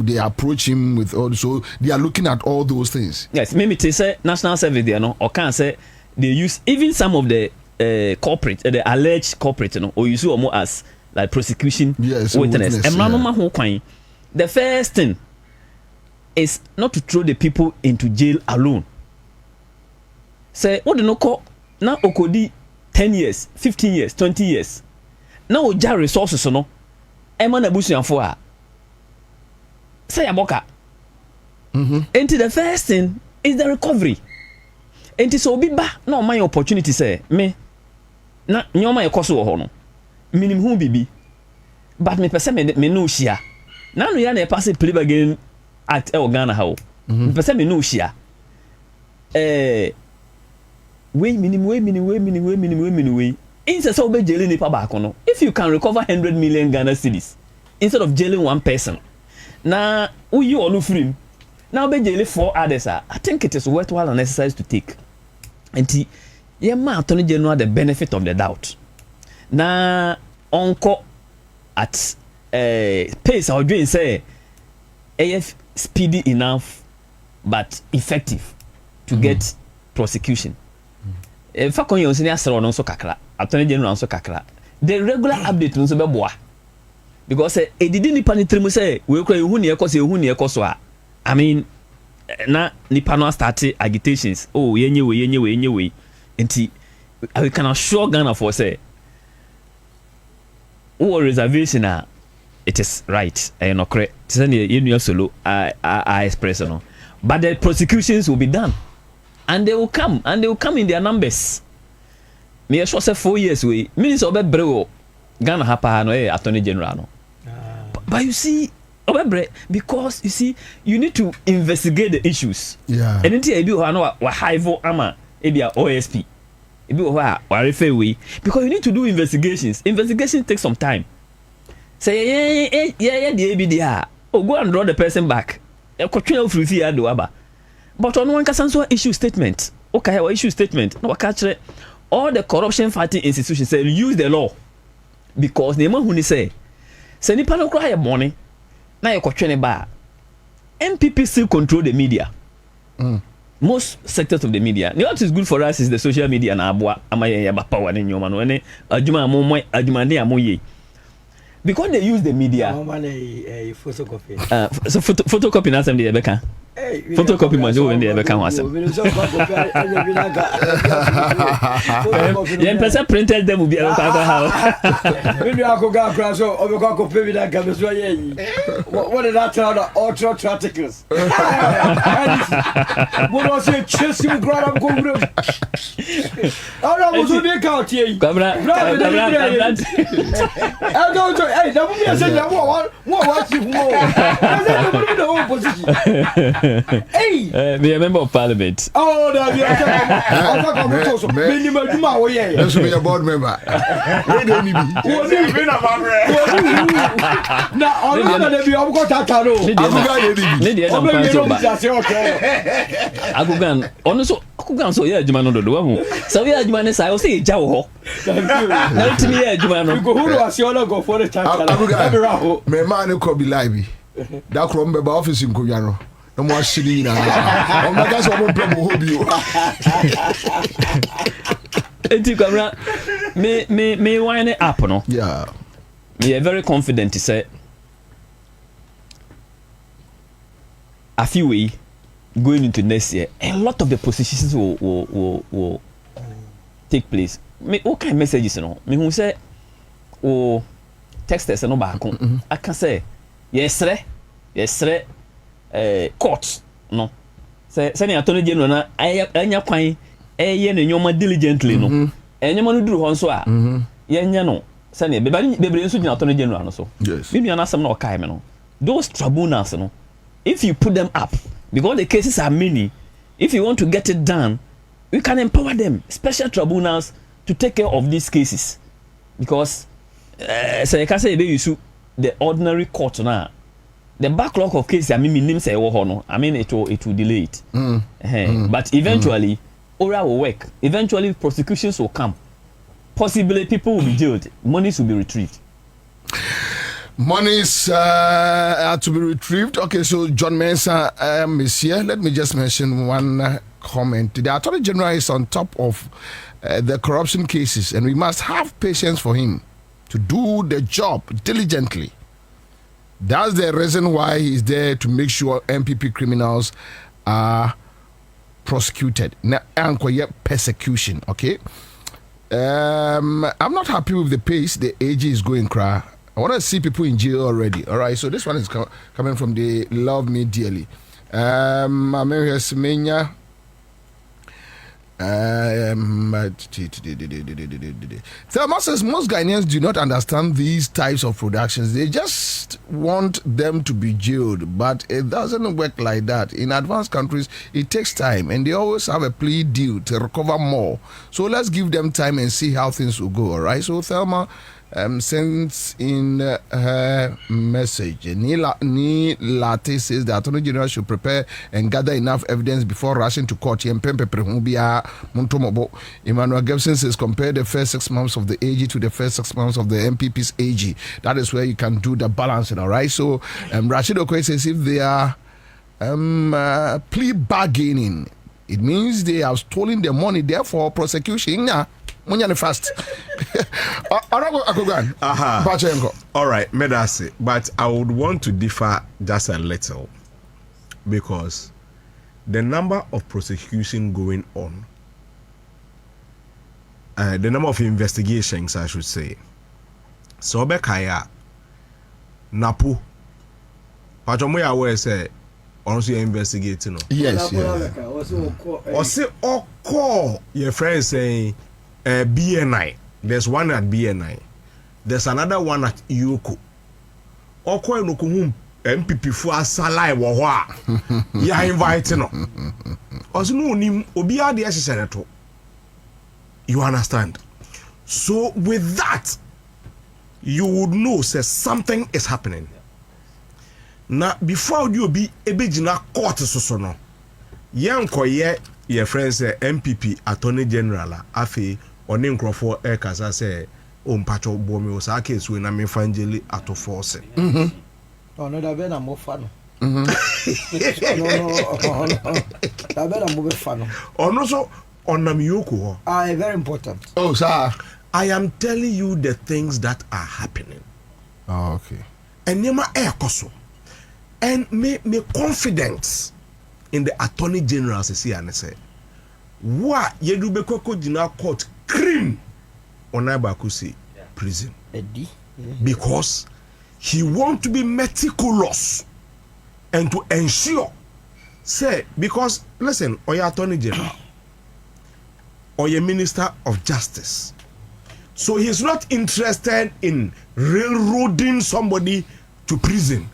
they approach him with also they are looking at all those things. Yes, maybe they say national service there no, or can say they use even some of the corporate, the alleged corporate, or use more as like prosecution witness. The first thing is not to throw the people into jail alone. Say what do no call now okodi 10 years, 15 years, 20 years. Now we jar resources no. Emma na busuanfo a. Say aboka. Into the first thing is the recovery. enti so obi ba na o man opportunity say me na nyoma ye koso wo ho no minim hu bibi but me pese me no hia na no ya na e pass play again at Ghana how me pese me no hia we instead so be jailing nipa back no if you can recover 100 million Ghana cedis instead of jailing one person na uyi onu free now be jailing 4 others I think it is worthwhile and exercise to take and ye ma attorney general the benefit of the doubt na onko at pace or doing say AF speedy enough but effective to get prosecution. Fa kon yon sini asero no so kakra attorney general so kakra the regular update no so be boa because e didi nipa ni trimu say we kura ehunu e koso a I mean na nipa no start agitations oh yenye we enti we can assure Ghana for say or reservation it is right no correct say you solo I express no but the prosecutions will be done and they will come in their numbers. Me sure say 4 years we minister obe brewo Ghana hapa no attorney general no. But you see because you see you need to investigate the issues. Yeah. And until you do no wa high ama e be OSP. E be wa refer we because you need to do investigations. Investigation takes some time. Say yeah the ABD go and draw the person back. E ko twen ofrufi ya do aba. But on one can issue statement. Okay, or issue statement. No, catch all the corruption fighting institutions say use the law because the man who say nipa no cry money. Now you question ba. MPP still control the media. Most sectors of the media. What is good for us is the social media na abua amaye ya ba power ni nyoma no ene adwuma amomwe adwuma ne amoye. Because they use the media. Photocopy. So photocopy na something they can. Photocopy man do when they ever come wasem. Yeah, person printed them will be able to how. When you go grab so over go copy with that can so yeah. What did that tell the ultra articles? What was it chase you grab up go. Oh no, was be count here. Camera. I go to hey, that would be say what you more. I the whole position. Hey, be a member of parliament. Oh, that be a minimum Juma way. That's be a board member. Where do you be? Now, all of be on Okatakyie. Agugan, honestly, Agugan so yeah, Jumano do. So yeah, Jumane say, I will say Jawo. Let me hear Jumano. Go who was your go for the time. Me man ko be live. That from the office in Kuyano. No more shiri na. O ma gas o mo problem hobi o. Enti camera me wine up no. Yeah. Me are very confident to say a few way going into next year a lot of the positions will take place. Me okay messages no. Me who say o texters no ba kon. I can say yes court no say ni attorney general na anya kwan ye ne nyoma diligently no enyoma no duru ho nso a ye nya no say ne bebre nso gina attorney general no so yes me nua asem na okai me no those tribunals no if you put them up because the cases are many if you want to get it done we can empower them special tribunals to take care of these cases because say ka say be use the ordinary court na the backlog of cases I mean say I mean it will delay it. But eventually oral will work. Eventually prosecutions will come. Possibly people will be jailed. Monies will be retrieved. Monies are to be retrieved. Okay, so John Mensah is here. Let me just mention one comment. The Attorney General is on top of the corruption cases and we must have patience for him to do the job diligently. That's the reason why he's there to make sure MPP criminals are prosecuted. Now, persecution, okay? I'm not happy with the pace the AG is going, cry. I want to see people in jail already. All right, so this one is coming from the Love Me Dearly. I'm here, Semenya. Thelma says most Ghanaians do not understand these types of productions. They just want them to be jailed, but it doesn't work like that. In advanced countries, it takes time, and they always have a plea deal to recover more. So let's give them time and see how things will go. All right. So Thelma sends in her message. Ni Latte says the Attorney General should prepare and gather enough evidence before rushing to court. Emmanuel Gibson says compare the first 6 months of the AG to the first 6 months of the MPP's AG. That is where you can do the balancing. All right. So Rashid Okoye says if they are plea bargaining, it means they have stolen the money. Therefore, prosecution. Fast. All right, Medasi, but I would want to differ just a little because the number of prosecution going on, the number of investigations, I should say. So, Bekaya, Napu, Pachomoya, where say, also investigating. Yes, yes. Or say, or call your friends saying, BNI. There's one at BNI. There's another one at Yoko. Oko no kuhum MPP for asalai wo ho a. Ya invite no. Oso no nim obi ade ehesere to. You understand? So with that, you would know say something is happening. Now before you be ebegina court so no. Yankoye your friends say MPP Attorney General afi oni nkrofo e kasa say o mpacho bomi o sa case we na me fangeli ato force no da be na mo fa no no da be na mo be fa no ono so onam yoko very important. Oh sir, I am telling you the things that are happening. Oh, okay. And nema e koso and me confidence in the Attorney General say and say wa yedu be koko jina court cream on Abakusi prison because he want to be meticulous and to ensure say because listen or your Attorney General or your Minister of Justice, so he's not interested in railroading somebody to prison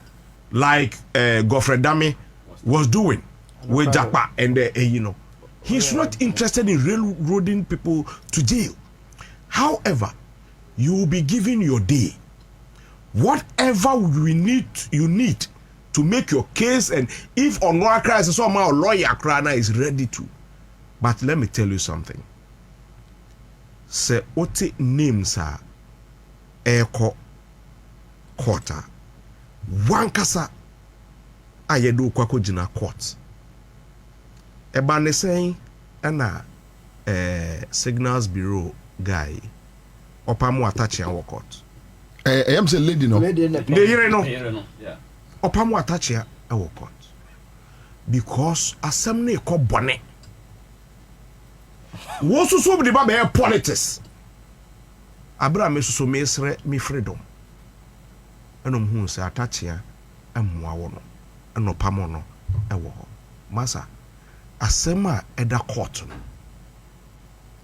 like Godfrey Dami was doing with Japa and you know, he's not interested in railroading people to jail. However, you will be given your day. Whatever you need to make your case, and if on one case somehow lawyer Krana is ready to. But let me tell you something. Se ote names are Eko Quarter. Wankasa ayedo kwako jina court. Eba ne saying ana Signals Bureau guy opamu attach ya court. I am say lady no. Lady no. Yeah. Opamu attach ya court. Because asem ne ko bone. Wo so so be ba be politics. Abra me so me sre me freedom. Enom hu se attach ya amwa wo no. Eno pamo no ewo ho. Masa asema eda court no.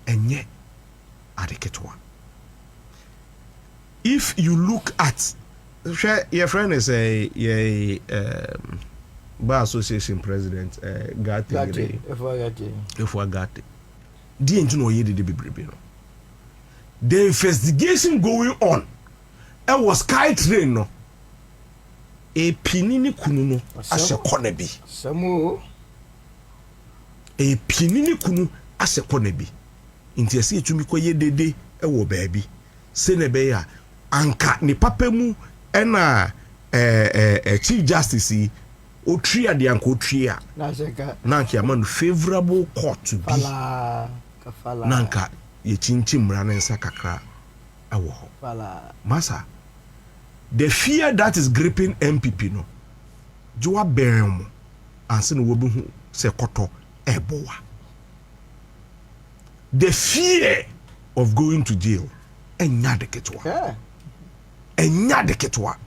Enye adeketwa. If you look at your friend is a bar association president Gati the investigation going on it was sky train no a pinini kunu no ashe konabi samo a pinini kunu ashe konabi inti ese etumi koye dede e wo baabi se ne be ya anka ni papemu ena chief justice o tria de anka o tria na seka nanka amanu favorable court to be kafala nanka ye chinchim mra na nsa kakra awo fala masa the fear that is gripping MPP no joa berem anse no wobu hu se koto ebowa. The fear of going to jail enya de ketwa enya de ketwa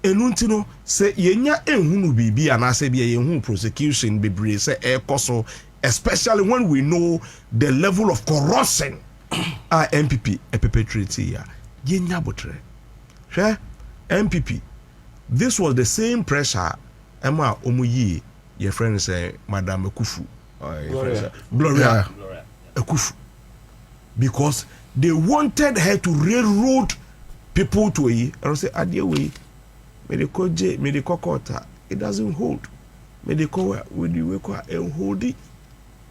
enunti no se yenya ehunu bibi anase bia yehu prosecution bebre se ekoso especially when we know the level of corruption our MPP a perpetrate here. Yenya botre. Hwe MPP. This was the same pressure Emma Omuyi, your friend say Madame Ekufu. Gloria Ekufu. Because they wanted her to railroad people to a and say adiaway medical J medical quarter it doesn't hold medical with the work and hold it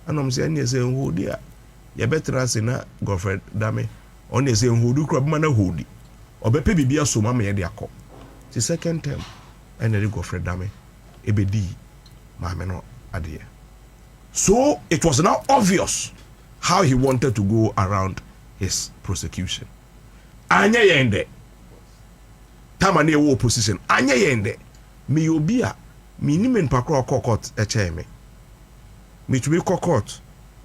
and I'm saying yes and hold it you better say na girlfriend dame on the same hold crab man hold it or be bibia so mama ya call the second term and the girlfriend dame ebedi mama no adie so it was now obvious how he wanted to go around his prosecution. Anya yende tama ne wo opposition anya yende me obi a me ni men pakro court e che me to be court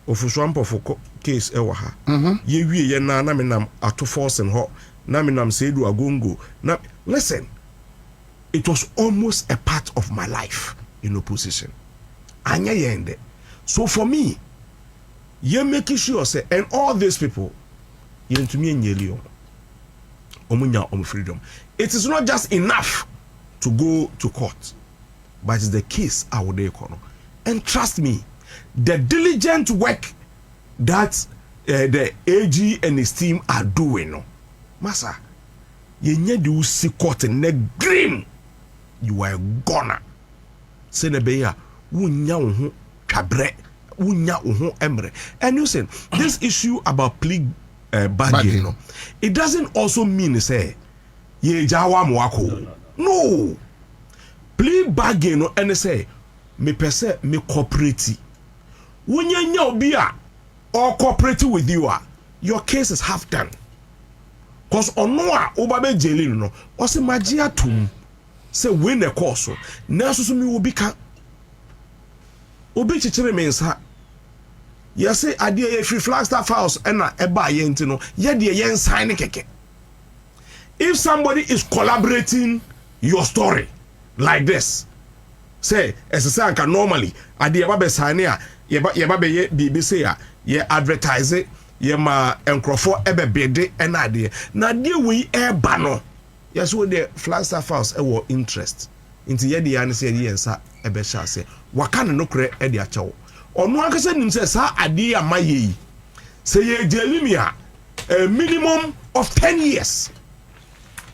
ofusuampo for case e wa ha ye wie ye na me nam ato force en ho na me nam sedu agongo na listen it was almost a part of my life in opposition anya yende so for me ye make sure say and all these people ye to me nyeli omunya freedom. It is not just enough to go to court, but it's the case I would econo. And trust me, the diligent work that the AG and his team are doing, no, Massa, you need to see court in the green. You are a goner. Senebeya, wunya uhu kabre, wunya uhu emre. And you say this issue about plea. Bargain, no. It doesn't also mean say ye jawa mwako. No. Plea bargain no and say me pese me cooperate. When you know be or cooperate with you your case is half done. Cause onoa obabe jeli no o se magia tum say win the course na so me obi ka obi chichire mensa. Yes, idea if you Flagstaff House and eba yentino, ye de yen sign keke. If somebody is collaborating your story like this, say as a sanka normally, idea babe sign ya babe ye BBC ya ye advertise it, ye ma enkrofo ebe bede and idea. Na de we eba no. Yes, we the Flagstaff House ewo interest. Into ye de yan say ye nsa ebe sha say wakana no kre e de achawo. Onu akase nim say sa ade amaye say ye jelimia a minimum of 10 years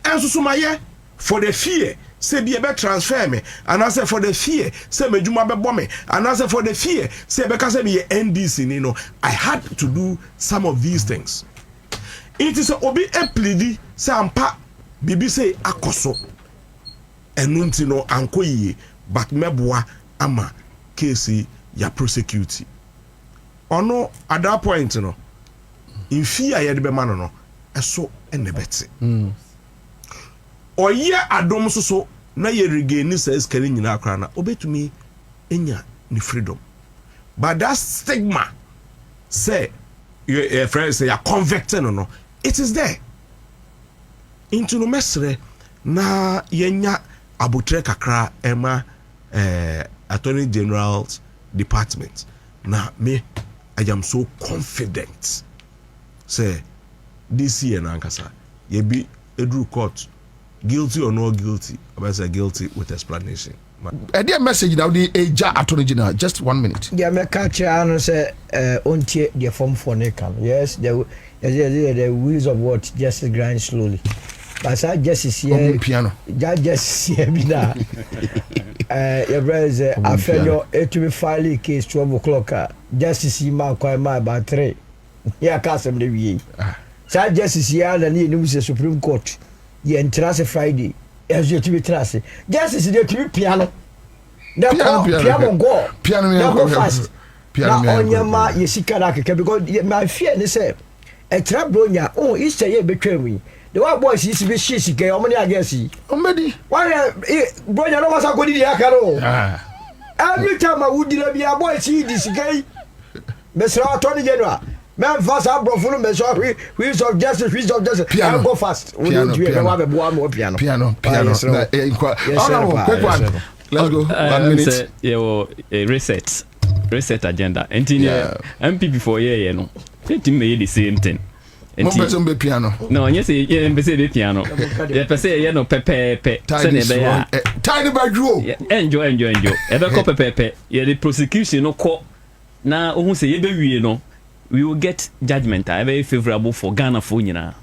and so maye for the fear say be be transfer me and I say for the fear say medjuma be bomb me and I say for the fear say be ka say be NDC you know I had to do some of these things. It is obi e pleadi say ampa bibi say akoso enunti no ankoyi but meboa ama case ya prosecute ono at that point no in fear ya de be man no eso ene beti oye adom so na ye regain say skari nyina akra na obetumi enya ni freedom but that stigma say your friends say ya convicted no it is there into no mesre na yenya abotre kakra ema attorney general's department. Now me I am so confident say this year nankasa ye be edru court guilty or not guilty I say guilty with explanation. A dear message now the Eja attorney general just 1 minute. Yeah, me catch and say ontie the form for nekan. Yes, the wheels of what just grind slowly. But I just here piano. Just here be that. Your brother I feel your to be filing case 12 o'clock. Just see my quite my about 3. Yeah, custom the we. So just here and you the Supreme Court. You entrance Friday. As you to be trust. Just is there to be piano. Piano go. Piano go fast. Piano on your ma you see karaka because my fear is say a trap bronya oh Easter year betray me. The white boys is to be shit how many I guess he. Why bronya no was a good idea caro. Every time I would be a boy see this guy. Mr. Attorney General. Man fast up bro full measure wheels of justice piano go fast. Piano. Yes, quick one. Let's go. 1 minute. Yeah, reset. reset agenda. And in MPP for year, no. It may the same thing. Mo person be piano. No, yes, yeah, be say the piano. Yeah, per se, you know, pepe. Tiny bedroom. Enjoy. Ebe ko pepe. Yeah, the prosecution no ko. Na ohun say ye be wie no. We will get judgment. Very favorable for Ghana for nyina.